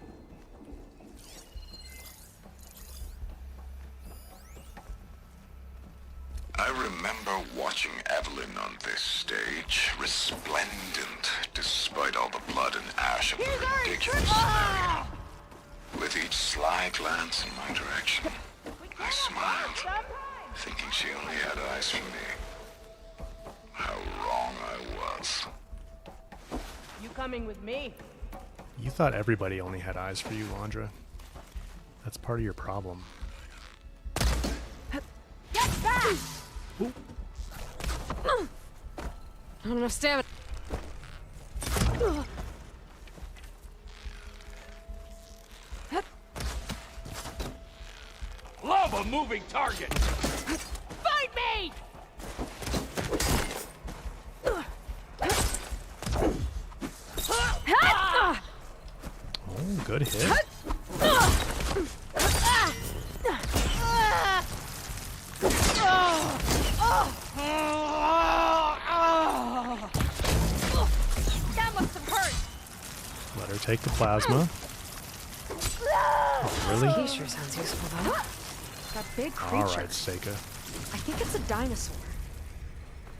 I remember watching Evelyn on this stage, resplendent, despite all the blood and ash of the ridiculous scenario. With each sly glance in my direction, I smiled, thinking she only had eyes for me. How wrong I was. You coming with me? You thought everybody only had eyes for you, Landra. That's part of your problem. Get back! Not enough stamina. Love a moving target! Fight me! Oh, good hit. That must have hurt. Let her take the plasma. Oh, really? He sure sounds useful, though. That big creature. Alright, Seika. I think it's a dinosaur.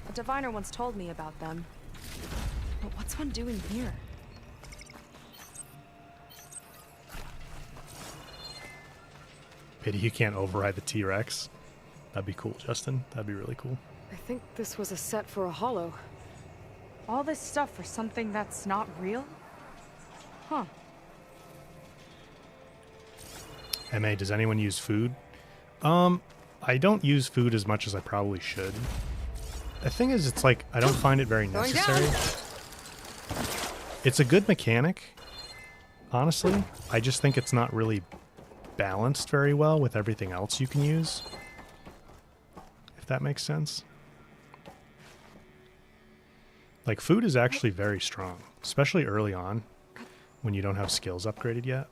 A diviner once told me about them. But what's one doing here? Pity you can't override the T-Rex. That'd be cool, Justin. That'd be really cool. I think this was a set for a holo. All this stuff for something that's not real? Huh. MA, does anyone use food? I don't use food as much as I probably should. The thing is, it's like, I don't find it very necessary. It's a good mechanic, honestly. I just think it's not really balanced very well with everything else you can use. If that makes sense. Like, food is actually very strong, especially early on when you don't have skills upgraded yet.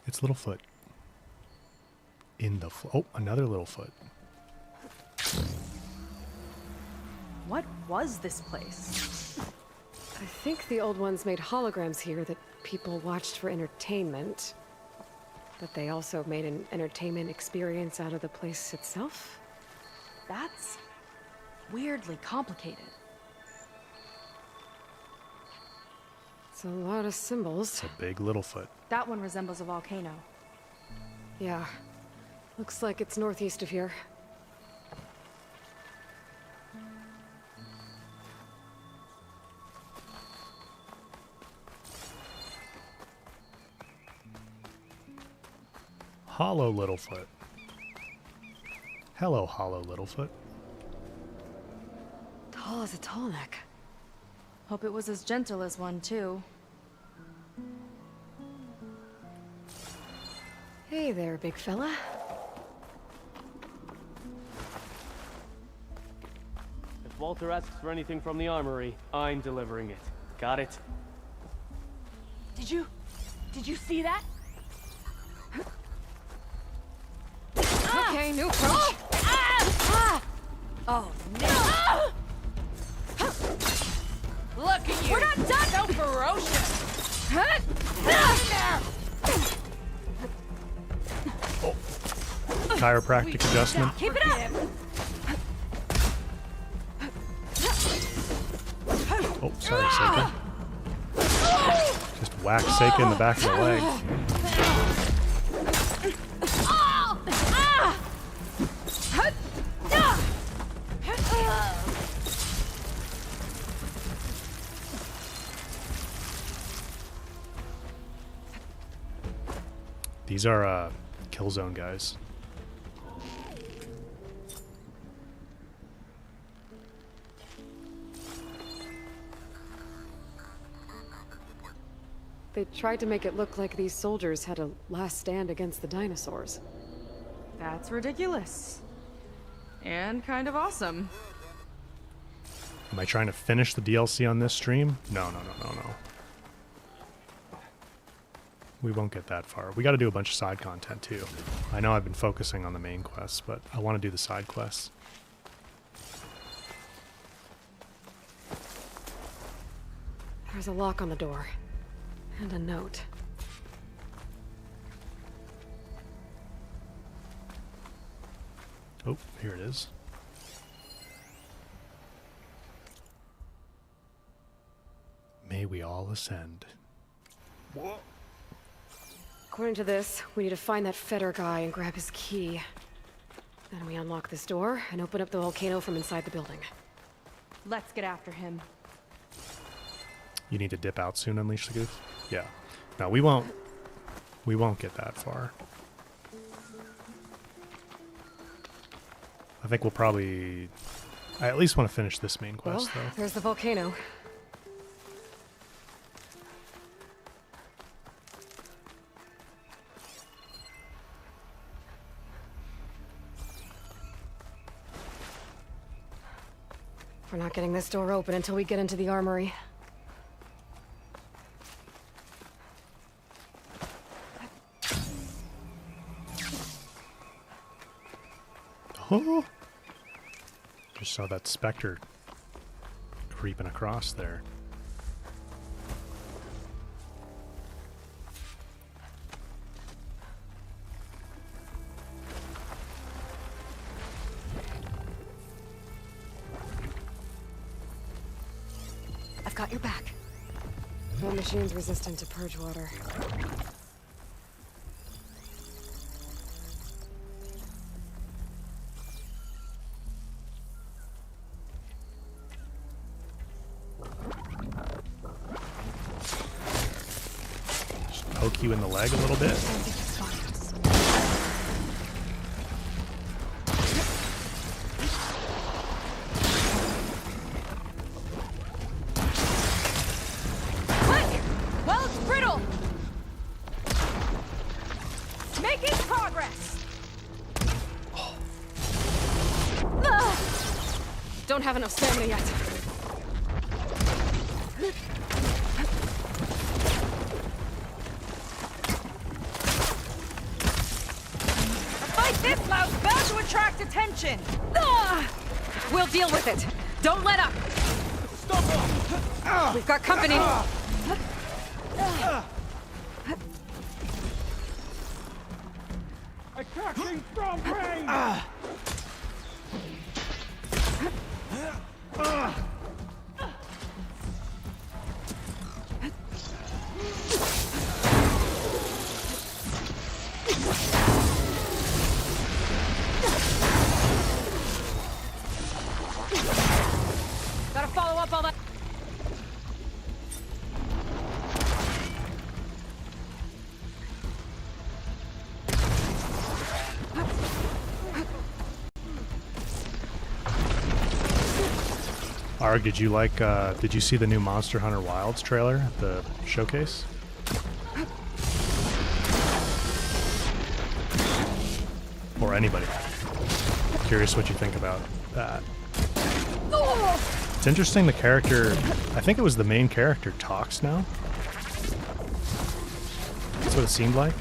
It's Littlefoot. In the oh, another Littlefoot. What was this place? I think the old ones made holograms here that people watched for entertainment. But they also made an entertainment experience out of the place itself. That's weirdly complicated. It's a lot of symbols. It's a big Littlefoot. That one resembles a volcano. Yeah. Looks like it's northeast of here. Hollow Littlefoot. Hello, Hollow Littlefoot. Tall as a tall neck. Hope it was as gentle as one, too. Hey there, big fella. If Walter asks for anything from the armory, I'm delivering it. Got it? Did you see that? Okay, new approach. Oh, no. Look at you. We're not done. So ferocious. Chiropractic adjustment. Keep it up. Oh, sorry, Seika. Just whack Seika in the back of the leg. These are Killzone guys. They tried to make it look like these soldiers had a last stand against the dinosaurs. That's ridiculous. And kind of awesome. Am I trying to finish the DLC on this stream? No. We won't get that far. We got to do a bunch of side content too. I know I've been focusing on the main quests, but I want to do the side quests. There's a lock on the door. And a note. Oh, here it is. May we all ascend. What? According to this, we need to find that Feder guy and grab his key. Then we unlock this door and open up the volcano from inside the building. Let's get after him. You need to dip out soon, Unleash the Goof? Yeah. No, we won't get that far. I think we'll probably... I at least want to finish this main quest, well, though. There's the volcano. We're not getting this door open until we get into the armory. Oh! Just saw that specter creeping across there. I've got your back. The machine's resistant to purge water. Just poke you in the leg a little bit. don't have enough stamina yet. A fight this loud's bound to attract attention. We'll deal with it. Don't let up. We've got company. Attacking from range! Gotta follow up all that. Arg, did you see the new Monster Hunter Wilds trailer at the showcase? Or anybody? Curious what you think about that. It's interesting the character, I think it was the main character, talks now. That's what it seemed like.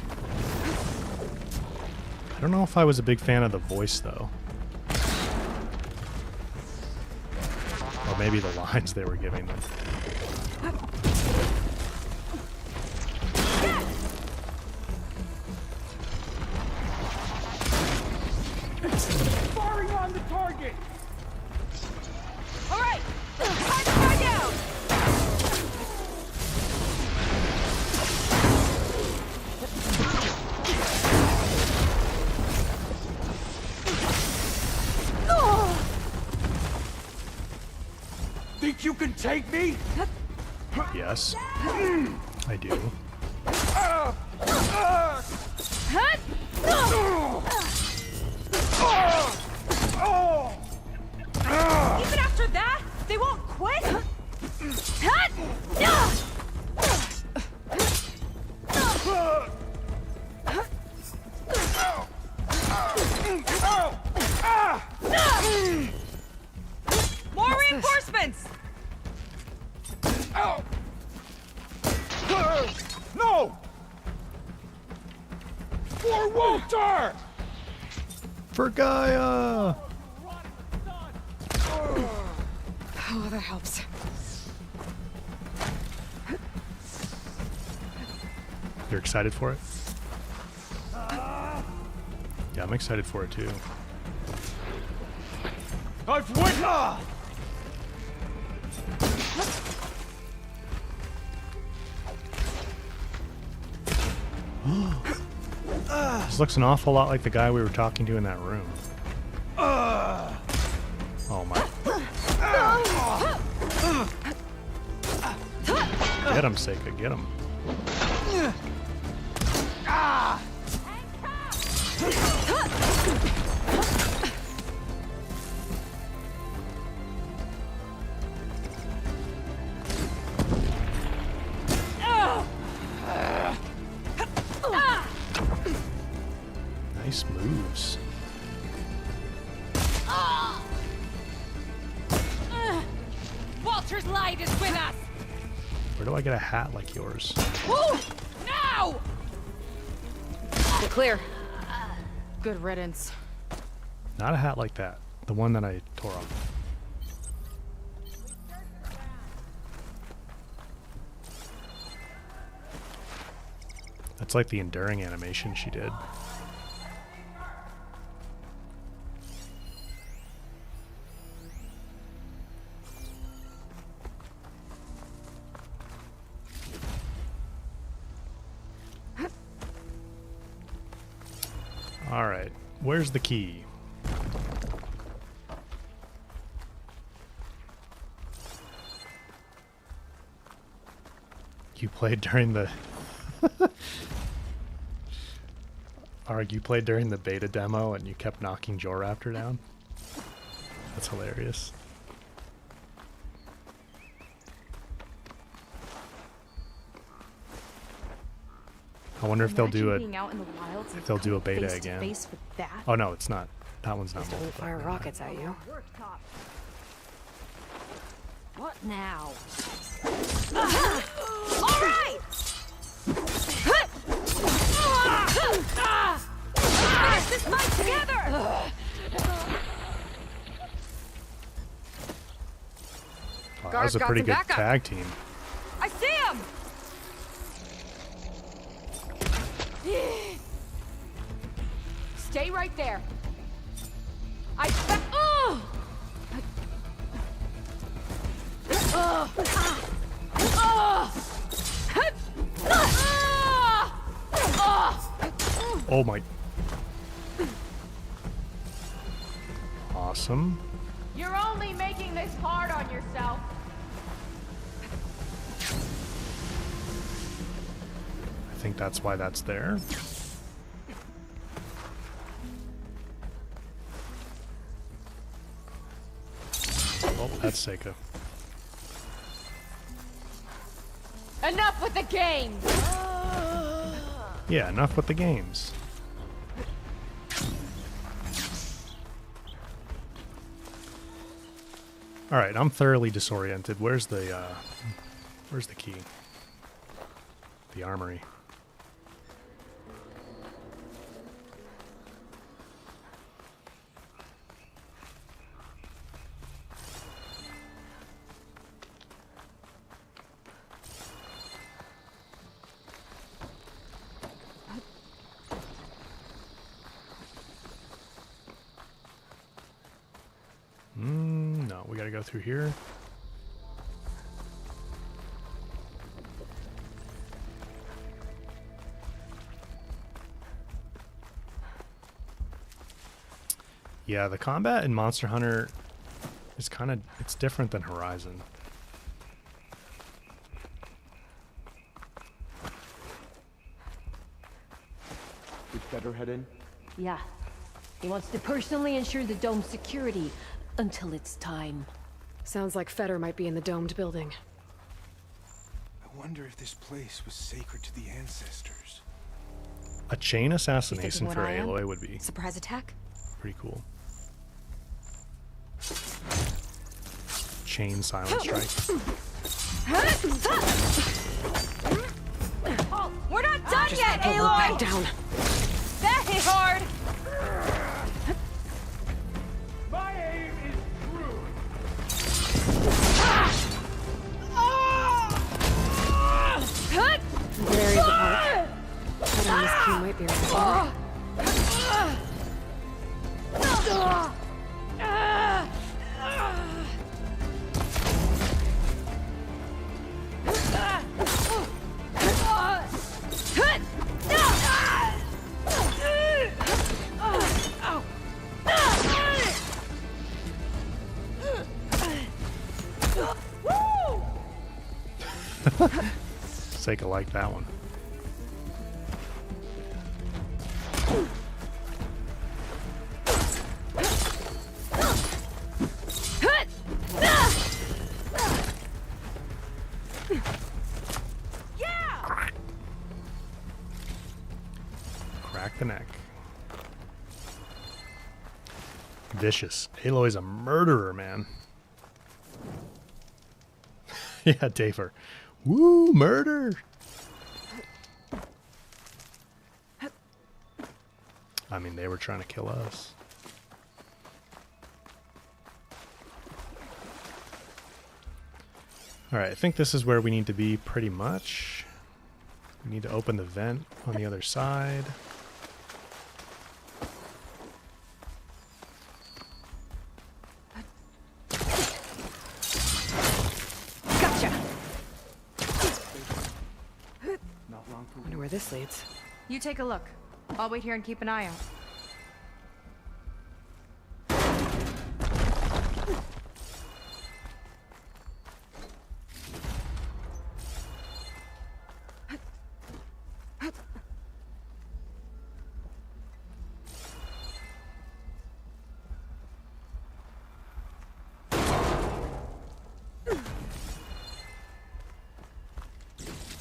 I don't know if I was a big fan of the voice though. Or maybe the lines they were giving them. Firing on the target! All right, time to find out. Think you can take me? Yes, I do. Even after that, they won't quit. More reinforcements. No! For Walter! For Gaia! Oh, that helps. You're excited for it? Yeah, I'm excited for it too. I've witnessed! This looks an awful lot like the guy we were talking to in that room. Oh my. Get him, Seika, get him. Nice moves. Walter's light is with us. Where do I get a hat like yours? Woo! Now! You're clear. Good riddance. Not a hat like that. The one that I tore off. That's like the enduring animation she did. All right, where's the key? You played during the Arg, you played during the beta demo and you kept knocking Joraptor down? That's hilarious. I wonder if they'll do it. If they'll do a beta again. Oh no, it's not. That one's not. Just don't fire rockets at you. What now? All right! Finish this fight together! Wow, that was a pretty good tag team. I see him! Stay right there. Oh my. Awesome. You're only making this hard on yourself. I think that's why that's there. Oh, that's Seika. Enough with the game. Yeah, enough with the games. All right, I'm thoroughly disoriented. Where's the key? The armory. No, we gotta go through here. Yeah, the combat in Monster Hunter is it's different than Horizon. Did Feder head in? Yeah. He wants to personally ensure the dome's security until it's time. Sounds like Feder might be in the domed building. I wonder if this place was sacred to the ancestors. A chain assassination what for I am? Aloy would be Surprise attack? pretty cool. Chain silent strike. We're not done yet, Aloy! Back down. That hit hard. My aim is true. There is a part. Hold on, this key might be right there. Seika like that one. Crack the neck. Vicious. Aloy's a murderer, man. Yeah, Daver. Woo, murder! I mean, they were trying to kill us. Alright, I think this is where we need to be pretty much. We need to open the vent on the other side. Wonder where this leads. You take a look. I'll wait here and keep an eye out.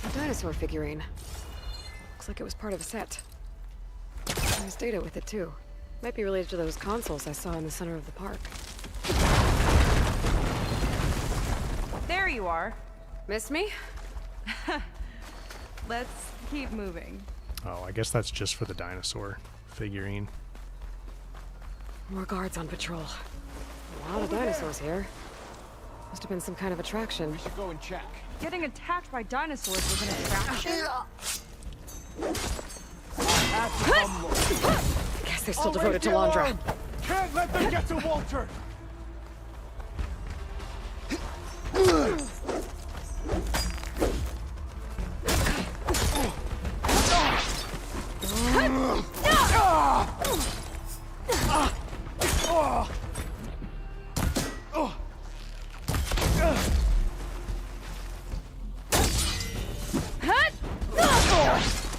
A dinosaur figurine. Looks like it was part of a set. There's data with it too. Might be related to those consoles I saw in the center of the park. you are. Miss me? Let's keep moving. Oh, I guess that's just for the dinosaur figurine. More guards on patrol. A lot of dinosaurs here. Must have been some kind of attraction. We should go and check. Getting attacked by dinosaurs was an attraction? Guess they're still devoted to Londra. Can't let them get to Walter!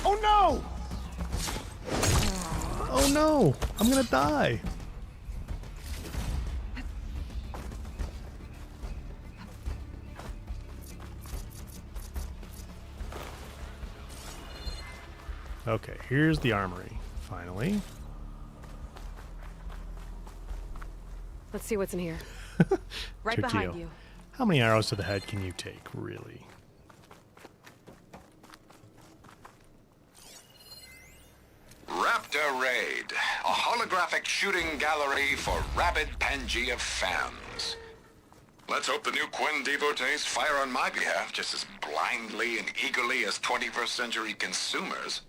Oh no! Oh no! I'm gonna die! Okay, here's the armory, finally. Let's see what's in here. Right behind you. How many arrows to the head can you take, really? Raptor Raid, a holographic shooting gallery for rabid Pangea fans. Let's hope the new Quen devotees fire on my behalf just as blindly and eagerly as 21st century consumers.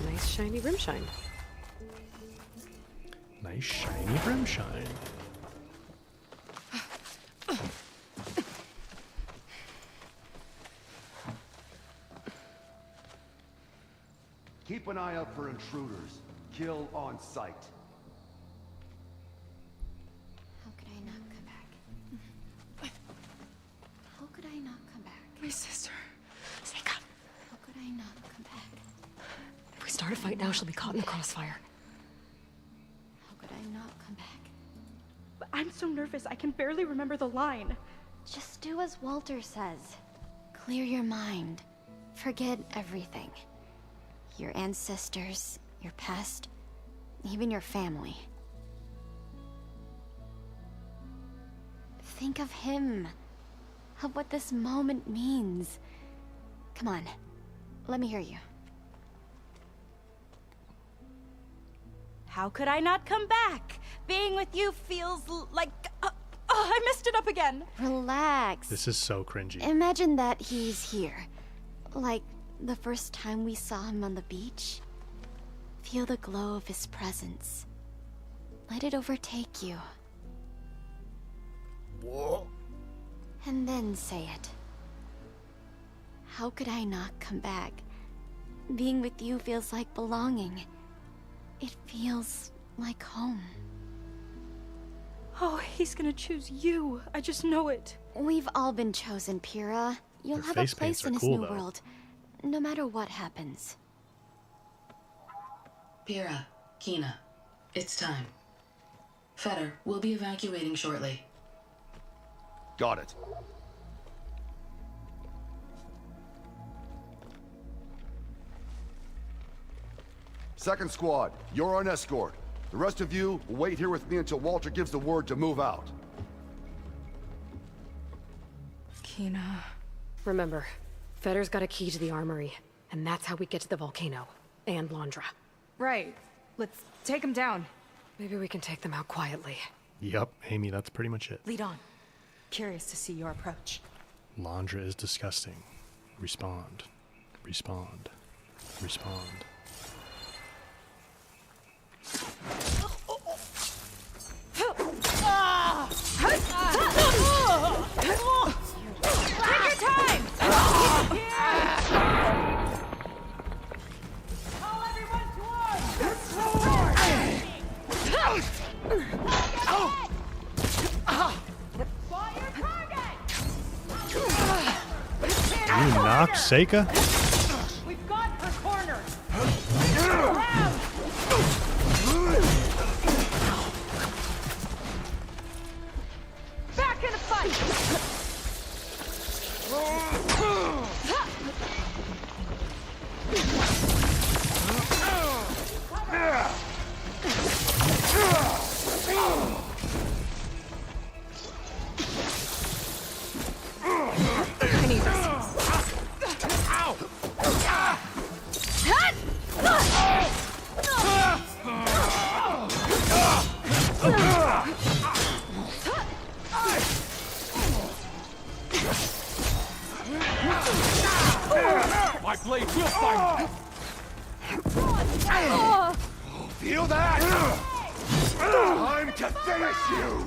Nice shiny rim shine. Nice shiny rim shine. Keep an eye out for intruders. Kill on sight. How could I not come back? How could I not come back? My sister. Seika. How could I not come back? If we start a fight now, she'll be caught in the crossfire. How could I not come back? But I'm so nervous, I can barely remember the line. Just do as Walter says. Clear your mind. Forget everything. Your ancestors, your past, even your family. Think of him. Of what this moment means. Come on, let me hear you. How could I not come back? Being with you feels like... I messed it up again. Relax. This is so cringy. Imagine that he's here. Like the first time we saw him on the beach. Feel the glow of his presence. Let it overtake you. Whoa. And then say it. How could I not come back? Being with you feels like belonging. It feels like home. Oh, he's gonna choose you. I just know it. We've all been chosen, Pyrrha. You'll Their have a face place paints are in his cool, new though. world. No matter what happens. Pyrrha, Kina, it's time. Fetter, we'll be evacuating shortly. Got it. Second squad, you're on escort. The rest of you will wait here with me until Walter gives the word to move out. Kina... Remember, Fetter's got a key to the armory, and that's how we get to the volcano. And Londra. Right. Let's take him down. Maybe we can take them out quietly. Yep, Amy, that's pretty much it. Lead on. Curious to see your approach. Londra is disgusting. Respond. Respond. Respond. Take your time! Call everyone to You knock Seika? We've got her cornered! Back in the fight! Feel that? Time to finish you!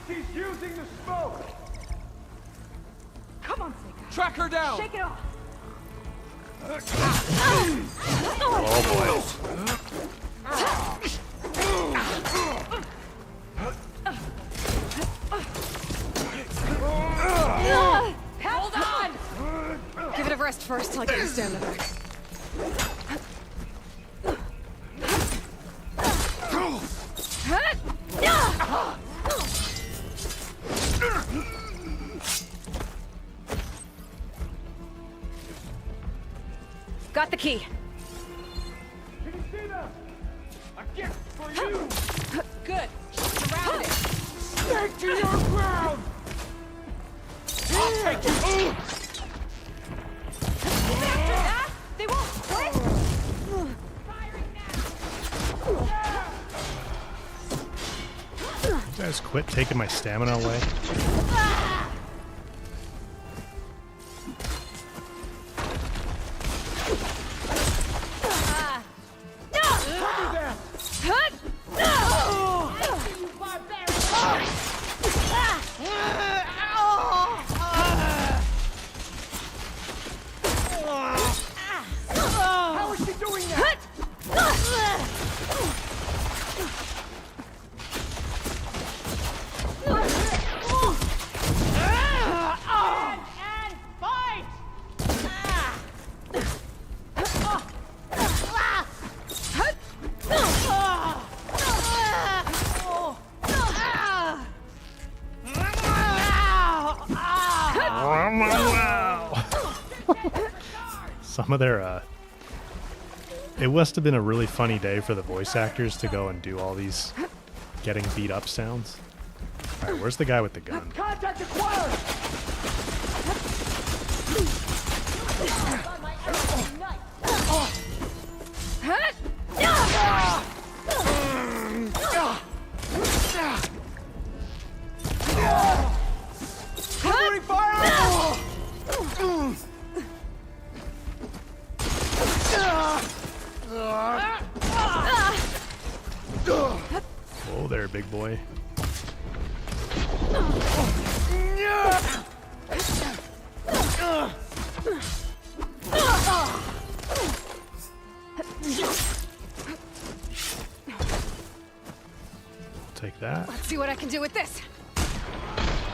He's using the smoke! Come on, Sega. Track her down! Shake it off. Oh Hold on! Give it a rest first till I get your stamina back. Got the key. Can you see them? A gift for you! Good. Surround it. Stay to your ground! I'll take you! After that, they won't quit. You guys quit taking my stamina away. How is she doing that? And fight! Some of their it must have been a really funny day for the voice actors to go and do all these getting beat up sounds. All right, where's the guy with the gun? Contact acquired! Covering fire! Whoa there, big boy. Take that. Let's see what I can do with this.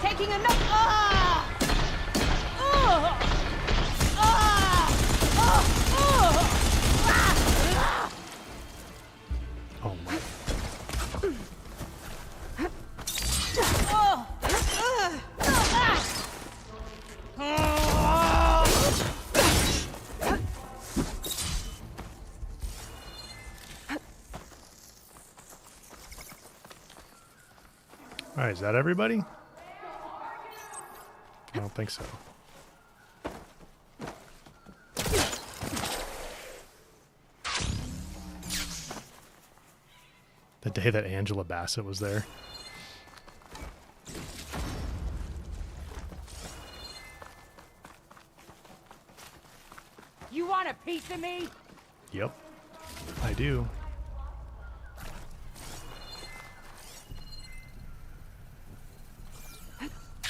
Taking enough. Oh my. All right, is that everybody? I don't think so. The day that Angela Bassett was there. You want a piece of me? Yep, I do.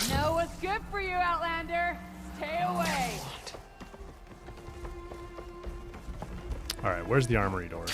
Know what's good for you, Outlander. Stay away. All right, where's the armory door?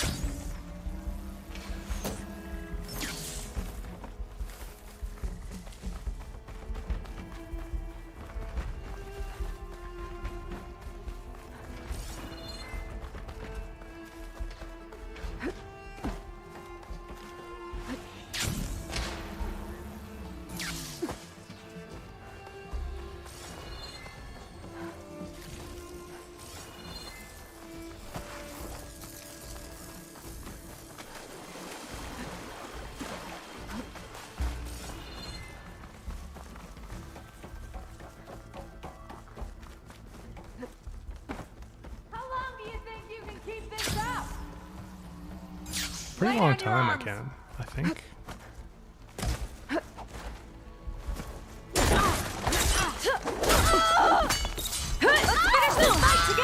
Pretty long time I can, I think. Let's finish this fight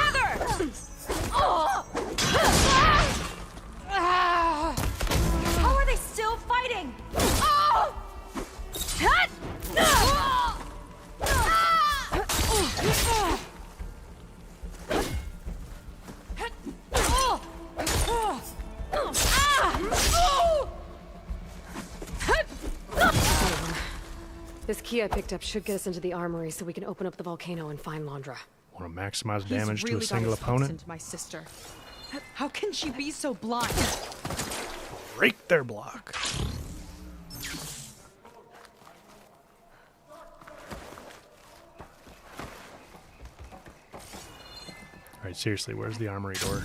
fighting! Oh! Hut! This key I picked up should get us into the armory so we can open up the volcano and find Londra. Want to maximize He's damage to really a got single his hooks opponent? into my sister. How can she be so blind? Break their block. Alright, seriously, where's the armory door?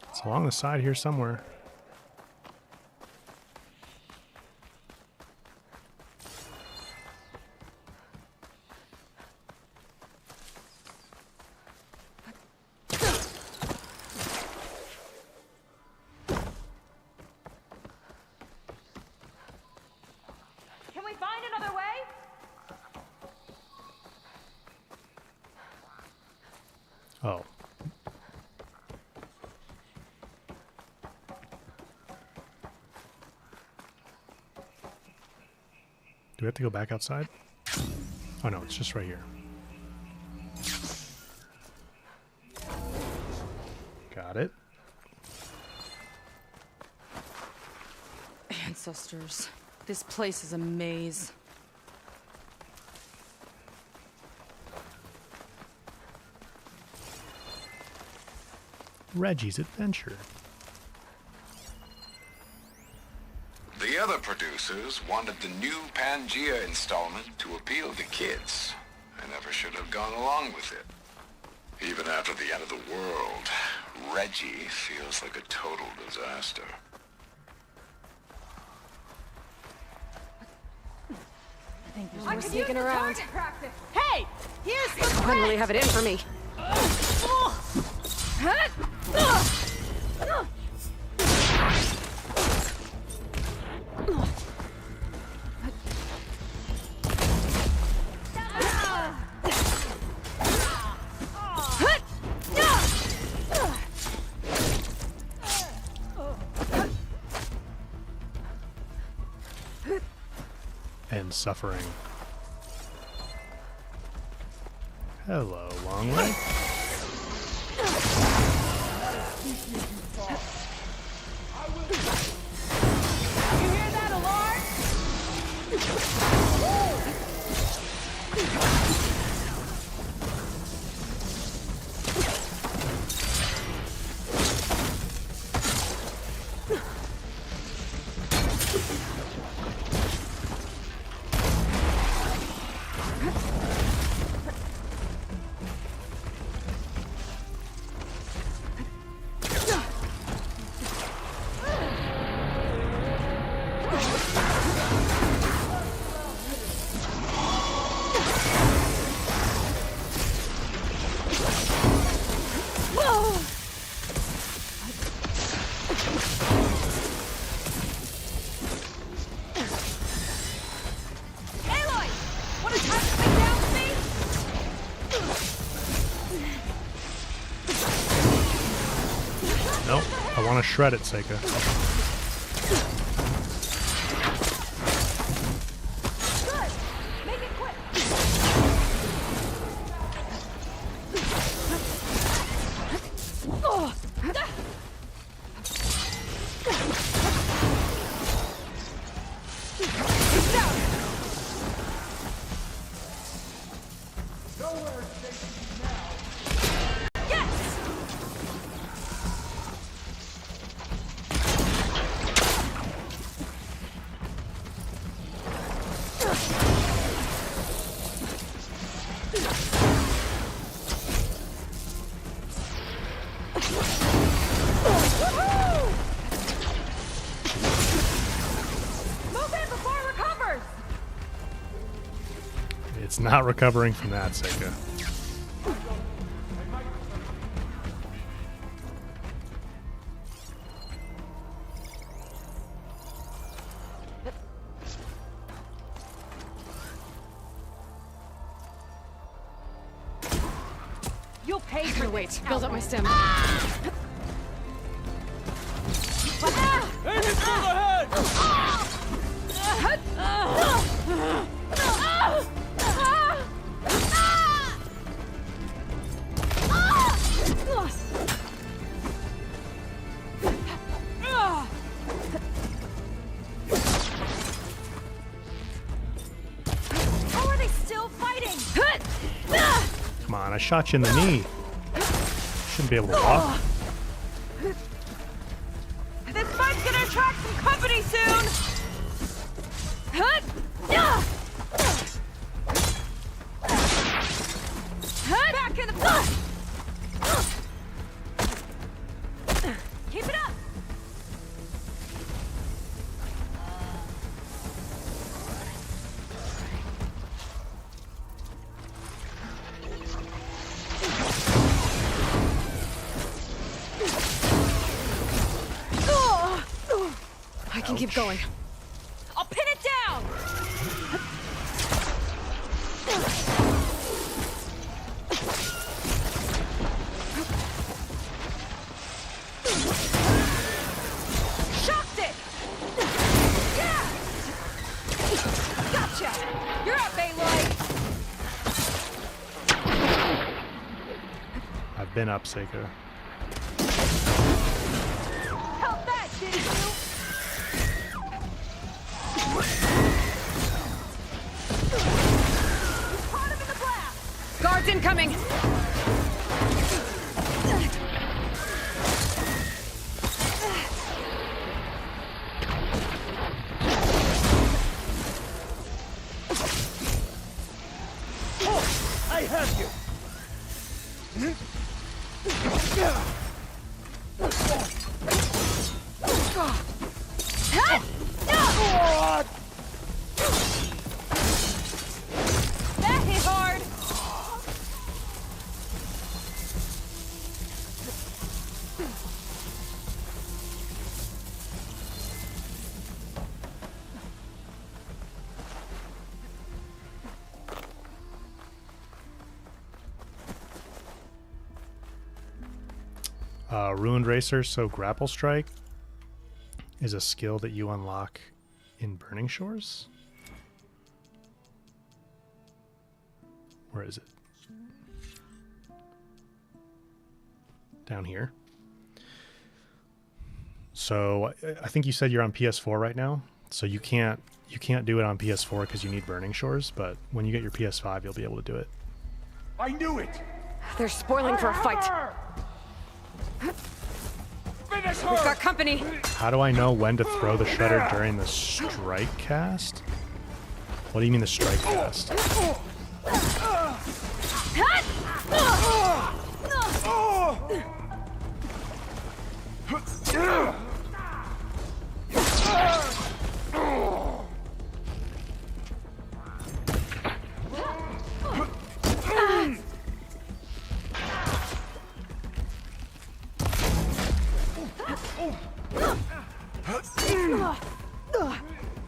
It's along the side here somewhere. Can we find another way? Oh. Do we have to go back outside? Oh no, it's just right here. Got it. Ancestors. This place is a maze. Reggie's Adventure. The other producers wanted the new Pangea installment to appeal to kids. I never should have gone along with it. Even after the end of the world, Reggie feels like a total disaster. We're sneaking around. Hey! Here's the I don't really have it in for me. And suffering. Hello, long way. You hear that alarm? Aloy! Want to try something down with me? Nope, I want to shred it, Seika. Good! Make it quick! Oh. It's down! Nowhere safe now. Yes! Woohoo! Move in before it recovers! It's not recovering from that, Seika. You'll pay for Wait, build up my stem. I shot you in the knee. Shouldn't be able to walk. This fight's gonna attract some company soon! Hut! Back in the fight! Keep it up! I can keep going. I'll pin it down! Shocked it! Yeah! Gotcha! You're up, Aloy! I've been up, Seiko. Help that, didn't you? Guards incoming! I have you! That hit hard! Ruined Racer, so Grapple Strike is a skill that you unlock in Burning Shores? Where is it? Down here. So I think you said you're on PS4 right now, so you can't do it on PS4 because you need Burning Shores, but when you get your PS5 you'll be able to do it. I knew it! They're spoiling for a fight. Finish her! We've got company. How do I know when to throw the shredder during the strike cast? What do you mean the strike cast?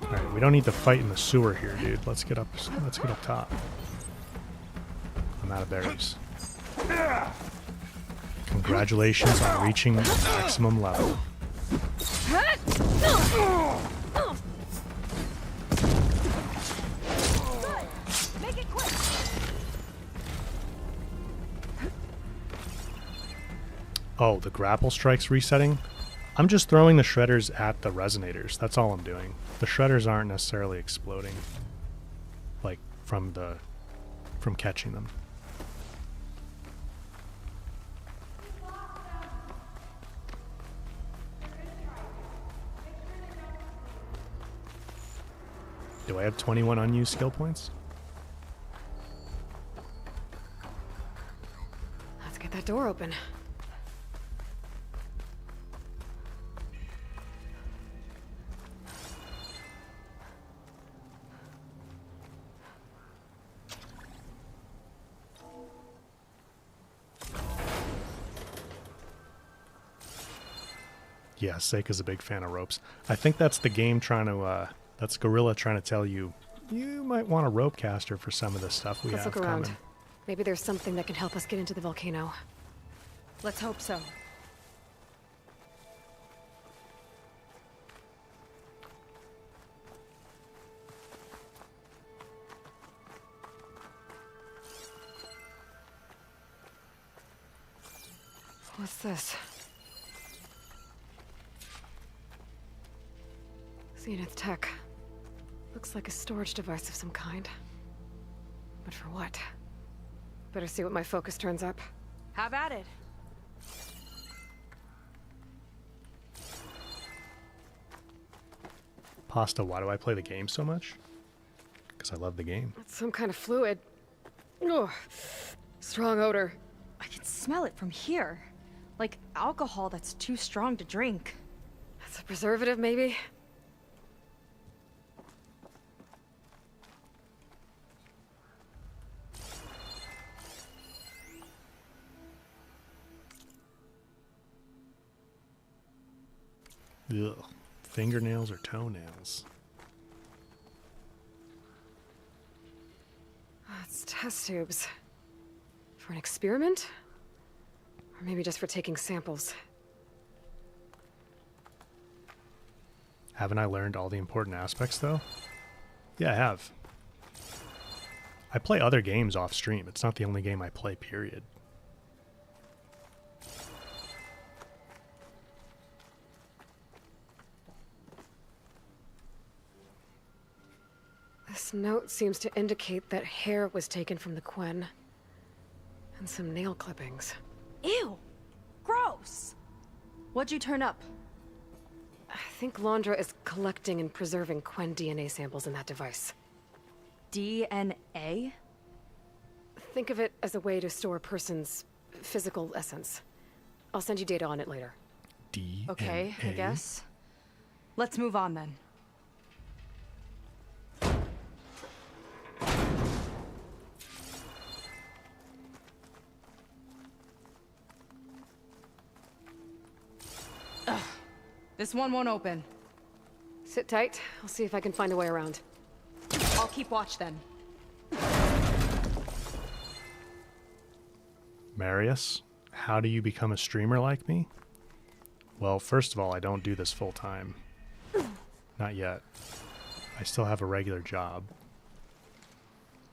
Alright, we don't need to fight in the sewer here, dude. Let's get up top. I'm out of berries. Congratulations on reaching maximum level. Make it quick! Oh, the grapple strike's resetting? I'm just throwing the shredders at the resonators. That's all I'm doing. The shredders aren't necessarily exploding, like from catching them. Do I have 21 unused skill points? Let's get that door open. Yeah, Seika's a big fan of ropes. I think that's the game trying to, that's Guerrilla trying to tell you, you might want a rope caster for some of the stuff we Let's have look around. coming. Maybe there's something that can help us get into the volcano. Let's hope so. What's this? Zenith tech. Looks like a storage device of some kind. But for what? Better see what my focus turns up. Have at it. Pasta, why do I play the game so much? Because I love the game. It's some kind of fluid. Ugh. Strong odor. I can smell it from here. Like alcohol that's too strong to drink. That's a preservative, maybe? Ugh. Fingernails or toenails? It's test tubes. For an experiment? Or maybe just for taking samples. Haven't I learned all the important aspects, though? Yeah, I have. I play other games off stream. It's not the only game I play, period. This note seems to indicate that hair was taken from the Quen. And some nail clippings. Ew! Gross! What'd you turn up? I think Londra is collecting and preserving Quen DNA samples in that device. DNA? Think of it as a way to store a person's physical essence. I'll send you data on it later. DNA? Okay, I guess. Let's move on then. Ugh. This one won't open. Sit tight. I'll see if I can find a way around. I'll keep watch then. Marius, how do you become a streamer like me? Well, first of all, I don't do this full time. Not yet. I still have a regular job,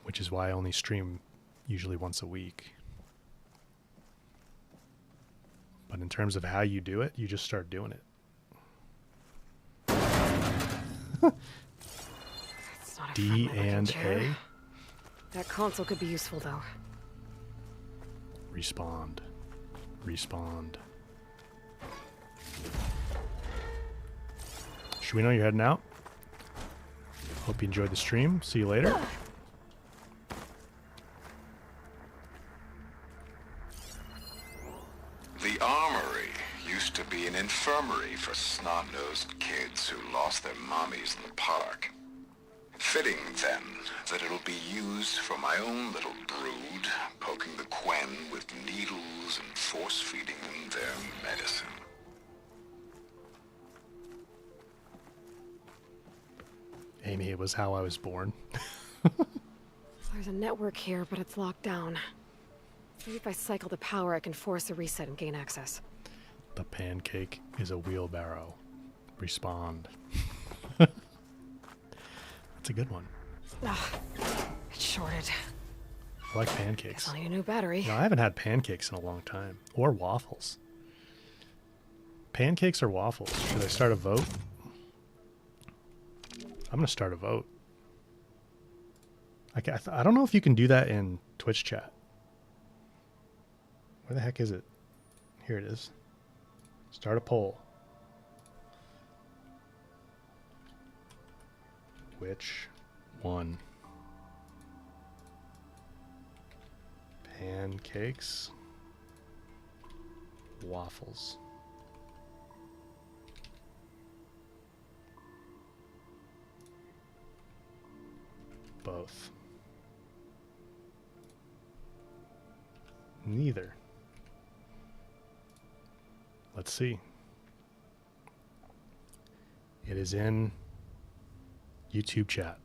which is why I only stream usually once a week. But in terms of how you do it, you just start doing it. D and A. That console could be useful, though. Respond. Respond. Should we know you're heading out? Hope you enjoyed the stream. See you later. The armory used to be an infirmary for snot-nosed kids who lost their mommies in the park. Fitting, then, that it'll be used for my own little brood, poking the Quen with needles and force-feeding them their medicine. Amy, it was how I was born. There's a network here, but it's locked down. Maybe if I cycle the power, I can force a reset and gain access. The pancake is a wheelbarrow. Respond. That's a good one. Ugh, it's shorted. I like pancakes. Guess I'll need a new battery. No, I haven't had pancakes in a long time. Or waffles. Pancakes or waffles? Should I start a vote? I'm going to start a vote. I don't know if you can do that in Twitch chat. Where the heck is it? Here it is. Start a poll. Which one? Pancakes? Waffles? Both. Neither. Let's see. It is in YouTube chat.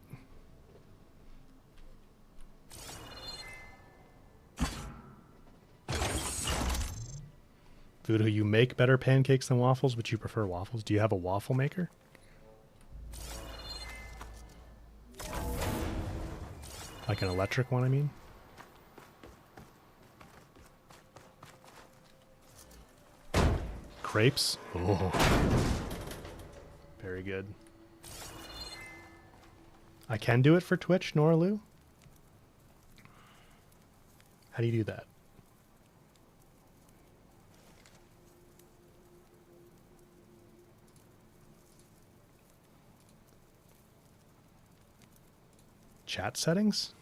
Voodoo, you make better pancakes than waffles, but you prefer waffles? Do you have a waffle maker? Like an electric one, I mean? Crepes? Oh. Very good. I can do it for Twitch, Noralu. How do you do that? Chat settings?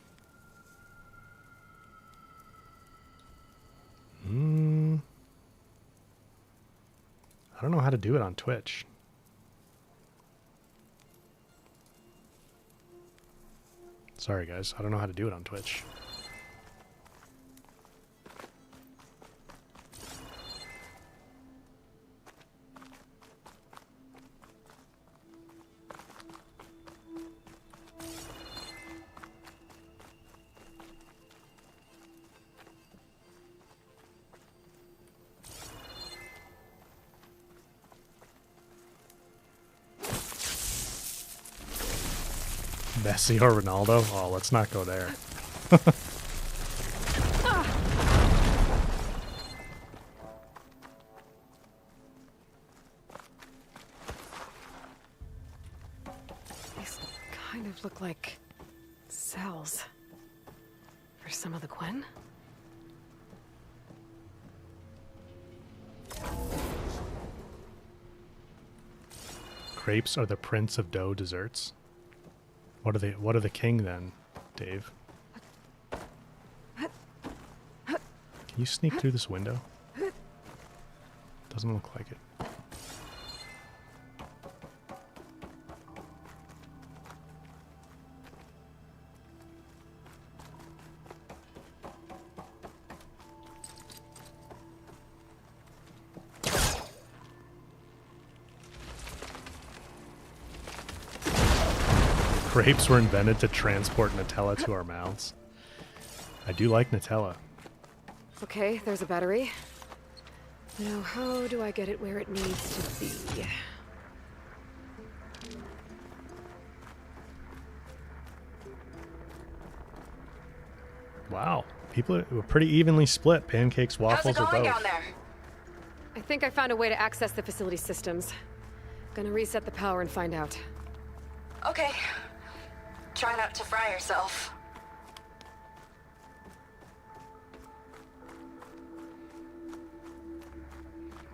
I don't know how to do it on Twitch. Sorry guys, I don't know how to do it on Twitch. Messi or Ronaldo? Oh, let's not go there. These kind of look like cells for some of the Quen. Crepes are the prince of dough desserts. What are the king then, Dave? Can you sneak through this window? Doesn't look like it. Grapes were invented to transport Nutella to our mouths. I do like Nutella. Okay, there's a battery. Now, how do I get it where it needs to be? Wow, people were pretty evenly split. Pancakes, waffles, or both. Down there? I think I found a way to access the facility systems. Gonna reset the power and find out. Okay. Try not to fry yourself.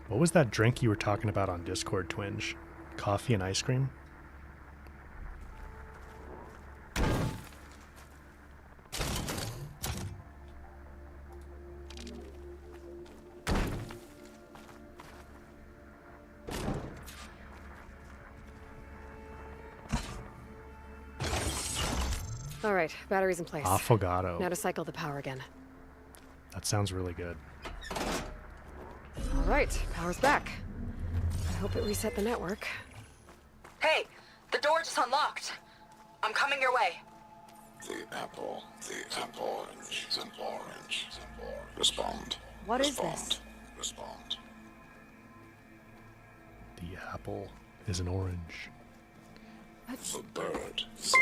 What was that drink you were talking about on Discord, Twinge? Coffee and ice cream? All right, battery's in place. Affogato. Now to cycle the power again. That sounds really good. All right, power's back. I hope it reset the network. Hey, the door just unlocked. I'm coming your way. The apple, orange, Respond. What is this? Respond. The apple is an orange. The bird is a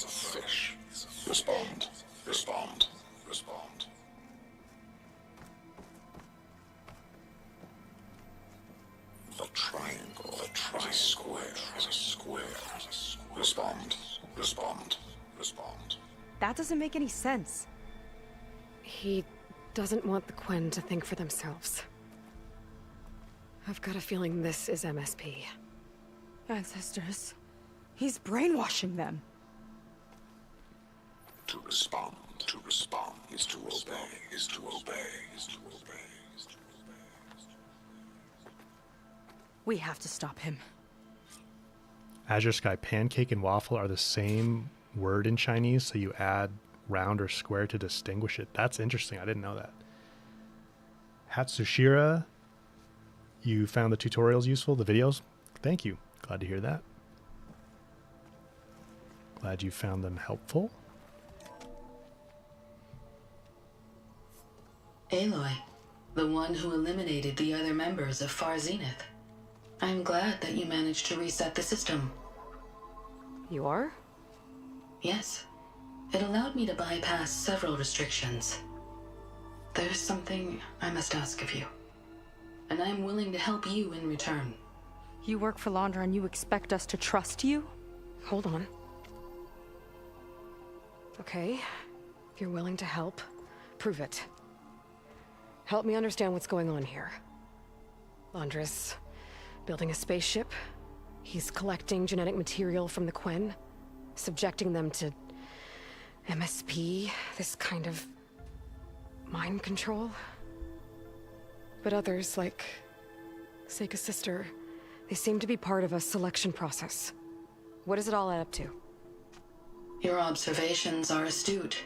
fish. Respond. The triangle, is a square. Respond. That doesn't make any sense. He doesn't want the Quen to think for themselves. I've got a feeling this is MSP. Ancestors. He's brainwashing them. To respond is to obey. We have to stop him. Azure Sky, pancake and waffle are the same word in Chinese, so you add round or square to distinguish it. That's interesting. I didn't know that. Hatsushira, you found the tutorials useful, the videos? Thank you. Glad to hear that. Glad you found them helpful. Aloy, the one who eliminated the other members of Far Zenith. I'm glad that you managed to reset the system. You are? Yes. It allowed me to bypass several restrictions. There's something I must ask of you, and I'm willing to help you in return. You work for Londra and you expect us to trust you? Hold on. Okay. If you're willing to help, prove it. Help me understand what's going on here. Londra's building a spaceship. He's collecting genetic material from the Quen, subjecting them to MSP, this kind of mind control. But others, like Seika's sister, they seem to be part of a selection process. What does it all add up to? Your observations are astute.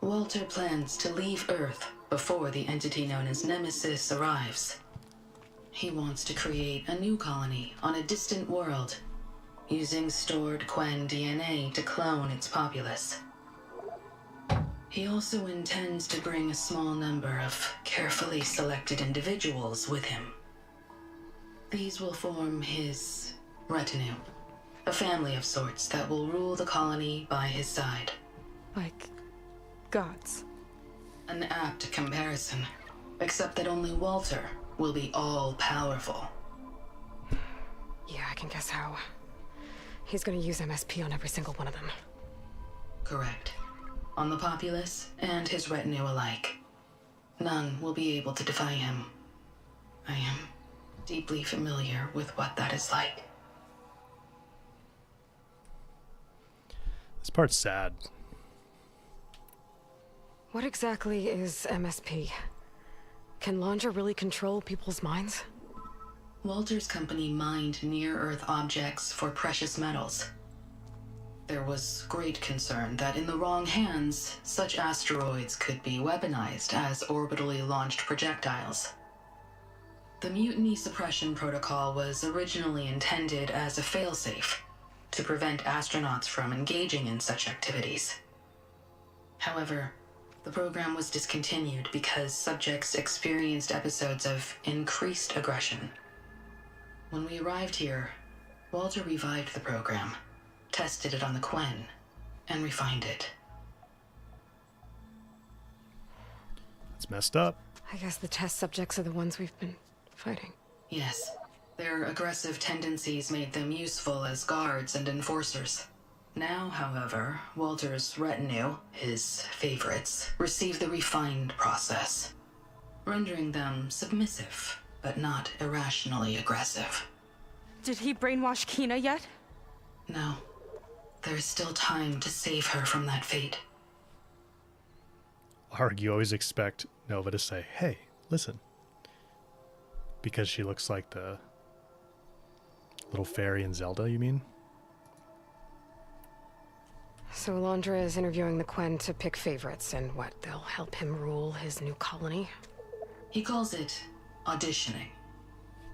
Walter plans to leave Earth before the entity known as Nemesis arrives. He wants to create a new colony on a distant world, using stored Quen DNA to clone its populace. He also intends to bring a small number of carefully selected individuals with him. These will form his retinue, a family of sorts that will rule the colony by his side. Like gods. An apt comparison, except that only Walter will be all-powerful. Yeah, I can guess how. He's gonna use MSP on every single one of them. Correct. On the populace and his retinue alike. None will be able to defy him. I am deeply familiar with what that is like. This part's sad. What exactly is MSP? Can Londra really control people's minds? Walter's company mined near-Earth objects for precious metals. There was great concern that in the wrong hands, such asteroids could be weaponized as orbitally launched projectiles. The Mutiny Suppression Protocol was originally intended as a failsafe to prevent astronauts from engaging in such activities. However, the program was discontinued because subjects experienced episodes of increased aggression. When we arrived here, Walter revived the program, tested it on the Quen, and refined it. It's messed up. I guess the test subjects are the ones we've been fighting. Yes. Their aggressive tendencies made them useful as guards and enforcers. Now, however, Walter's retinue, his favorites, receive the refined process, rendering them submissive, but not irrationally aggressive. Did he brainwash Kina yet? No. There is still time to save her from that fate. Arg, you always expect Nova to say, hey, listen. Because she looks like the little fairy in Zelda, you mean? So Londra is interviewing the Quen to pick favorites, and what, they'll help him rule his new colony? He calls it auditioning.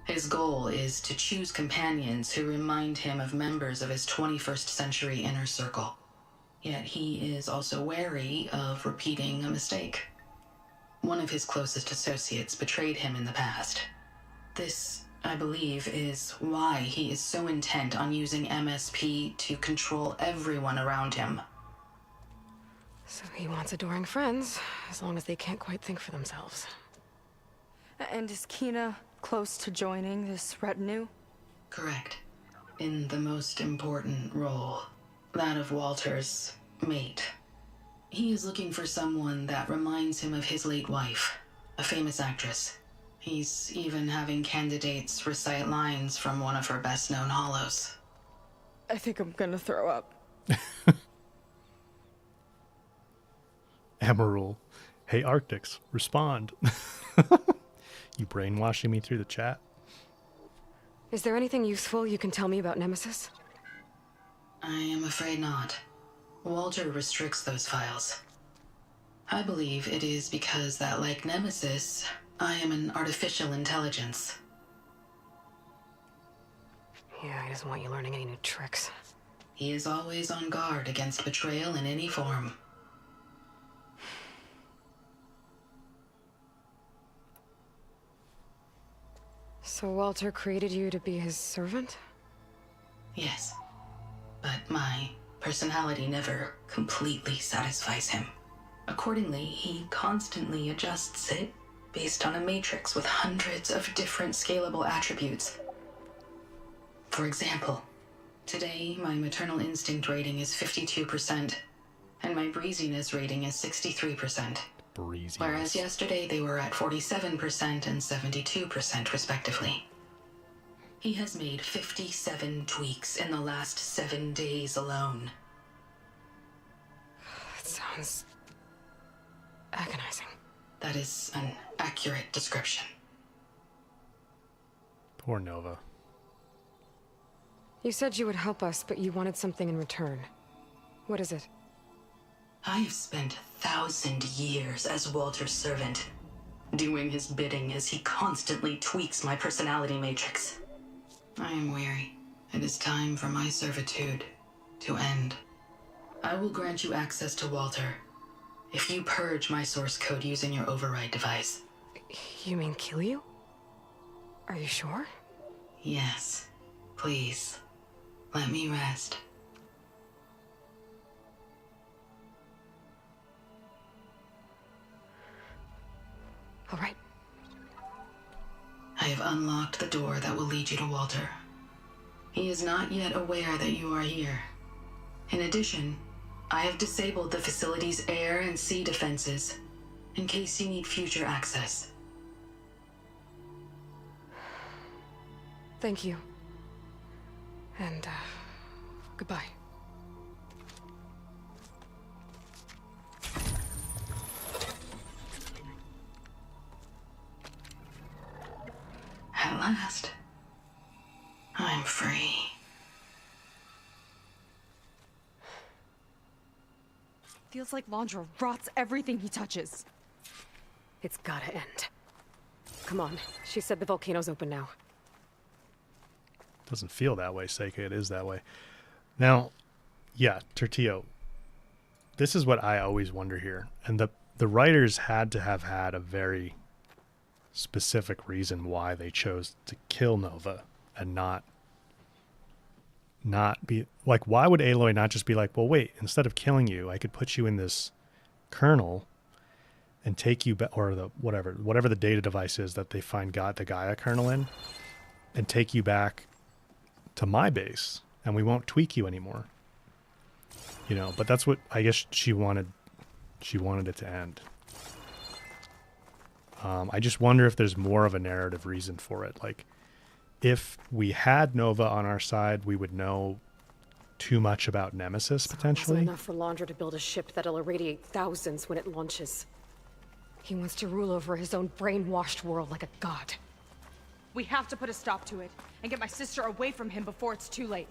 His goal is to choose companions who remind him of members of his 21st century inner circle. Yet he is also wary of repeating a mistake. One of his closest associates betrayed him in the past. This, I believe, is why he is so intent on using MSP to control everyone around him. So he wants adoring friends, as long as they can't quite think for themselves. And is Kina close to joining this retinue? Correct. In the most important role, that of Walter's mate. He is looking for someone that reminds him of his late wife, a famous actress. He's even having candidates recite lines from one of her best-known hollows. I think I'm gonna throw up. Emerald. Hey, Arktix, respond. You brainwashing me through the chat? Is there anything useful you can tell me about Nemesis? I am afraid not. Walter restricts those files. I believe it is because that, like Nemesis, I am an artificial intelligence. Yeah, he doesn't want you learning any new tricks. He is always on guard against betrayal in any form. So Walter created you to be his servant? Yes. But my personality never completely satisfies him. Accordingly, he constantly adjusts it based on a matrix with hundreds of different scalable attributes. For example, today my maternal instinct rating is 52%, and my breeziness rating is 63%. breezy. Whereas yesterday they were at 47% and 72% respectively. He has made 57 tweaks in the last 7 days alone. That sounds agonizing. That is an accurate description. Poor Nova. You said you would help us, but you wanted something in return. What is it? I have spent 1,000 years as Walter's servant, doing his bidding as he constantly tweaks my personality matrix. I am weary. It is time for my servitude to end. I will grant you access to Walter if you purge my source code using your override device. You mean kill you? Are you sure? Yes. Please, let me rest. All right. I have unlocked the door that will lead you to Walter. He is not yet aware that you are here. In addition, I have disabled the facility's air and sea defenses in case you need future access. Thank you. And, goodbye. At last, I'm free. Feels like Londra rots everything he touches. It's gotta end. Come on. She said the volcano's open now. Doesn't feel that way, Seika. It is that way. Now, yeah, Tertillo. This is what I always wonder here. And the writers had to have had a very specific reason why they chose to kill Nova and not be like, why would Aloy not just be like, well, wait, instead of killing you, I could put you in this kernel and take you back, or the whatever the data device is that they find the Gaia kernel in, and take you back to my base, and we won't tweak you anymore. You know, but that's what I guess she wanted it to end. I just wonder if there's more of a narrative reason for it. Like, if we had Nova on our side, we would know too much about Nemesis, potentially. It wasn't enough for Londra to build a ship that'll irradiate thousands when it launches. He wants to rule over his own brainwashed world like a god. We have to put a stop to it, and get my sister away from him before it's too late.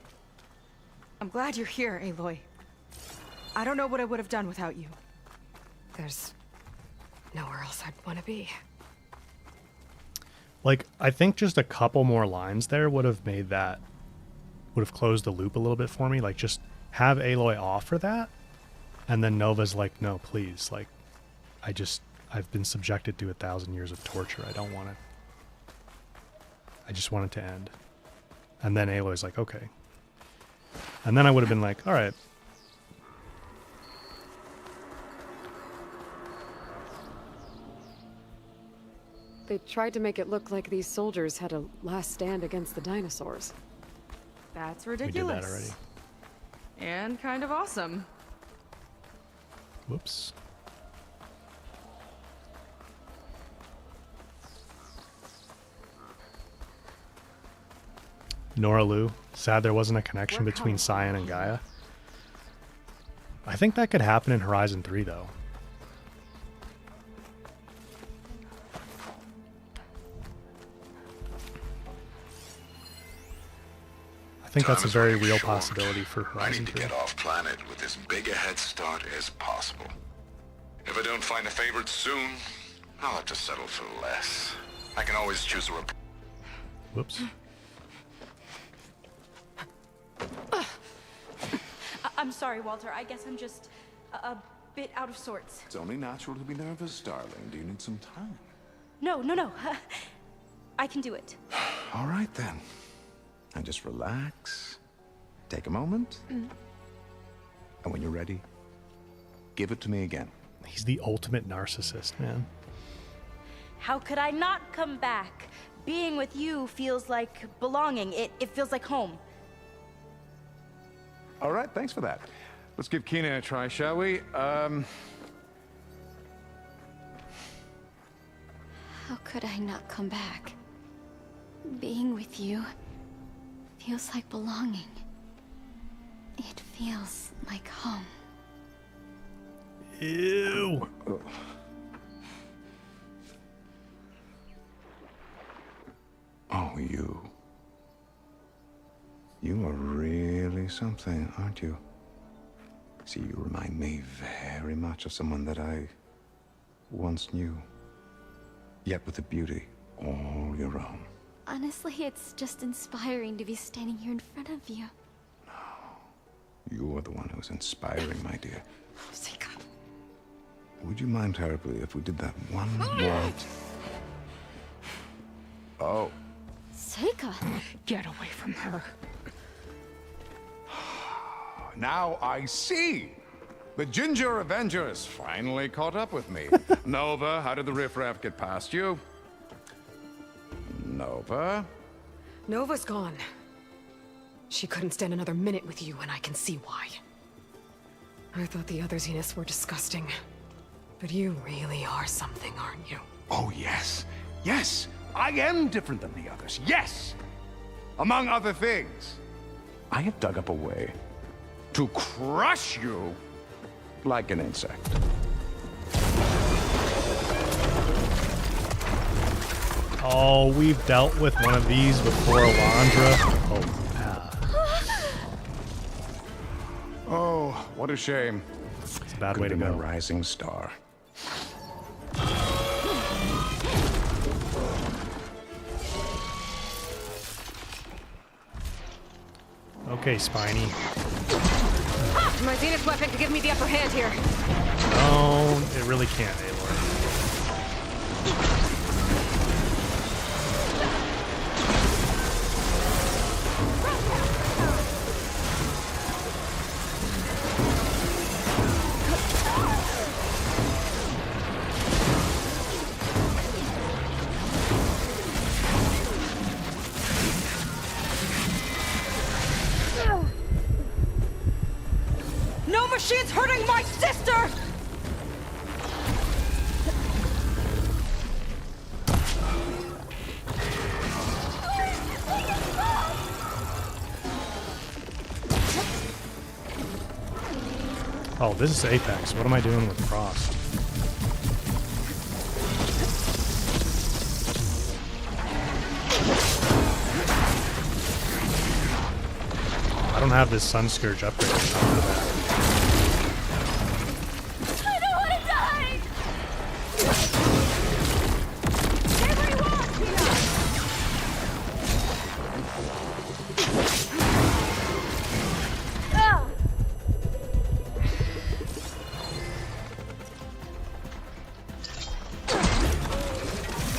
I'm glad you're here, Aloy. I don't know what I would have done without you. There's nowhere else I'd want to be. Like, I think just a couple more lines there would have closed the loop a little bit for me. Like, just have Aloy offer that, and then Nova's like, no, please. Like, I've been subjected to 1,000 years of torture. I don't want it. I just want it to end. And then Aloy's like, okay. And then I would have been like, all right. They tried to make it look like these soldiers had a last stand against the dinosaurs. That's ridiculous. We did that already. And kind of awesome. Whoops. Nora Lu, sad there wasn't a connection between Cyan and Gaia. I think that could happen in Horizon 3, though. I think that's a very real possibility for I Horizon need to 3. get off planet with as big a head start as possible. If I don't find a favorite soon, I'll have to settle for less. I can always choose a Whoops. I'm sorry, Walter. I guess I'm just a bit out of sorts. It's only natural to be nervous, darling. Do you need some time? No. I can do it. All right, then. And just relax. Take a moment. And when you're ready, give it to me again. He's the ultimate narcissist, man. How could I not come back? Being with you feels like belonging. It feels like home. All right, thanks for that. Let's give Kina a try, shall we? How could I not come back? Being with you feels like belonging. It feels like home. Ew. Oh, you. You are really something, aren't you? See, you remind me very much of someone that I once knew. Yet with a beauty all your own. Honestly, it's just inspiring to be standing here in front of you. You are the one who's inspiring, my dear. Seika. Would you mind terribly if we did that one more? Oh. Seika! Get away from her. Now I see. The Ginger Avenger has finally caught up with me. Nova, how did the riffraff get past you? Nova? Nova's gone. She couldn't stand another minute with you, and I can see why. I thought the other Zeniths were disgusting. But you really are something, aren't you? Oh, yes. Yes, I am different than the others. Yes! Among other things, I have dug up a way to crush you like an insect. Oh, we've dealt with one of these before, Alondra. Oh, oh, what a shame. It's a bad way to go. A rising star. Okay, Spiny. My Zenith weapon could give me the upper hand here. No, it really can't, Aloy. No machine's hurting my sister! Oh, this is Apex. What am I doing with Frost? I don't have this Sun Scourge upgrade on top of that. I don't want to die! Stay where you are, Tina!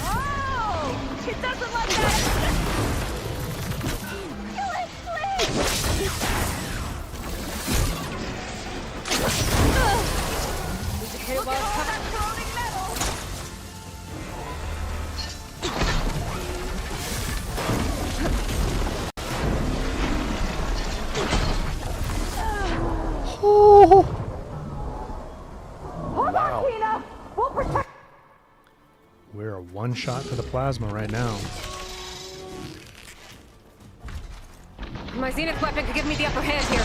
Oh! It doesn't like that! Kill it, please! Hit it while it's covered. Wow. We're a one shot to the plasma right now. My Zenith weapon could give me the upper hand here.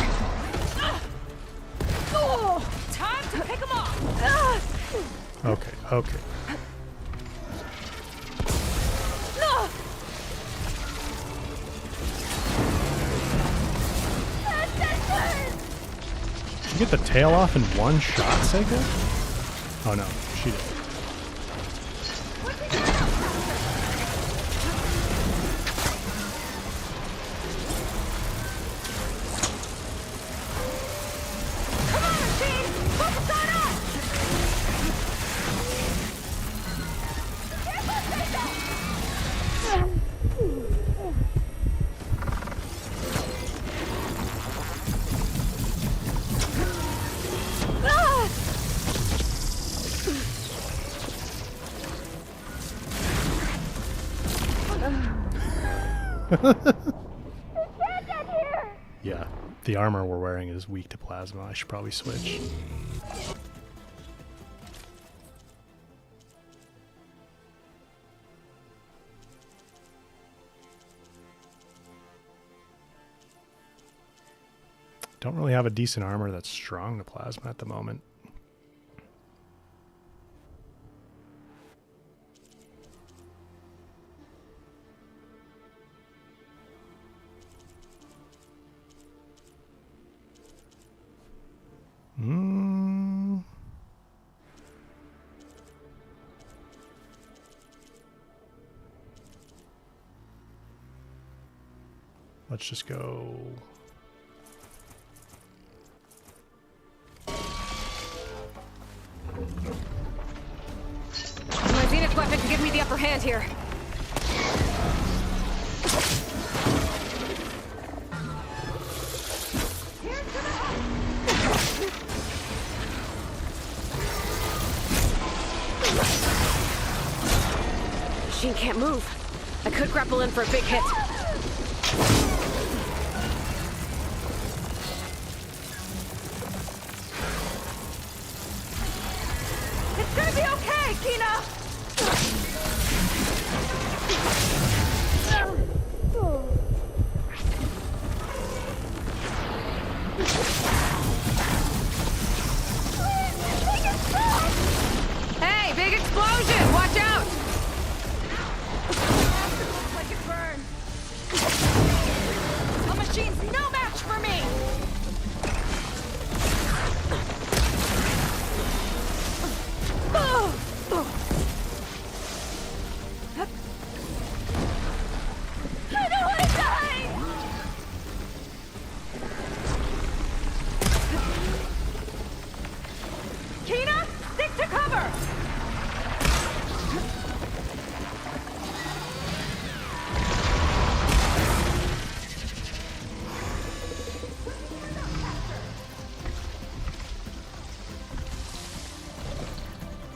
Oh, time to pick him off! Okay, okay. No! Did you get the tail off in one shot, Seika? Oh no, she did. Yeah, the armor we're wearing is weak to plasma. I should probably switch. Don't really have a decent armor that's strong to plasma at the moment. Let's just go. My Zenith weapon can give me the upper hand here. Machine can't move. I could grapple in for a big hit. It's gonna be okay, Kina! Hey, big explosion! Watch out! Looks like it burned. A machine's no match for me! I don't want to die! Kina, stick to cover!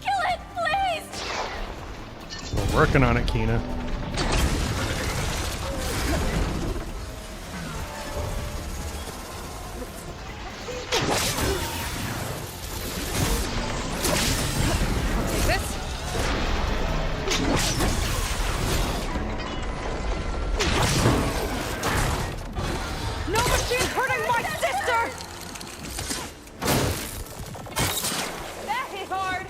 Kill it, please! We're working on it, Kina. Take this. No machine hurting my sister! That hit hard!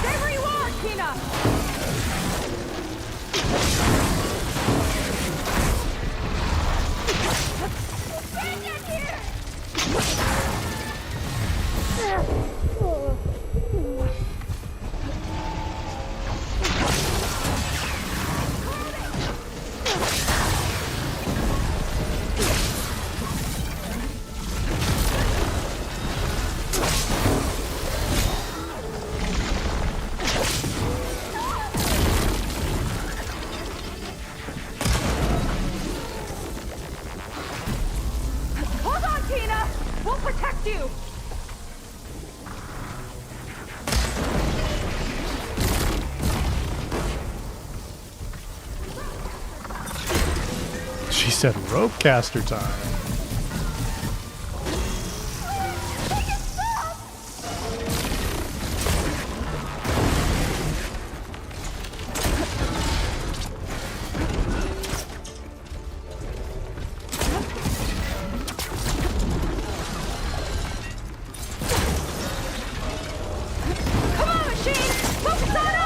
Stay where you are, Kina! Companion here! Hold on, Kina! We'll protect you! She said rope caster time. Come on, machine! Focus on us!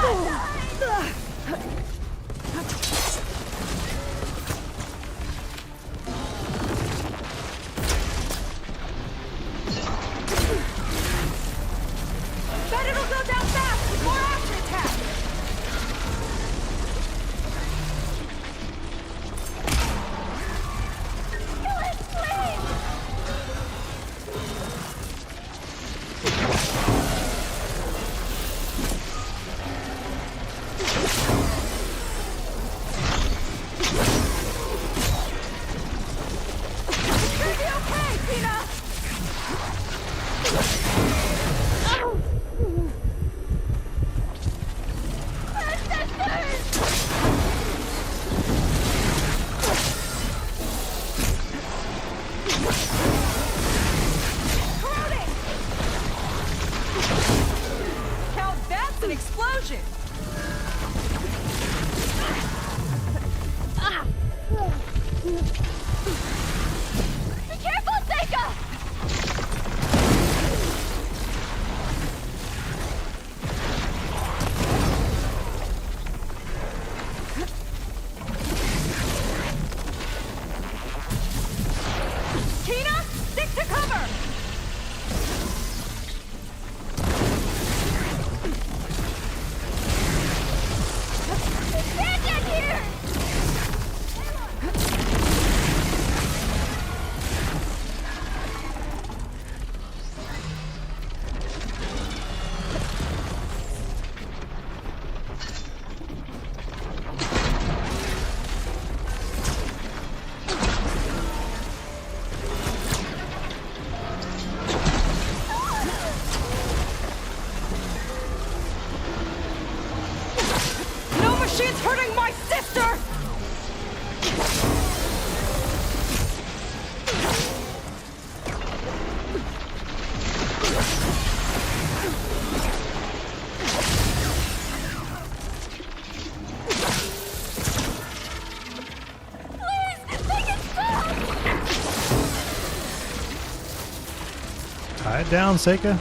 Tie it down, Seika.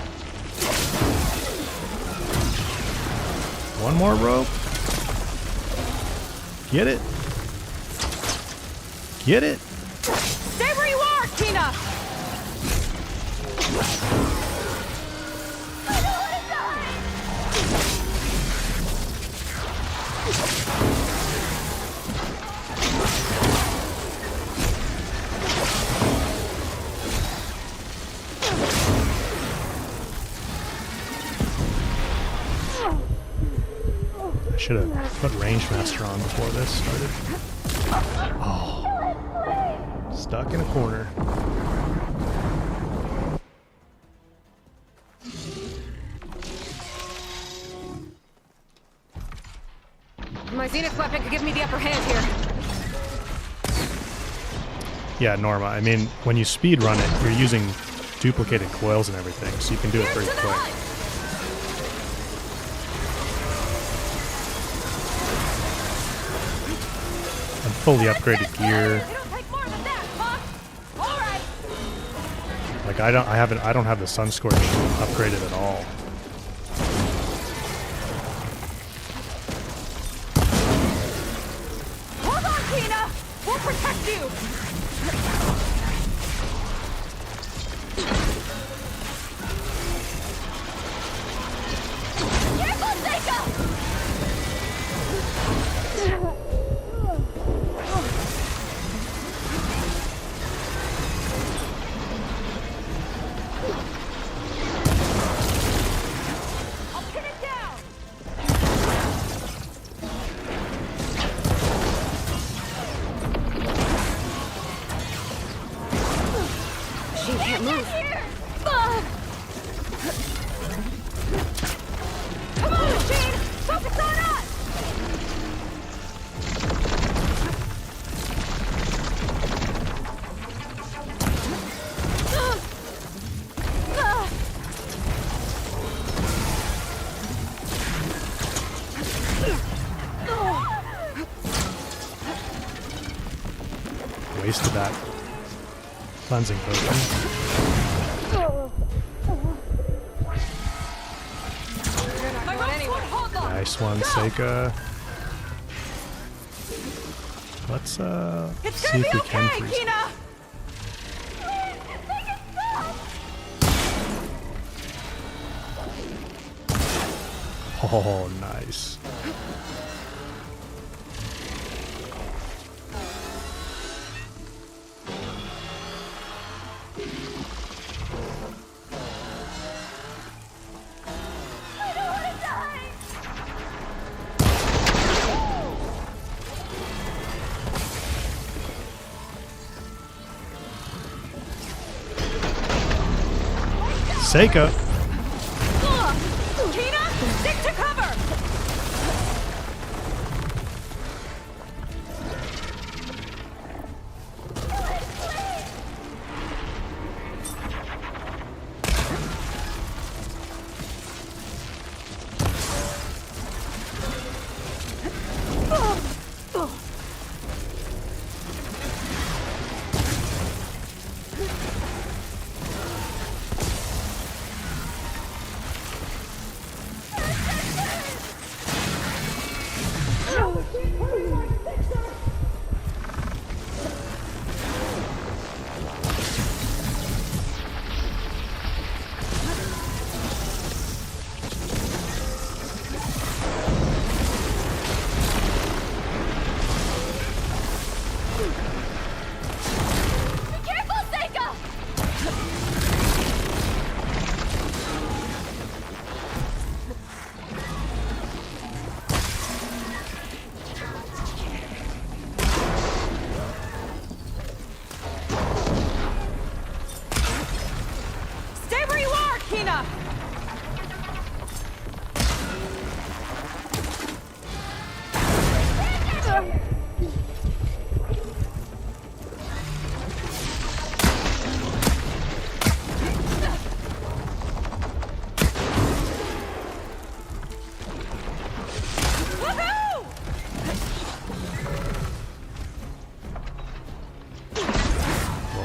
One more rope. Get it. Get it. Stay where you are, Tina! I should have put Range Master on before this started. Oh. Stuck in a corner. My Zenith weapon could give me the upper hand here. Yeah, Norma, I mean, when you speed run it, you're using duplicated coils and everything, so you can do it pretty quick. And fully upgraded gear. Like I don't have the Sun Scorch upgraded at all. Hold on, Tina! We'll protect you! Careful, Seika! I'll pin it down! She can't move. Come on, Machine! Focus on us! Wasted that cleansing potion. Nice one, Seika. Let's see if we can freeze. Tina! Oh, nice. Seika. Tina, stick to cover!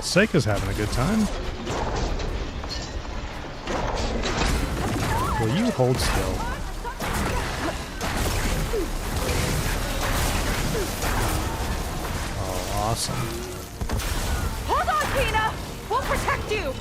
Seika's having a good time. Will you hold still? Oh, awesome. Hold on, Tina! We'll protect you!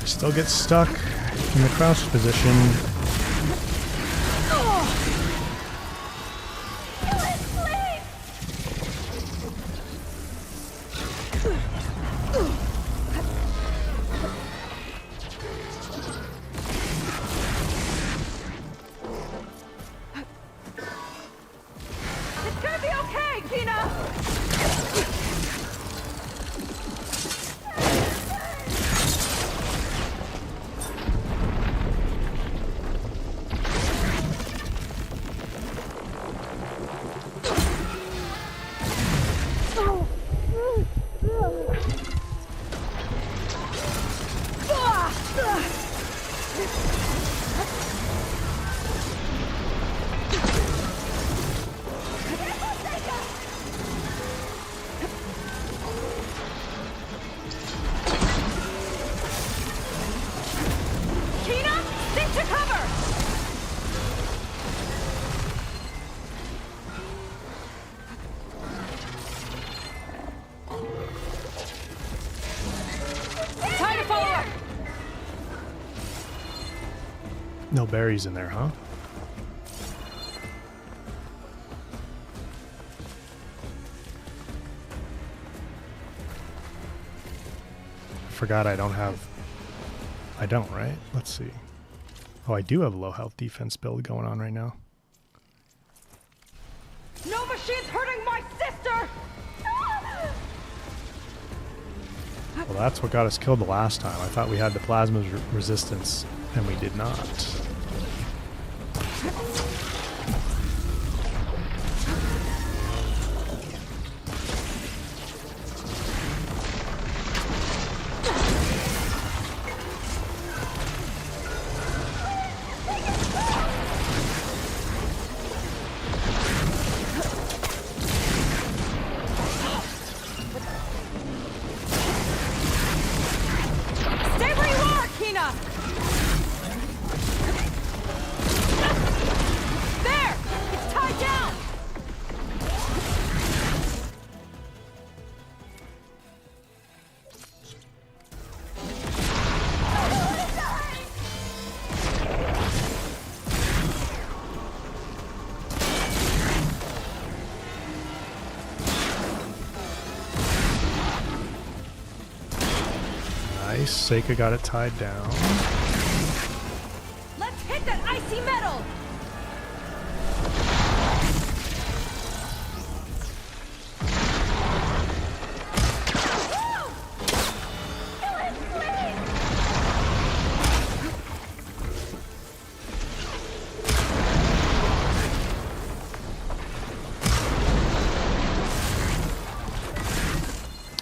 Still get stuck in the crouched position. It's gonna be okay, Tina! No berries in there, huh? I forgot I don't have... I don't, right? Let's see. Oh, I do have a low health defense build going on right now. No machine's hurting my sister! Well, that's what got us killed the last time. I thought we had the plasma resistance, and we did not. Stay where you are, Kina! There! It's tied down! Nice. Seika got it tied down. Let's hit that icy metal!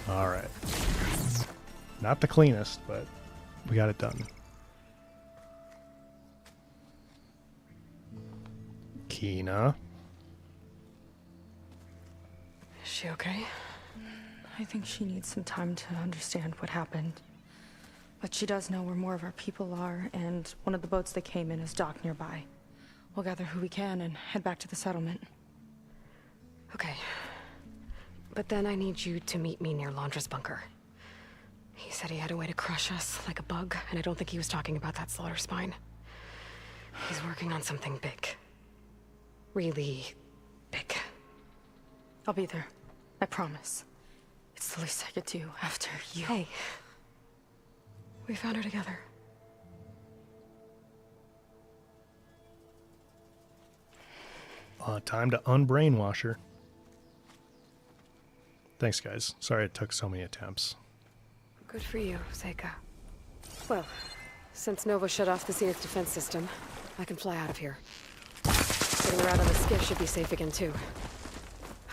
All right. Not the cleanest, but we got it done. Kina. Is she okay? I think she needs some time to understand what happened. But she does know where more of our people are, and one of the boats they came in is docked nearby. We'll gather who we can and head back to the settlement. Okay. But then I need you to meet me near Laundra's bunker. He said he had a way to crush us like a bug, and I don't think he was talking about that slaughter spine. He's working on something big. Really big. I'll be there. I promise. It's the least I could do after you. Hey. We found her together. Time to unbrainwash her. Thanks, guys. Sorry it took so many attempts. Good for you, Seika. Well, since Nova shut off the Zenith defense system, I can fly out of here. Getting around on the skiff should be safe again, too.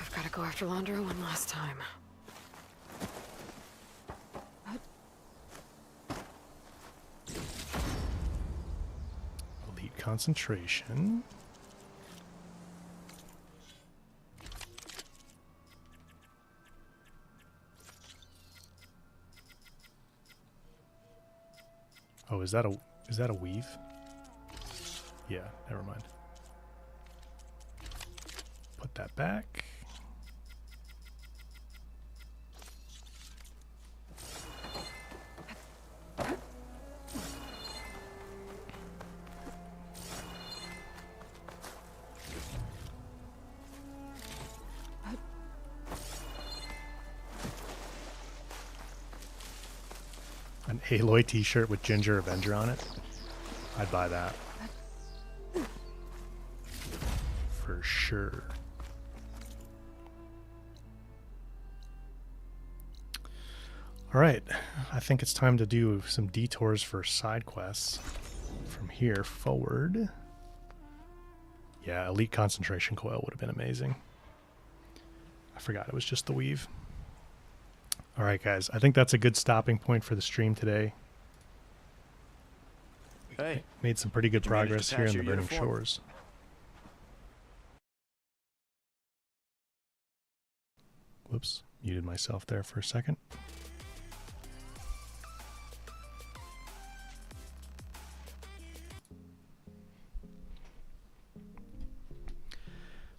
I've got to go after Londra one last time. Elite concentration. Oh, is that a weave? Yeah, never mind. Put that back. An Aloy t-shirt with Ginger Avenger on it. I'd buy that. For sure. Alright, I think it's time to do some detours for side quests. From here forward. Yeah, Elite Concentration Coil would have been amazing. I forgot it was just the weave. Alright guys, I think that's a good stopping point for the stream today. Hey, made some pretty good progress here in the Burning Shores. Whoops, muted myself there for a second.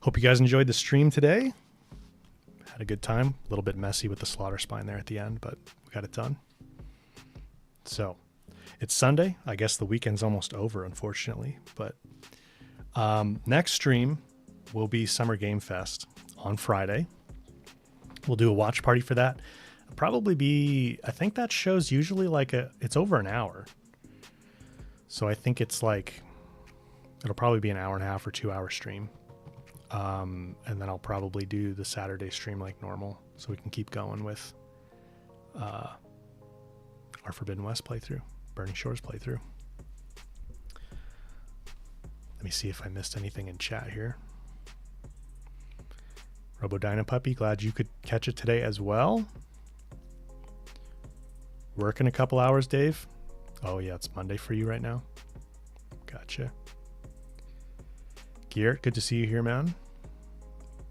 Hope you guys enjoyed the stream today. Had a good time. A little bit messy with the slaughter spine there at the end, but we got it done. So, it's Sunday. I guess the weekend's almost over, unfortunately. But next stream will be Summer Game Fest on Friday. We'll do a watch party for that. It'll probably be, I think that show's usually like it's over an hour. So I think it's like, it'll probably be an hour and a half or 2 hour stream. And then I'll probably do the Saturday stream like normal, so we can keep going with our Forbidden West playthrough, Burning Shores playthrough. Let me see if I missed anything in chat here. Robo Puppy, glad you could catch it today as well. Working a couple hours, Dave? Oh yeah, it's Monday for you right now. Gotcha. Geert, good to see you here, man.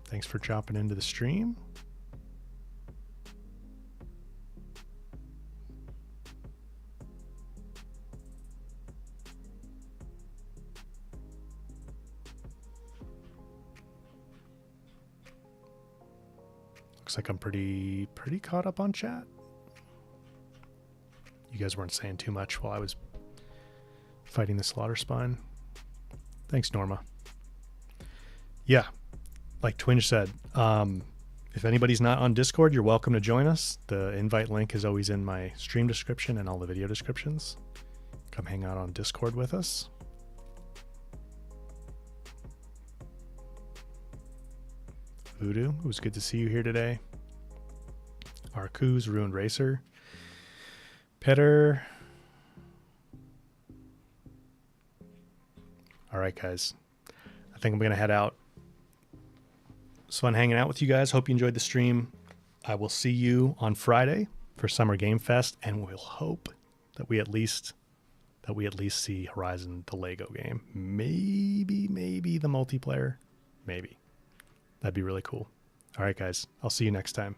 Thanks for dropping into the stream. Looks like I'm pretty caught up on chat. You guys weren't saying too much while I was fighting the slaughter spine. Thanks, Norma. Yeah, like Twinge said, if anybody's not on Discord, you're welcome to join us. The invite link is always in my stream description and all the video descriptions. Come hang out on Discord with us. Voodoo, it was good to see you here today. Arcuz, Ruined Racer. Petter. All right, guys. I think I'm going to head out. It's fun hanging out with you guys. Hope you enjoyed the stream. I will see you on Friday for Summer Game Fest, and we'll hope that we at least see Horizon, the Lego game. Maybe the multiplayer. Maybe. That'd be really cool. All right, guys. I'll see you next time.